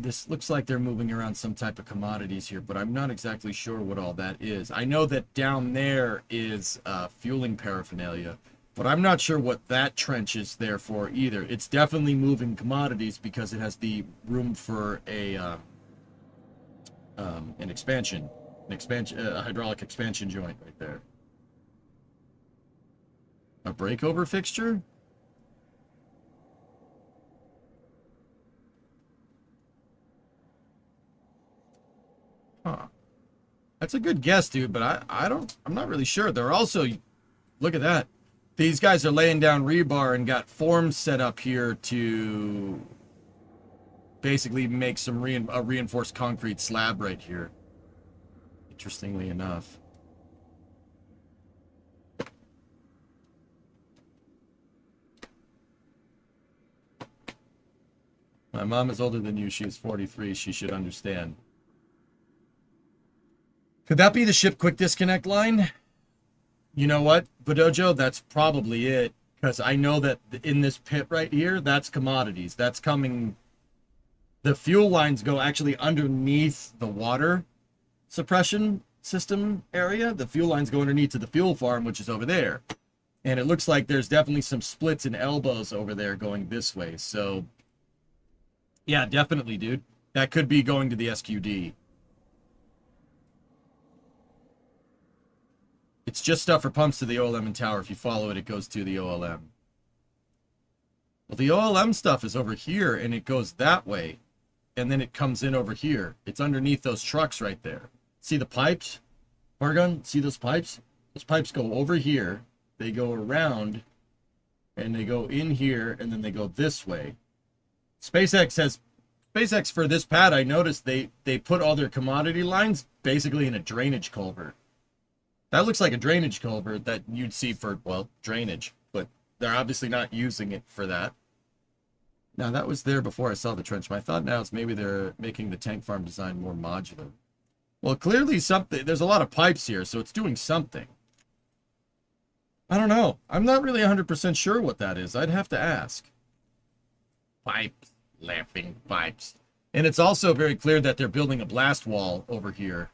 This looks like they're moving around some type of commodities here, but I'm not exactly sure what all that is. I know that down there is fueling paraphernalia, but I'm not sure what that trench is there for either. It's definitely moving commodities because it has the room for an expansion, a hydraulic expansion joint right there. A breakover fixture? Huh. That's a good guess, dude, but I'm not really sure. They're also, look at that. These guys are laying down rebar and got forms set up here to basically make some a reinforced concrete slab right here. Interestingly enough. My mom is older than you. She is 43. She should understand. Could that be the ship quick disconnect line? You know what, Badojo? That's probably it. Because I know that in this pit right here, that's commodities. That's coming the fuel lines go actually underneath the water suppression system area. The fuel lines go underneath to the fuel farm, which is over there. And it looks like there's definitely some splits and elbows over there going this way. So, yeah, definitely, dude. That could be going to the SQD. It's just stuff for pumps to the OLM and tower. If you follow it, it goes to the OLM. Well, the OLM stuff is over here, and it goes that way. And then it comes in over here. It's underneath those trucks right there. See the pipes? Oregon, see those pipes? Those pipes go over here. They go around, and they go in here, and then they go this way. SpaceX for this pad, I noticed they put all their commodity lines basically in a drainage culvert. That looks like a drainage culvert that you'd see for, well, drainage, but they're obviously not using it for that. Now, that was there before I saw the trench. My thought now is maybe they're making the tank farm design more modular. Well, clearly there's a lot of pipes here, so it's doing something. I don't know. I'm not really 100% sure what that is. I'd have to ask. Pipes. Laughing pipes. And it's also very clear that they're building a blast wall over here,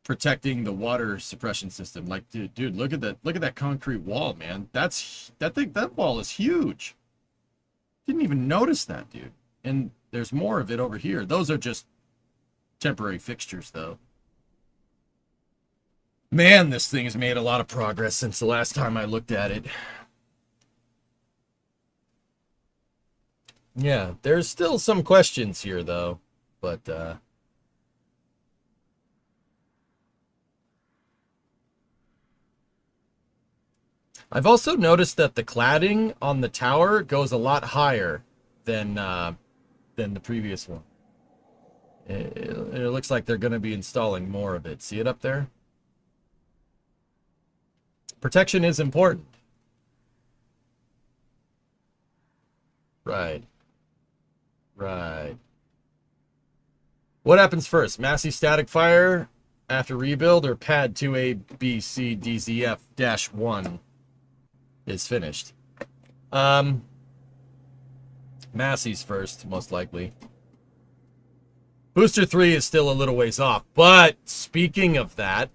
protecting the water suppression system. Like, dude, look at that concrete wall, man. That wall is huge. Didn't even notice that, dude. And there's more of it over here. Those are just temporary fixtures, though. Man, this thing has made a lot of progress since the last time I looked at it. Yeah, there's still some questions here, though. But, I've also noticed that the cladding on the tower goes a lot higher than the previous one. It looks like they're going to be installing more of it. See it up there? Protection is important. Right. Right. What happens first? Massey static fire after rebuild, or pad 2A, B, C, D, Z, F-1 is finished? Massey's first, most likely. Booster 3 is still a little ways off. But speaking of that,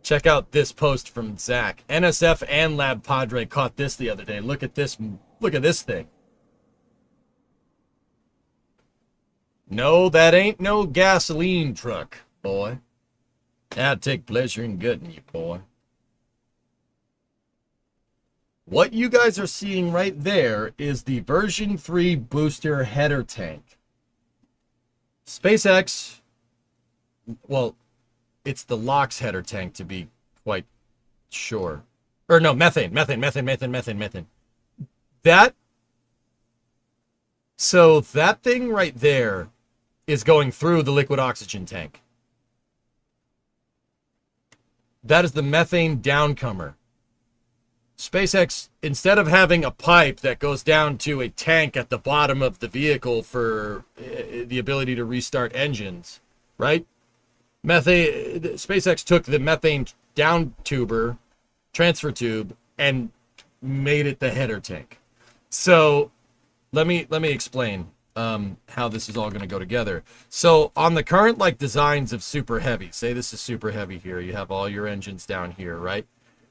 check out this post from Zach. NSF and Lab Padre caught this the other day. Look at this. Look at this thing. No, that ain't no gasoline truck, boy. I'd take pleasure in gutting you, boy. What you guys are seeing right there is the version 3 booster header tank. SpaceX, well, it's the LOX header tank to be quite sure. Or no, methane. So that thing right there is going through the liquid oxygen tank. That is the methane downcomer. SpaceX, instead of having a pipe that goes down to a tank at the bottom of the vehicle for the ability to restart engines, right? SpaceX took the methane down tuber, transfer tube, and made it the header tank. So let me explain how this is all going to go together. So on the current designs of Super Heavy, say this is Super Heavy here, you have all your engines down here, right?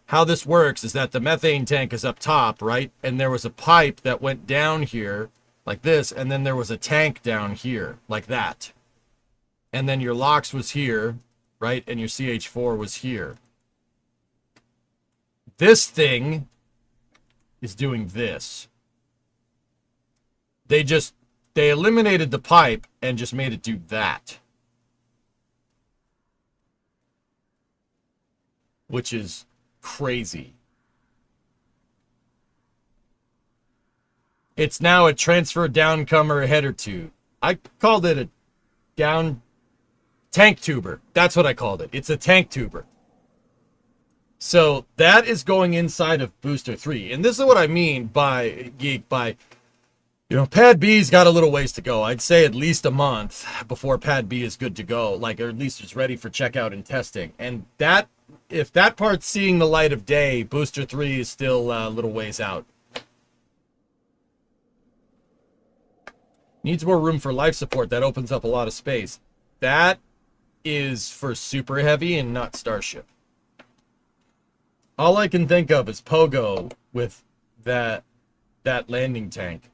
How this works is that the methane tank is up top, right? And there was a pipe that went down here like this, and then there was a tank down here like that. And then your LOX was here, right? And your CH4 was here. This thing is doing this. They eliminated the pipe and just made it do that. Which is crazy. It's now a transfer downcomer header tube. I called it a down tank tuber. That's what I called it. It's a tank tuber. So that is going inside of Booster 3. And this is what I mean by Pad B's got a little ways to go. I'd say at least a month before Pad B is good to go, or at least it's ready for checkout and testing. And if that part's seeing the light of day, Booster 3 is still a little ways out. Needs more room for life support. That opens up a lot of space. That is for Super Heavy and not Starship. All I can think of is Pogo with that landing tank.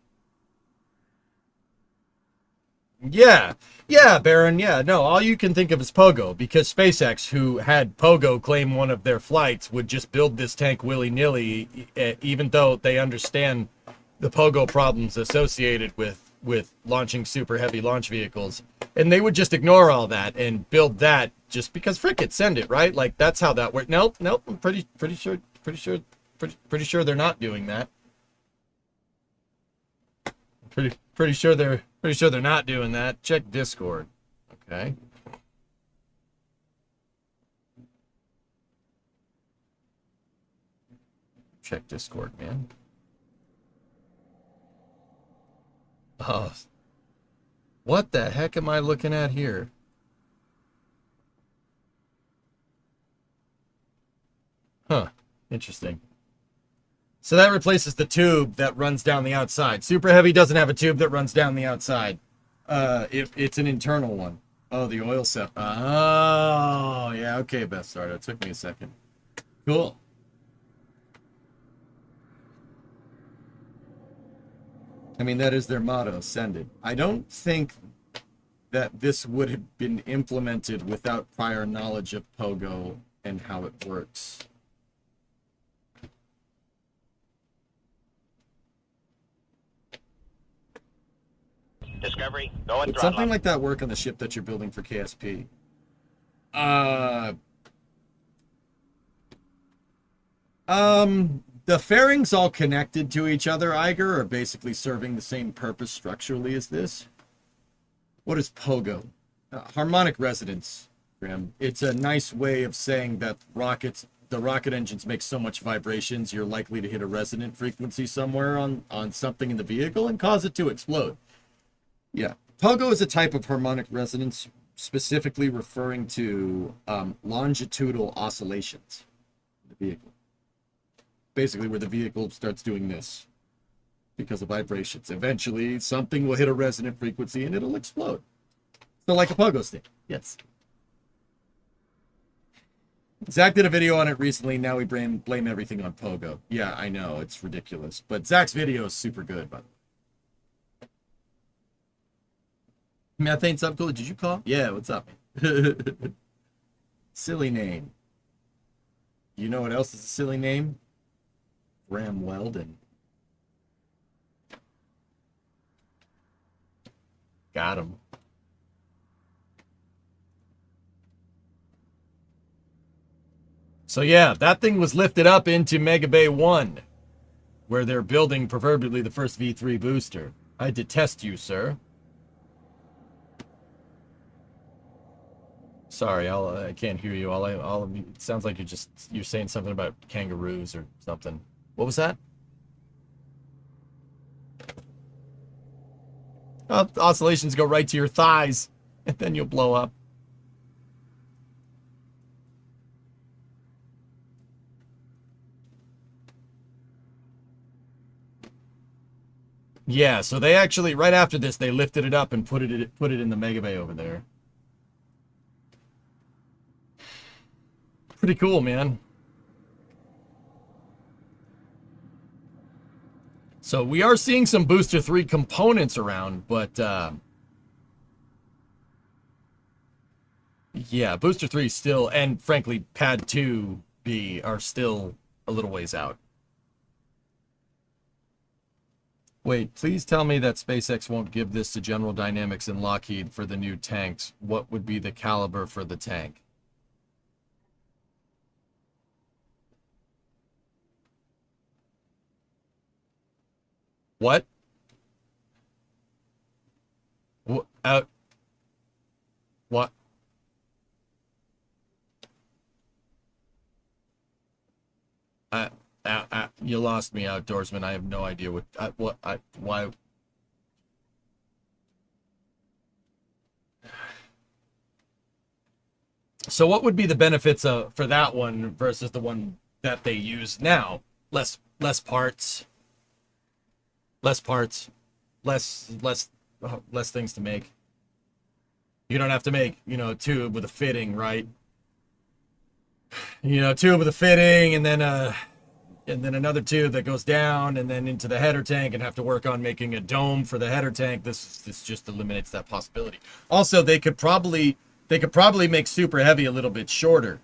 Yeah, Baron, yeah. No, all you can think of is Pogo, because SpaceX, who had Pogo claim one of their flights, would just build this tank willy-nilly, even though they understand the Pogo problems associated with launching super heavy launch vehicles. And they would just ignore all that and build that just because frick it, send it, right? Like, that's how that worked. Nope, I'm pretty sure they're not doing that. Pretty sure they're not doing that. Check Discord. Okay. Check Discord, man. Oh. What the heck am I looking at here? Huh. Interesting. So that replaces the tube that runs down the outside. Super Heavy doesn't have a tube that runs down the outside. It's an internal one. Oh, the oil cell. Oh, yeah. Okay, Best Start. It took me a second. Cool. I mean, that is their motto, send it. I don't think that this would have been implemented without prior knowledge of Pogo and how it works. Discovery, go and Would something like that work on the ship that you're building for KSP? The fairings all connected to each other, Iger, are basically serving the same purpose structurally as this. What is Pogo? Harmonic resonance, Graham. It's a nice way of saying that the rocket engines make so much vibrations, you're likely to hit a resonant frequency somewhere on something in the vehicle and cause it to explode. Yeah. Pogo is a type of harmonic resonance specifically referring to longitudinal oscillations in the vehicle. Basically where the vehicle starts doing this because of vibrations. Eventually, something will hit a resonant frequency and it'll explode. So like a pogo stick. Yes. Zach did a video on it recently. Now we blame everything on Pogo. Yeah, I know. It's ridiculous. But Zach's video is super good, by the way. Methane Subcooler, did you call? Yeah, what's up? Silly name. You know what else is a silly name? Graham Weldon. Got him. So yeah, that thing was lifted up into Mega Bay 1, where they're building proverbially the first V3 booster. I detest you, sir. Sorry, I can't hear you. It sounds like you're saying something about kangaroos or something. What was that? Oscillations go right to your thighs, and then you'll blow up. Yeah, so they actually, right after this, they lifted it up and put it in the Mega Bay over there. Pretty cool, man. So we are seeing some Booster 3 components around, but yeah, Booster 3 still, and frankly, Pad 2B are still a little ways out. Wait, please tell me that SpaceX won't give this to General Dynamics and Lockheed for the new tanks. What would be the caliber for the tank? What? What? What? You lost me, Outdoorsman. I have no idea why. So what would be the benefits for that one versus the one that they use now? Less parts. Less less things to make. You don't have to make, a tube with a fitting, right? Tube with a fitting, and then another tube that goes down and then into the header tank, and have to work on making a dome for the header tank. This just eliminates that possibility. Also, they could probably make super heavy a little bit shorter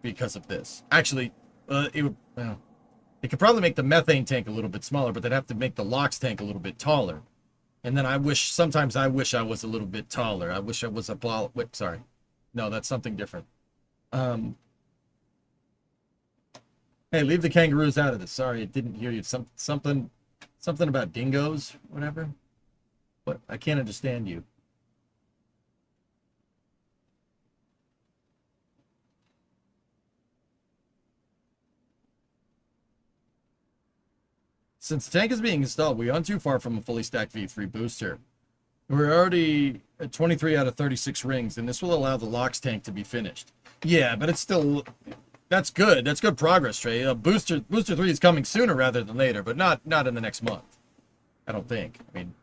because of this. Actually, they could probably make the methane tank a little bit smaller, but they'd have to make the LOX tank a little bit taller. And then sometimes I wish I was a little bit taller. I wish I was a ball. Wait, sorry. No, that's something different. Hey, leave the kangaroos out of this. Sorry, I didn't hear you. Something about dingoes, whatever. But I can't understand you. Since the tank is being installed, we aren't too far from a fully stacked V3 booster. We're already at 23 out of 36 rings, and this will allow the LOX tank to be finished. Yeah, but it's still... That's good. That's good progress, Trey. Booster 3 is coming sooner rather than later, but not in the next month. I don't think. I mean,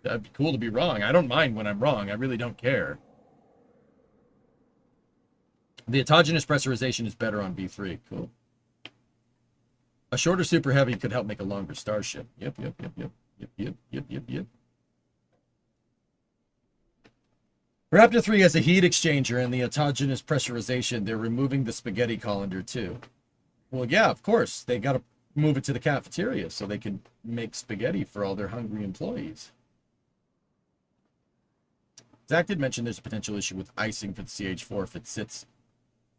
that'd be cool to be wrong. I don't mind when I'm wrong. I really don't care. The autogenous pressurization is better on V3. Cool. A shorter super heavy could help make a longer Starship. Yep. Raptor 3 has a heat exchanger and the autogenous pressurization. They're removing the spaghetti colander too. Well, yeah, of course. They got to move it to the cafeteria so they can make spaghetti for all their hungry employees. Zach did mention there's a potential issue with icing for the CH4 if it sits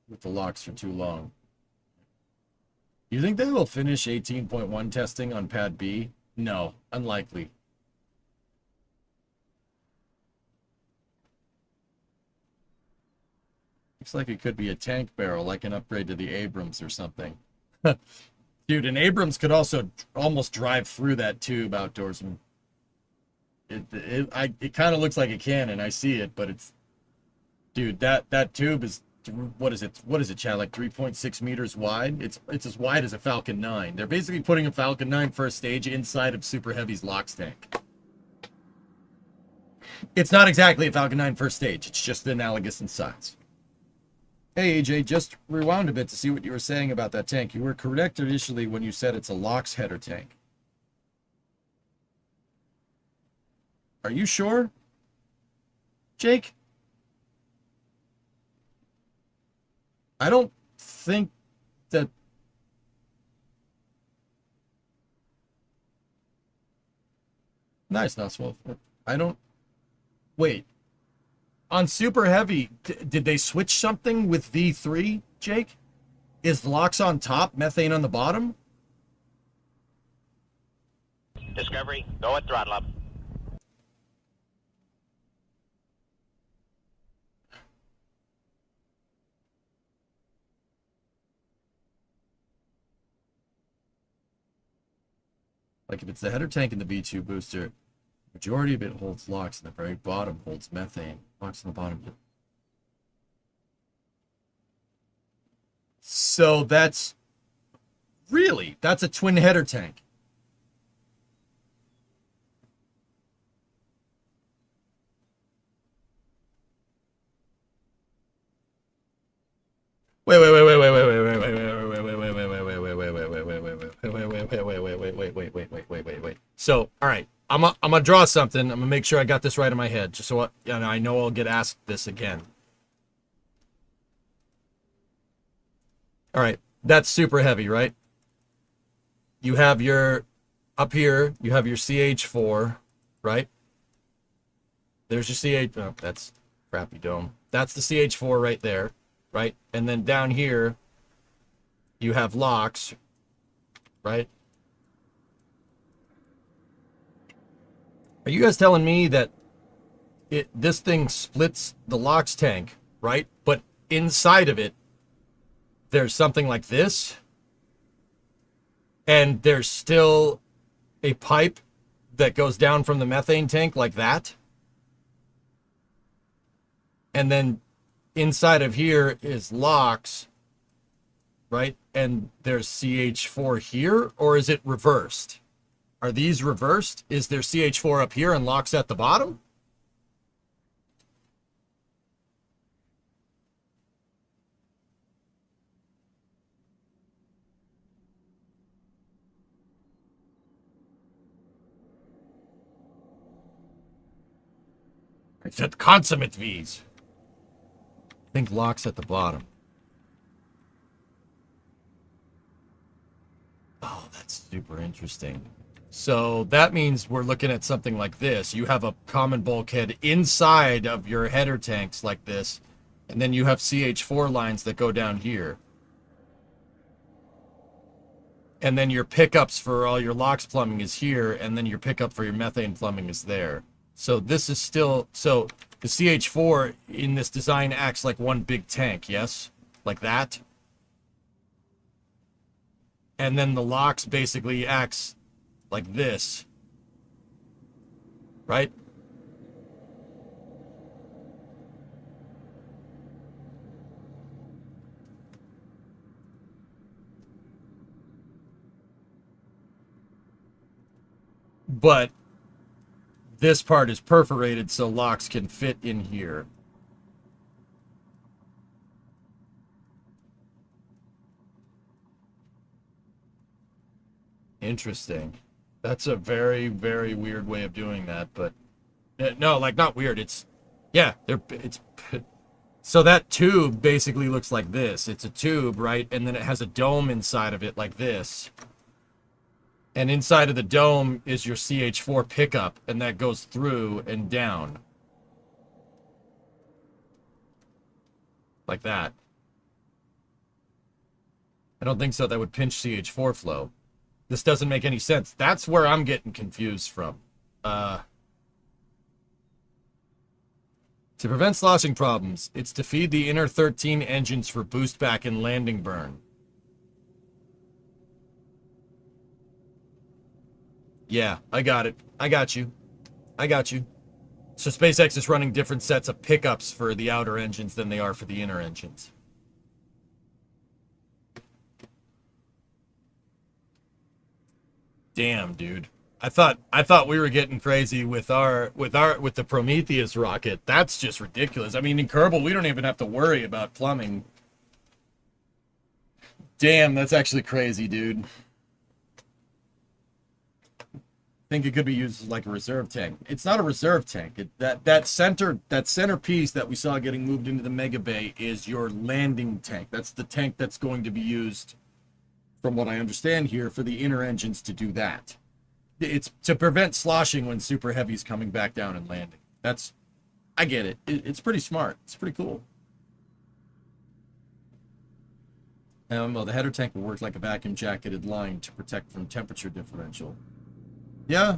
with the LOX for too long. You think they will finish 18.1 testing on pad B? No, unlikely. Looks like it could be a tank barrel, like an upgrade to the Abrams or something. Dude, an Abrams could also almost drive through that tube, Outdoorsman. It kind of looks like a cannon. I see it, but it's... Dude, that tube is... What is it, Chad? Like 3.6 meters wide? It's as wide as a Falcon 9. They're basically putting a Falcon 9 first stage inside of Super Heavy's LOX tank. It's not exactly a Falcon 9 first stage. It's just analogous in size. Hey, AJ, just rewound a bit to see what you were saying about that tank. You were correct initially when you said it's a LOX header tank. Are you sure, Jake? I don't think that... Nice, Noswolf. I don't... Wait. On Super Heavy, did they switch something with V3, Jake? Is LOX on top, methane on the bottom? Discovery, go at throttle up. Like if it's the header tank in the B2 booster, majority of it holds LOX, and the very bottom holds methane. LOX on the bottom. So that's a twin header tank. Wait. So, all right, I'm gonna draw something. I'm gonna make sure I got this right in my head, just so I know I'll get asked this again. All right, that's Super Heavy, right? You have your up here. You have your CH4, right? There's your CH. Oh, that's crappy dome. That's the CH4 right there, right? And then down here, you have LOX, right? Are you guys telling me that this thing splits the LOX tank, right? But inside of it, there's something like this, and there's still a pipe that goes down from the methane tank like that? And then inside of here is LOX, right? And there's CH4 here, or is it reversed? Are these reversed? Is there CH4 up here and locks at the bottom? I said consummate V's. I think locks at the bottom. Oh, that's super interesting. So that means we're looking at something like this. You have a common bulkhead inside of your header tanks like this, and then you have CH4 lines that go down here. And then your pickups for all your LOX plumbing is here, and then your pickup for your methane plumbing is there. So this is still, so the CH4 in this design acts like one big tank, yes? Like that. And then the LOX basically acts like this. Right? But this part is perforated so LOX can fit in here. Interesting. That's a very, very weird way of doing that, but no, like not weird. It's, yeah, it's, so that tube basically looks like this. It's a tube, right? And then it has a dome inside of it like this. And inside of the dome is your CH4 pickup, and that goes through and down. Like that. I don't think so. That would pinch CH4 flow. This doesn't make any sense. That's where I'm getting confused from. To prevent sloshing problems, it's to feed the inner 13 engines for boost back and landing burn. Yeah, I got it. I got you. I got you. So SpaceX is running different sets of pickups for the outer engines than they are for the inner engines. Damn, dude. I thought we were getting crazy with the Prometheus rocket. That's just ridiculous. I mean, in Kerbal, we don't even have to worry about plumbing. Damn, that's actually crazy, dude. Think it could be used as like a reserve tank. It's not a reserve tank. That center piece that we saw getting moved into the mega bay is your landing tank. That's the tank that's going to be used, from what I understand here, for the inner engines to do that. It's to prevent sloshing when super heavy's coming back down and landing. That's, I get it. It's pretty smart. It's pretty cool. Well, the header tank will work like a vacuum jacketed line to protect from temperature differential. Yeah.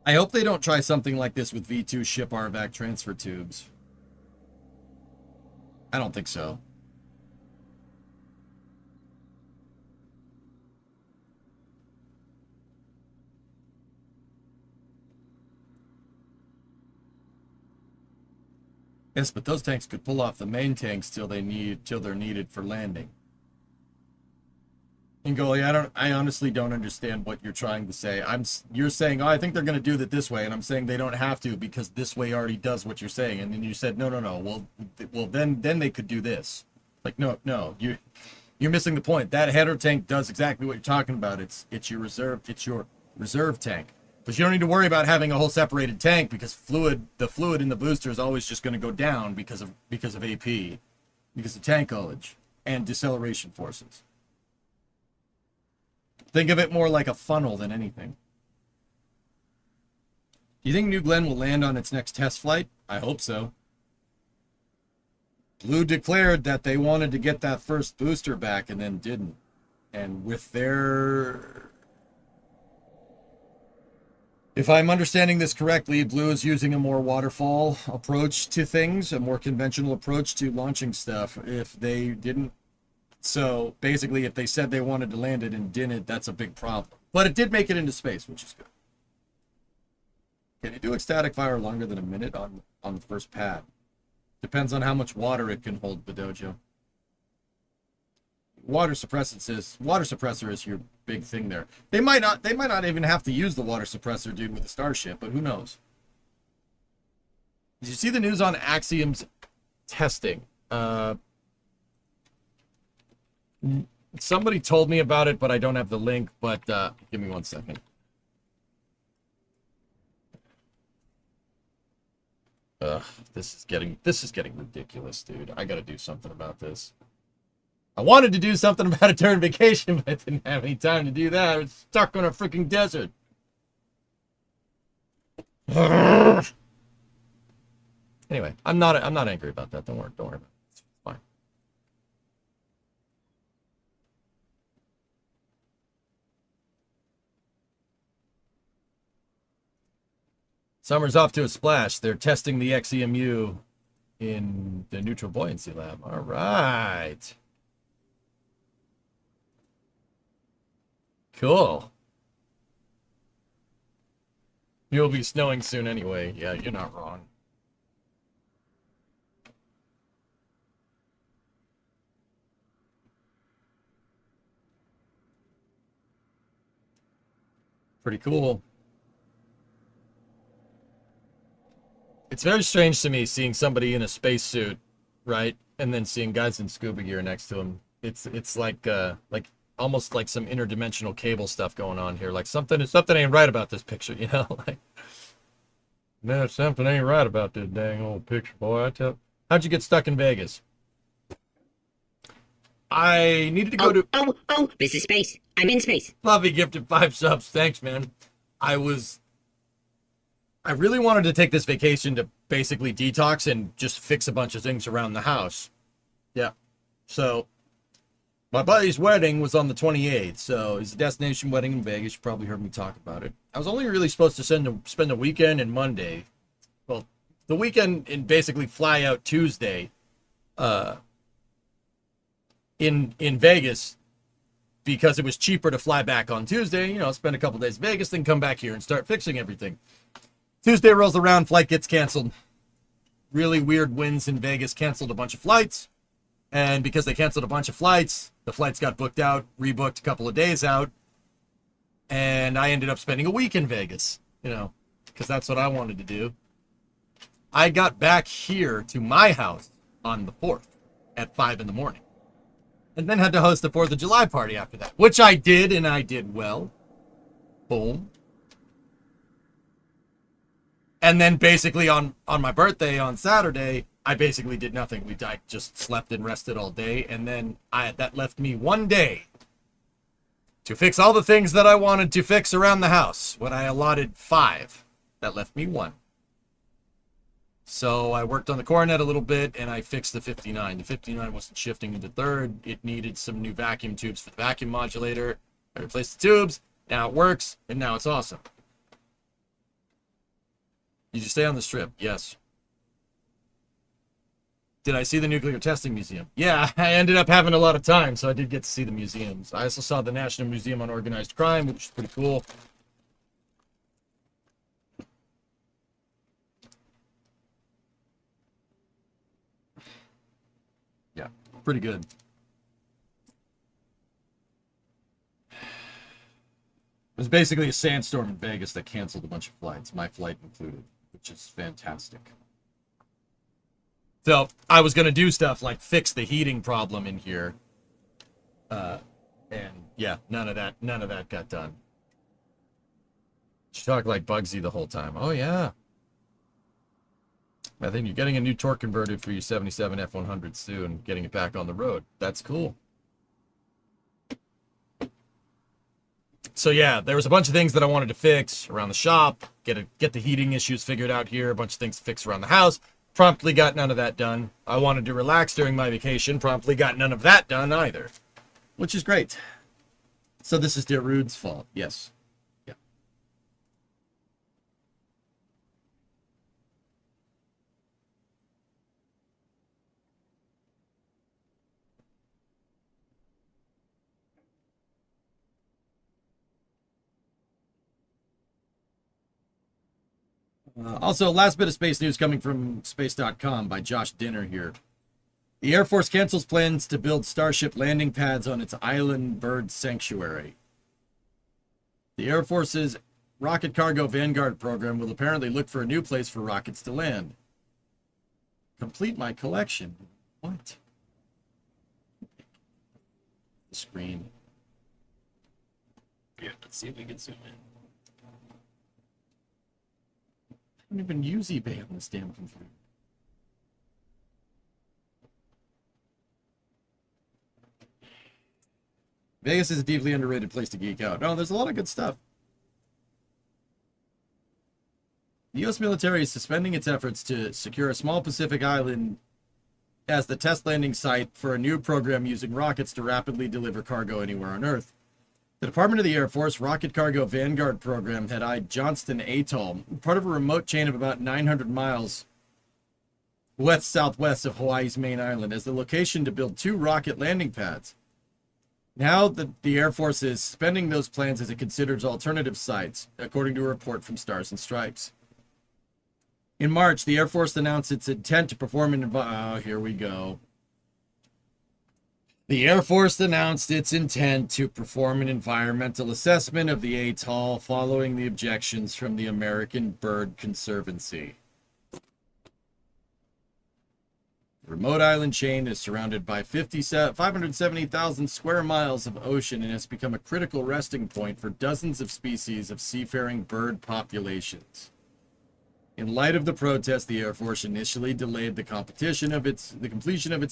I hope they don't try something like this with V2 ship RVAC transfer tubes. I don't think so. Yes, but those tanks could pull off the main tanks till they're needed for landing. And Goalie, I honestly don't understand what you're trying to say. You're saying, oh, I think they're going to do it this way, and I'm saying they don't have to because this way already does what you're saying. And then you said, no. Well, then they could do this. Like, no, you're missing the point. That header tank does exactly what you're talking about. It's your reserve tank. But you don't need to worry about having a whole separated tank because the fluid in the booster is always just going to go down because of AP, because of tank ullage and deceleration forces. Think of it more like a funnel than anything. Do you think New Glenn will land on its next test flight? I hope so. Blue declared that they wanted to get that first booster back and then didn't. And with their... If I'm understanding this correctly, Blue is using a more waterfall approach to things, a more conventional approach to launching stuff. If they didn't... So, basically, if they said they wanted to land it and didn't, that's a big problem. But it did make it into space, which is good. Can you do ecstatic fire longer than a minute on the first pad? Depends on how much water it can hold, the dojo. Water suppressor is your big thing there. They might not even have to use the water suppressor, dude, with the Starship, but who knows? Did you see the news on Axiom's testing? Somebody told me about it, but I don't have the link. But give me 1 second. This is getting ridiculous, dude. I gotta do something about this. I wanted to do something about it during vacation, but I didn't have any time to do that. I was stuck on a freaking desert. Anyway, I'm not angry about that. Don't worry about it. It's fine. Summer's off to a splash. They're testing the XEMU in the neutral buoyancy lab. All right. Cool. You'll be snowing soon anyway. Yeah, you're not wrong. Pretty cool. It's very strange to me seeing somebody in a spacesuit, right? And then seeing guys in scuba gear next to him. It's like almost like some interdimensional cable stuff going on here. Like something ain't right about this picture, you know? Like, no, something ain't right about this dang old picture, boy. I tell. How'd you get stuck in Vegas? I needed to go to. Oh, this is space. I'm in space. Fluffy gifted 5 subs. Thanks, man. I really wanted to take this vacation to basically detox and just fix a bunch of things around the house. Yeah. So, my buddy's wedding was on the 28th, so it's a destination wedding in Vegas. You probably heard me talk about it. I was only really supposed to spend a weekend and Monday. Well, the weekend and basically fly out Tuesday in Vegas because it was cheaper to fly back on Tuesday, you know, spend a couple days in Vegas, then come back here and start fixing everything. Tuesday rolls around, flight gets canceled. Really weird winds in Vegas canceled a bunch of flights. And because they canceled a bunch of flights, the flights got booked out, rebooked a couple of days out. And I ended up spending a week in Vegas, you know, because that's what I wanted to do. I got back here to my house on the 4th at 5 in the morning. And then had to host the 4th of July party after that, which I did, and I did well. Boom. And then basically on my birthday on Saturday, I basically did nothing. I just slept and rested all day, and then that left me 1 day to fix all the things that I wanted to fix around the house. When I allotted 5, that left me 1. So I worked on the coronet a little bit, and I fixed the 59. The 59 wasn't shifting into 3rd. It needed some new vacuum tubes for the vacuum modulator. I replaced the tubes. Now it works, and now it's awesome. Did you stay on the strip? Yes. Did I see the nuclear testing museum? Yeah, I ended up having a lot of time, so I did get to see the museums. I also saw the National Museum on Organized Crime, which is pretty cool. Yeah, pretty good. It was basically a sandstorm in Vegas that canceled a bunch of flights, my flight included, which is fantastic. So I was going to do stuff like fix the heating problem in here. And yeah, none of that got done. She talked like Bugsy the whole time. Oh yeah. I think you're getting a new torque converter for your 77 F100 soon, getting it back on the road. That's cool. So yeah, there was a bunch of things that I wanted to fix around the shop, get the heating issues figured out here, a bunch of things to fix around the house. Promptly got none of that done. I wanted to relax during my vacation, promptly got none of that done either. Which is great. So this is Dear Rude's fault. Yes. Yeah. Also, last bit of space news coming from space.com by Josh Dinner here. The Air Force cancels plans to build Starship landing pads on its island bird sanctuary. The Air Force's Rocket Cargo Vanguard program will apparently look for a new place for rockets to land. Complete my collection. What? The screen. Yeah, let's see if we can zoom in. I don't even use eBay on this damn computer. Vegas is a deeply underrated place to geek out. No, there's a lot of good stuff. The U.S. military is suspending its efforts to secure a small Pacific island as the test landing site for a new program using rockets to rapidly deliver cargo anywhere on Earth. The Department of the Air Force Rocket Cargo Vanguard program had eyed Johnston Atoll, part of a remote chain of about 900 miles west-southwest of Hawaii's main island, as the location to build 2 rocket landing pads. Now that the Air Force is suspending those plans as it considers alternative sites, according to a report from Stars and Stripes. In March, the Air Force announced its intent to perform an here we go. The Air Force announced its intent to perform an environmental assessment of the atoll following the objections from the American Bird Conservancy. The remote island chain is surrounded by 570,000 square miles of ocean and has become a critical resting point for dozens of species of seafaring bird populations. In light of the protest, the Air Force initially delayed the completion of its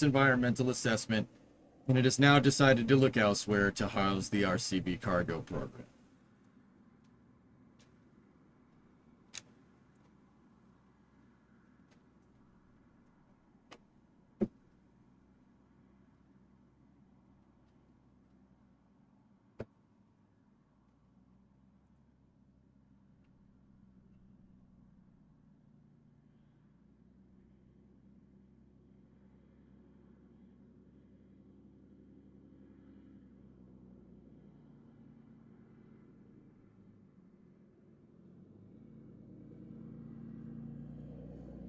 environmental assessment, and it has now decided to look elsewhere to house the RCB cargo program.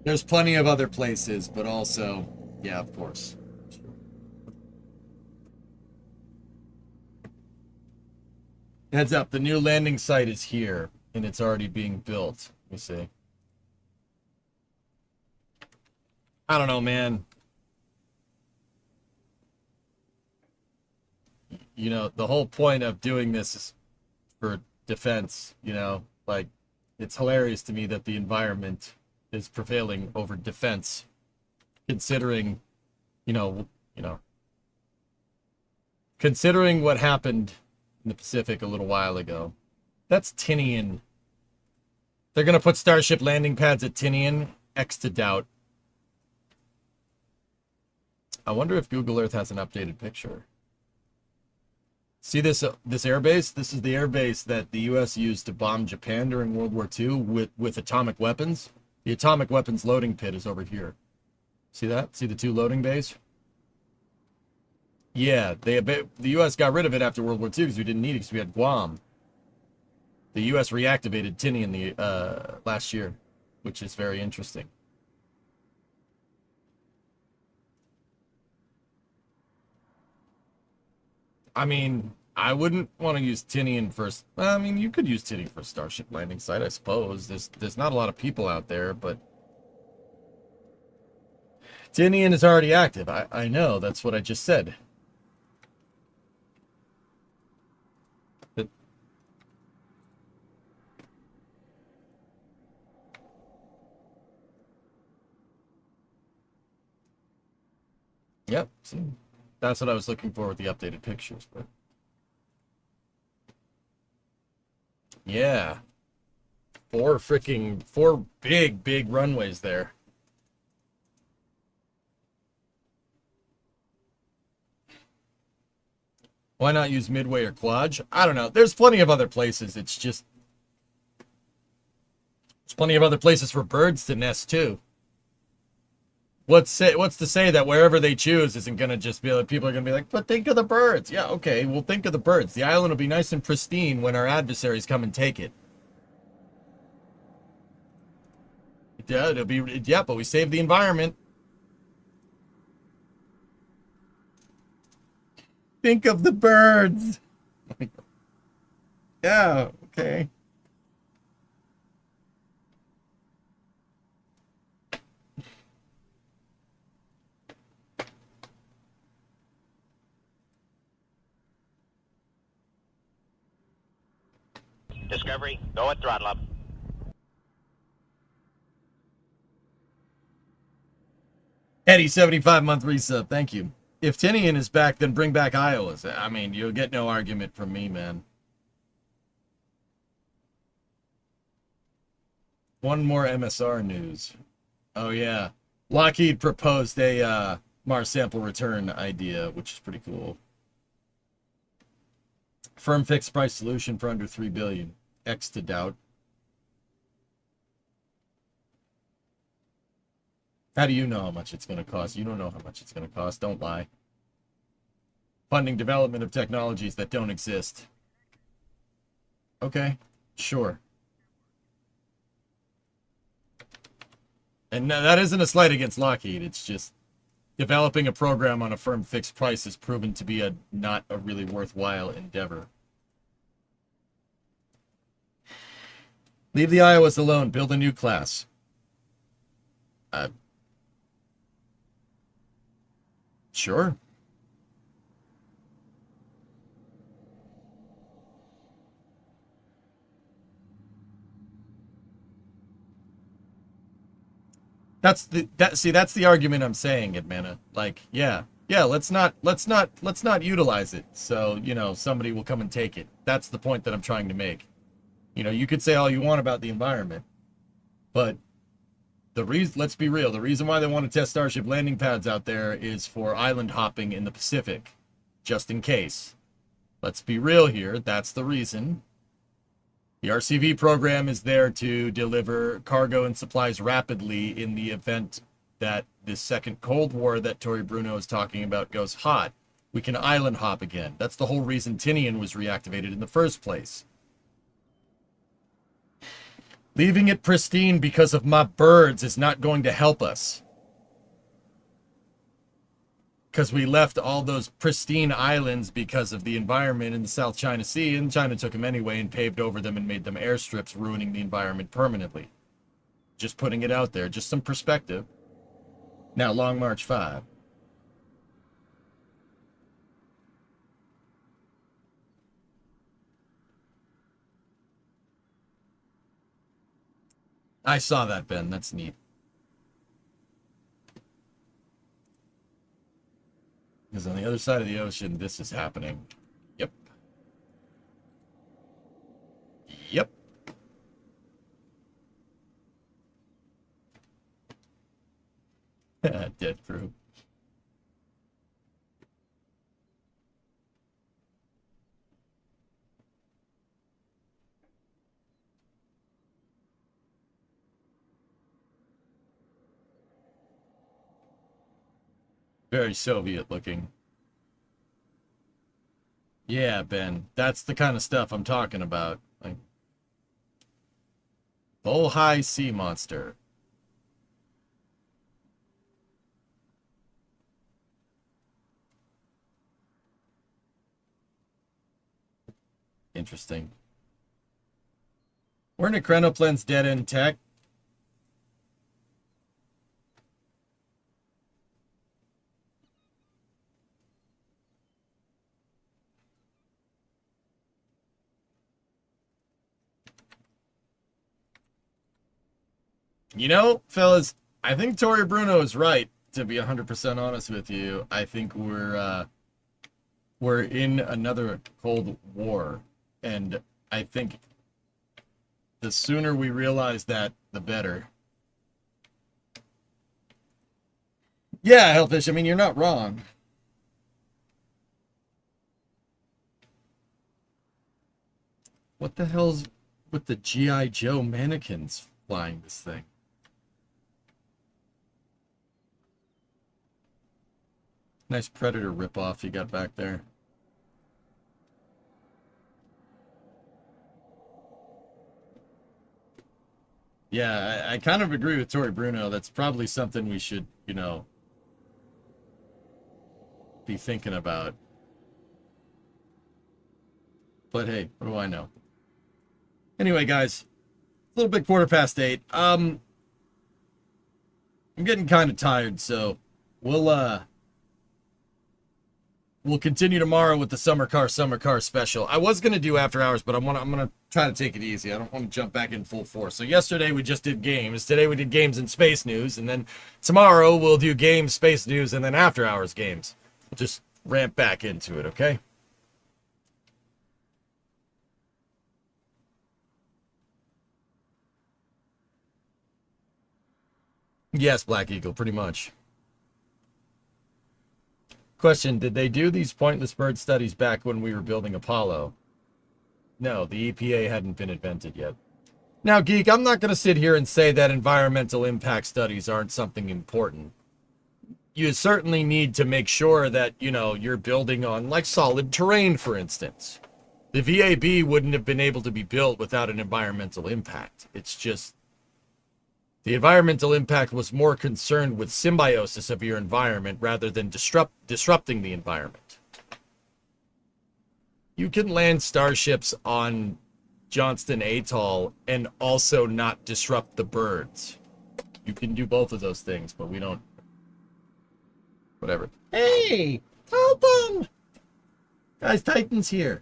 There's plenty of other places, but also, yeah, of course. Heads up, the new landing site is here, and it's already being built. Let me see. I don't know, man. You know, the whole point of doing this is for defense, you know? Like, it's hilarious to me that the environment is prevailing over defense, considering, considering what happened in the Pacific a little while ago. That's Tinian. They're going to put Starship landing pads at Tinian? X to doubt. I wonder if Google Earth has an updated picture. See this airbase? This is the airbase that the U.S. used to bomb Japan during World War II with atomic weapons. The atomic weapons loading pit is over here. See that? See the 2 loading bays? Yeah, the U.S. got rid of it after World War II because we didn't need it because we had Guam. The U.S. reactivated Tinian the last year, which is very interesting. I mean, I wouldn't want to use Tinian for... I mean, you could use Tinian for a Starship landing site, I suppose. There's not a lot of people out there, but... Tinian is already active. I know, that's what I just said. But... Yep, see? That's what I was looking for with the updated pictures, but... Yeah. 4 big runways there. Why not use Midway or Quad? I don't know. There's plenty of other places. It's just... There's plenty of other places for birds to nest, too. What's to say that wherever they choose isn't going to just be like, people are going to be like, but think of the birds. Yeah, okay, we'll think of the birds. The island will be nice and pristine when our adversaries come and take it. Yeah, it'll be, yeah, but we saved the environment. Think of the birds. Yeah, okay. Discovery, go at throttle up. Eddie, 75-month resub. Thank you. If Tinian is back, then bring back Iowa's. I mean, you'll get no argument from me, man. One more MSR news. Oh, yeah. Lockheed proposed a Mars sample return idea, which is pretty cool. Firm fixed price solution for under $3 billion. X to doubt. How do you know how much it's going to cost? You don't know how much it's going to cost. Don't lie. Funding development of technologies that don't exist. Okay, sure. And that isn't a slight against Lockheed. It's just developing a program on a firm fixed price has proven to be not a really worthwhile endeavor. Leave the Iowas alone. Build a new class. Sure. That's the argument I'm saying, Edmana. Like, yeah, let's not utilize it. So, you know, somebody will come and take it. That's the point that I'm trying to make. You know, you could say all you want about the environment, but let's be real, the reason why they want to test Starship landing pads out there is for island hopping in the Pacific, just in case. Let's be real here, that's the reason. The RCV program is there to deliver cargo and supplies rapidly in the event that this second Cold War that Tory Bruno is talking about goes hot. We can island hop again. That's the whole reason Tinian was reactivated in the first place. Leaving it pristine because of my birds is not going to help us. Because we left all those pristine islands because of the environment in the South China Sea, and China took them anyway and paved over them and made them airstrips, ruining the environment permanently. Just putting it out there, just some perspective. Now, Long March 5. I saw that, Ben. That's neat. Because on the other side of the ocean, this is happening. Yep. Yep. Dead crew. Very Soviet looking. Yeah, Ben, that's the kind of stuff I'm talking about. Like, Bull High Sea Monster. Interesting. We're in Chronoplan's dead end tech. You know, fellas, I think Tory Bruno is right, to be 100% honest with you. I think we're in another Cold War, and I think the sooner we realize that, the better. Yeah, Hellfish, I mean, you're not wrong. What the hell's with the G.I. Joe mannequins flying this thing? Nice Predator ripoff you got back there. Yeah, I kind of agree with Tori Bruno. That's probably something we should, be thinking about. But hey, what do I know? Anyway, guys, a little bit 8:15. I'm getting kind of tired, so we'll continue tomorrow with the summer car special. I was gonna do after hours, but I'm gonna try to take it easy. I don't want to jump back in full force. So yesterday we just did games. Today we did games and space news, and then tomorrow we'll do games, space news, and then after hours games. We'll just ramp back into it, okay? Yes, Black Eagle, pretty much. Question, did they do these pointless bird studies back when we were building Apollo? No, the EPA hadn't been invented yet. Now, Geek, I'm not going to sit here and say that environmental impact studies aren't something important. You certainly need to make sure that, you're building on, like, solid terrain, for instance. The VAB wouldn't have been able to be built without an environmental impact. It's just, the environmental impact was more concerned with symbiosis of your environment rather than disrupting the environment. You can land starships on Johnston Atoll and also not disrupt the birds. You can do both of those things, but we don't. Whatever. Hey! Help him! Guys, Titan's here.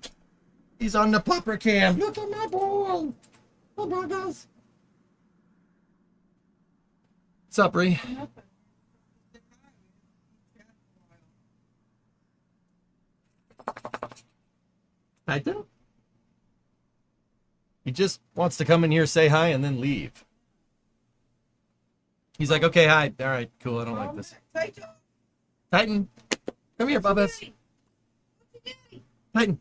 He's on the pupper cam. Look at my ball. Come on, guys. What's up, Bree? Titan? He just wants to come in here, say hi, and then leave. He's like, okay, hi. All right, cool. I don't like this. Titan, come here, Bubba's. Titan.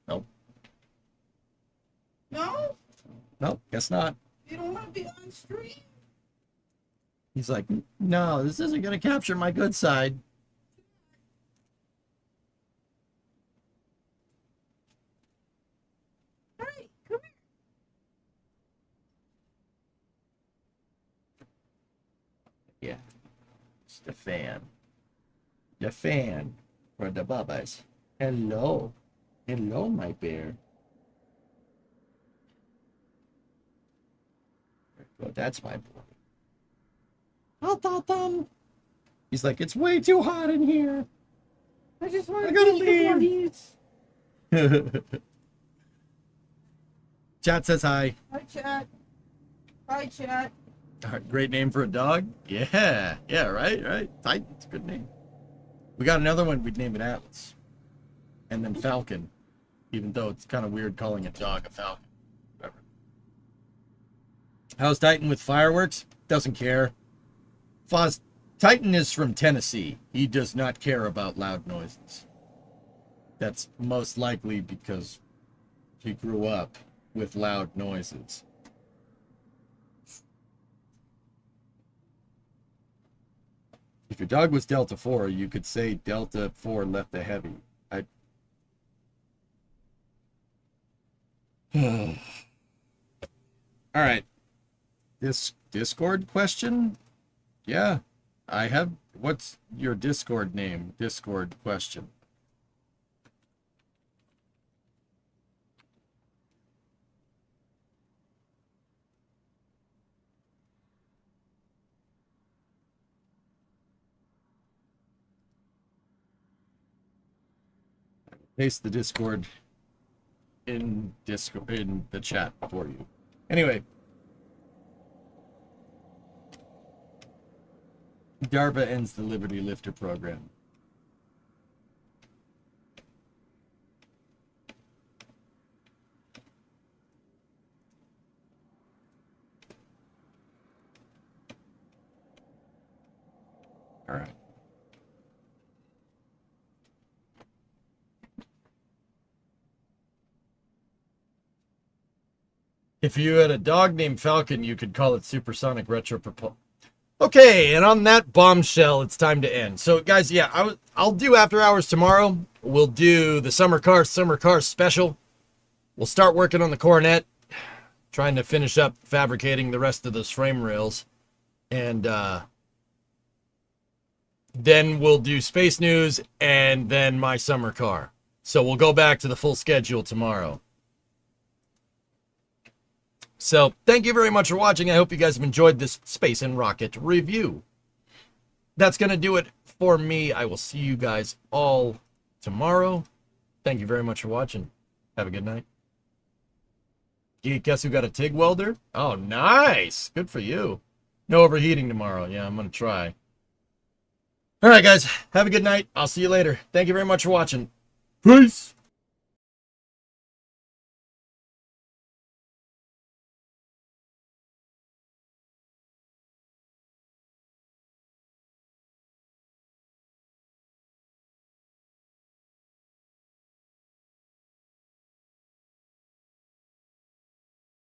Nope. No? Nope, guess not. You don't want to be on stream? He's like, no, this isn't going to capture my good side. Hey, come Yeah. It's the fan. The fan for the Bubbas. Hello. Hello, my bear. Well, that's my boy. He's like, it's way too hot in here. I just want I gotta leave. Chat says hi. Hi, chat. Hi, chat. Great name for a dog. Yeah, right. Titan's a good name. We got another one. We'd name it Atlas, and then Falcon. Even though it's kind of weird calling a dog a falcon. Whatever. How's Titan with fireworks? Doesn't care. Titan is from Tennessee. He does not care about loud noises. That's most likely because he grew up with loud noises. If your dog was Delta 4, you could say Delta 4 left a heavy. All right. This Discord question? Yeah. I have. What's your Discord name? Discord question. Paste the Discord in the chat for you. Anyway. DARPA ends the Liberty Lifter program. All right. If you had a dog named Falcon, you could call it Supersonic Retro Propulsion. Okay, and on that bombshell, it's time to end. So, guys, yeah, I'll do after hours tomorrow. We'll do the summer car special. We'll start working on the Coronet. trying to finish up fabricating the rest of those frame rails. And then we'll do space news and then my summer car. So we'll go back to the full schedule tomorrow. So thank you very much for watching. I hope you guys have enjoyed this space and rocket review. That's going to do it for me. I will see you guys all tomorrow. Thank you very much for watching. Have a good night. Guess who got a TIG welder? Oh, nice. Good for you. No overheating tomorrow. Yeah, I'm going to try. All right, guys. Have a good night. I'll see you later. Thank you very much for watching. Peace.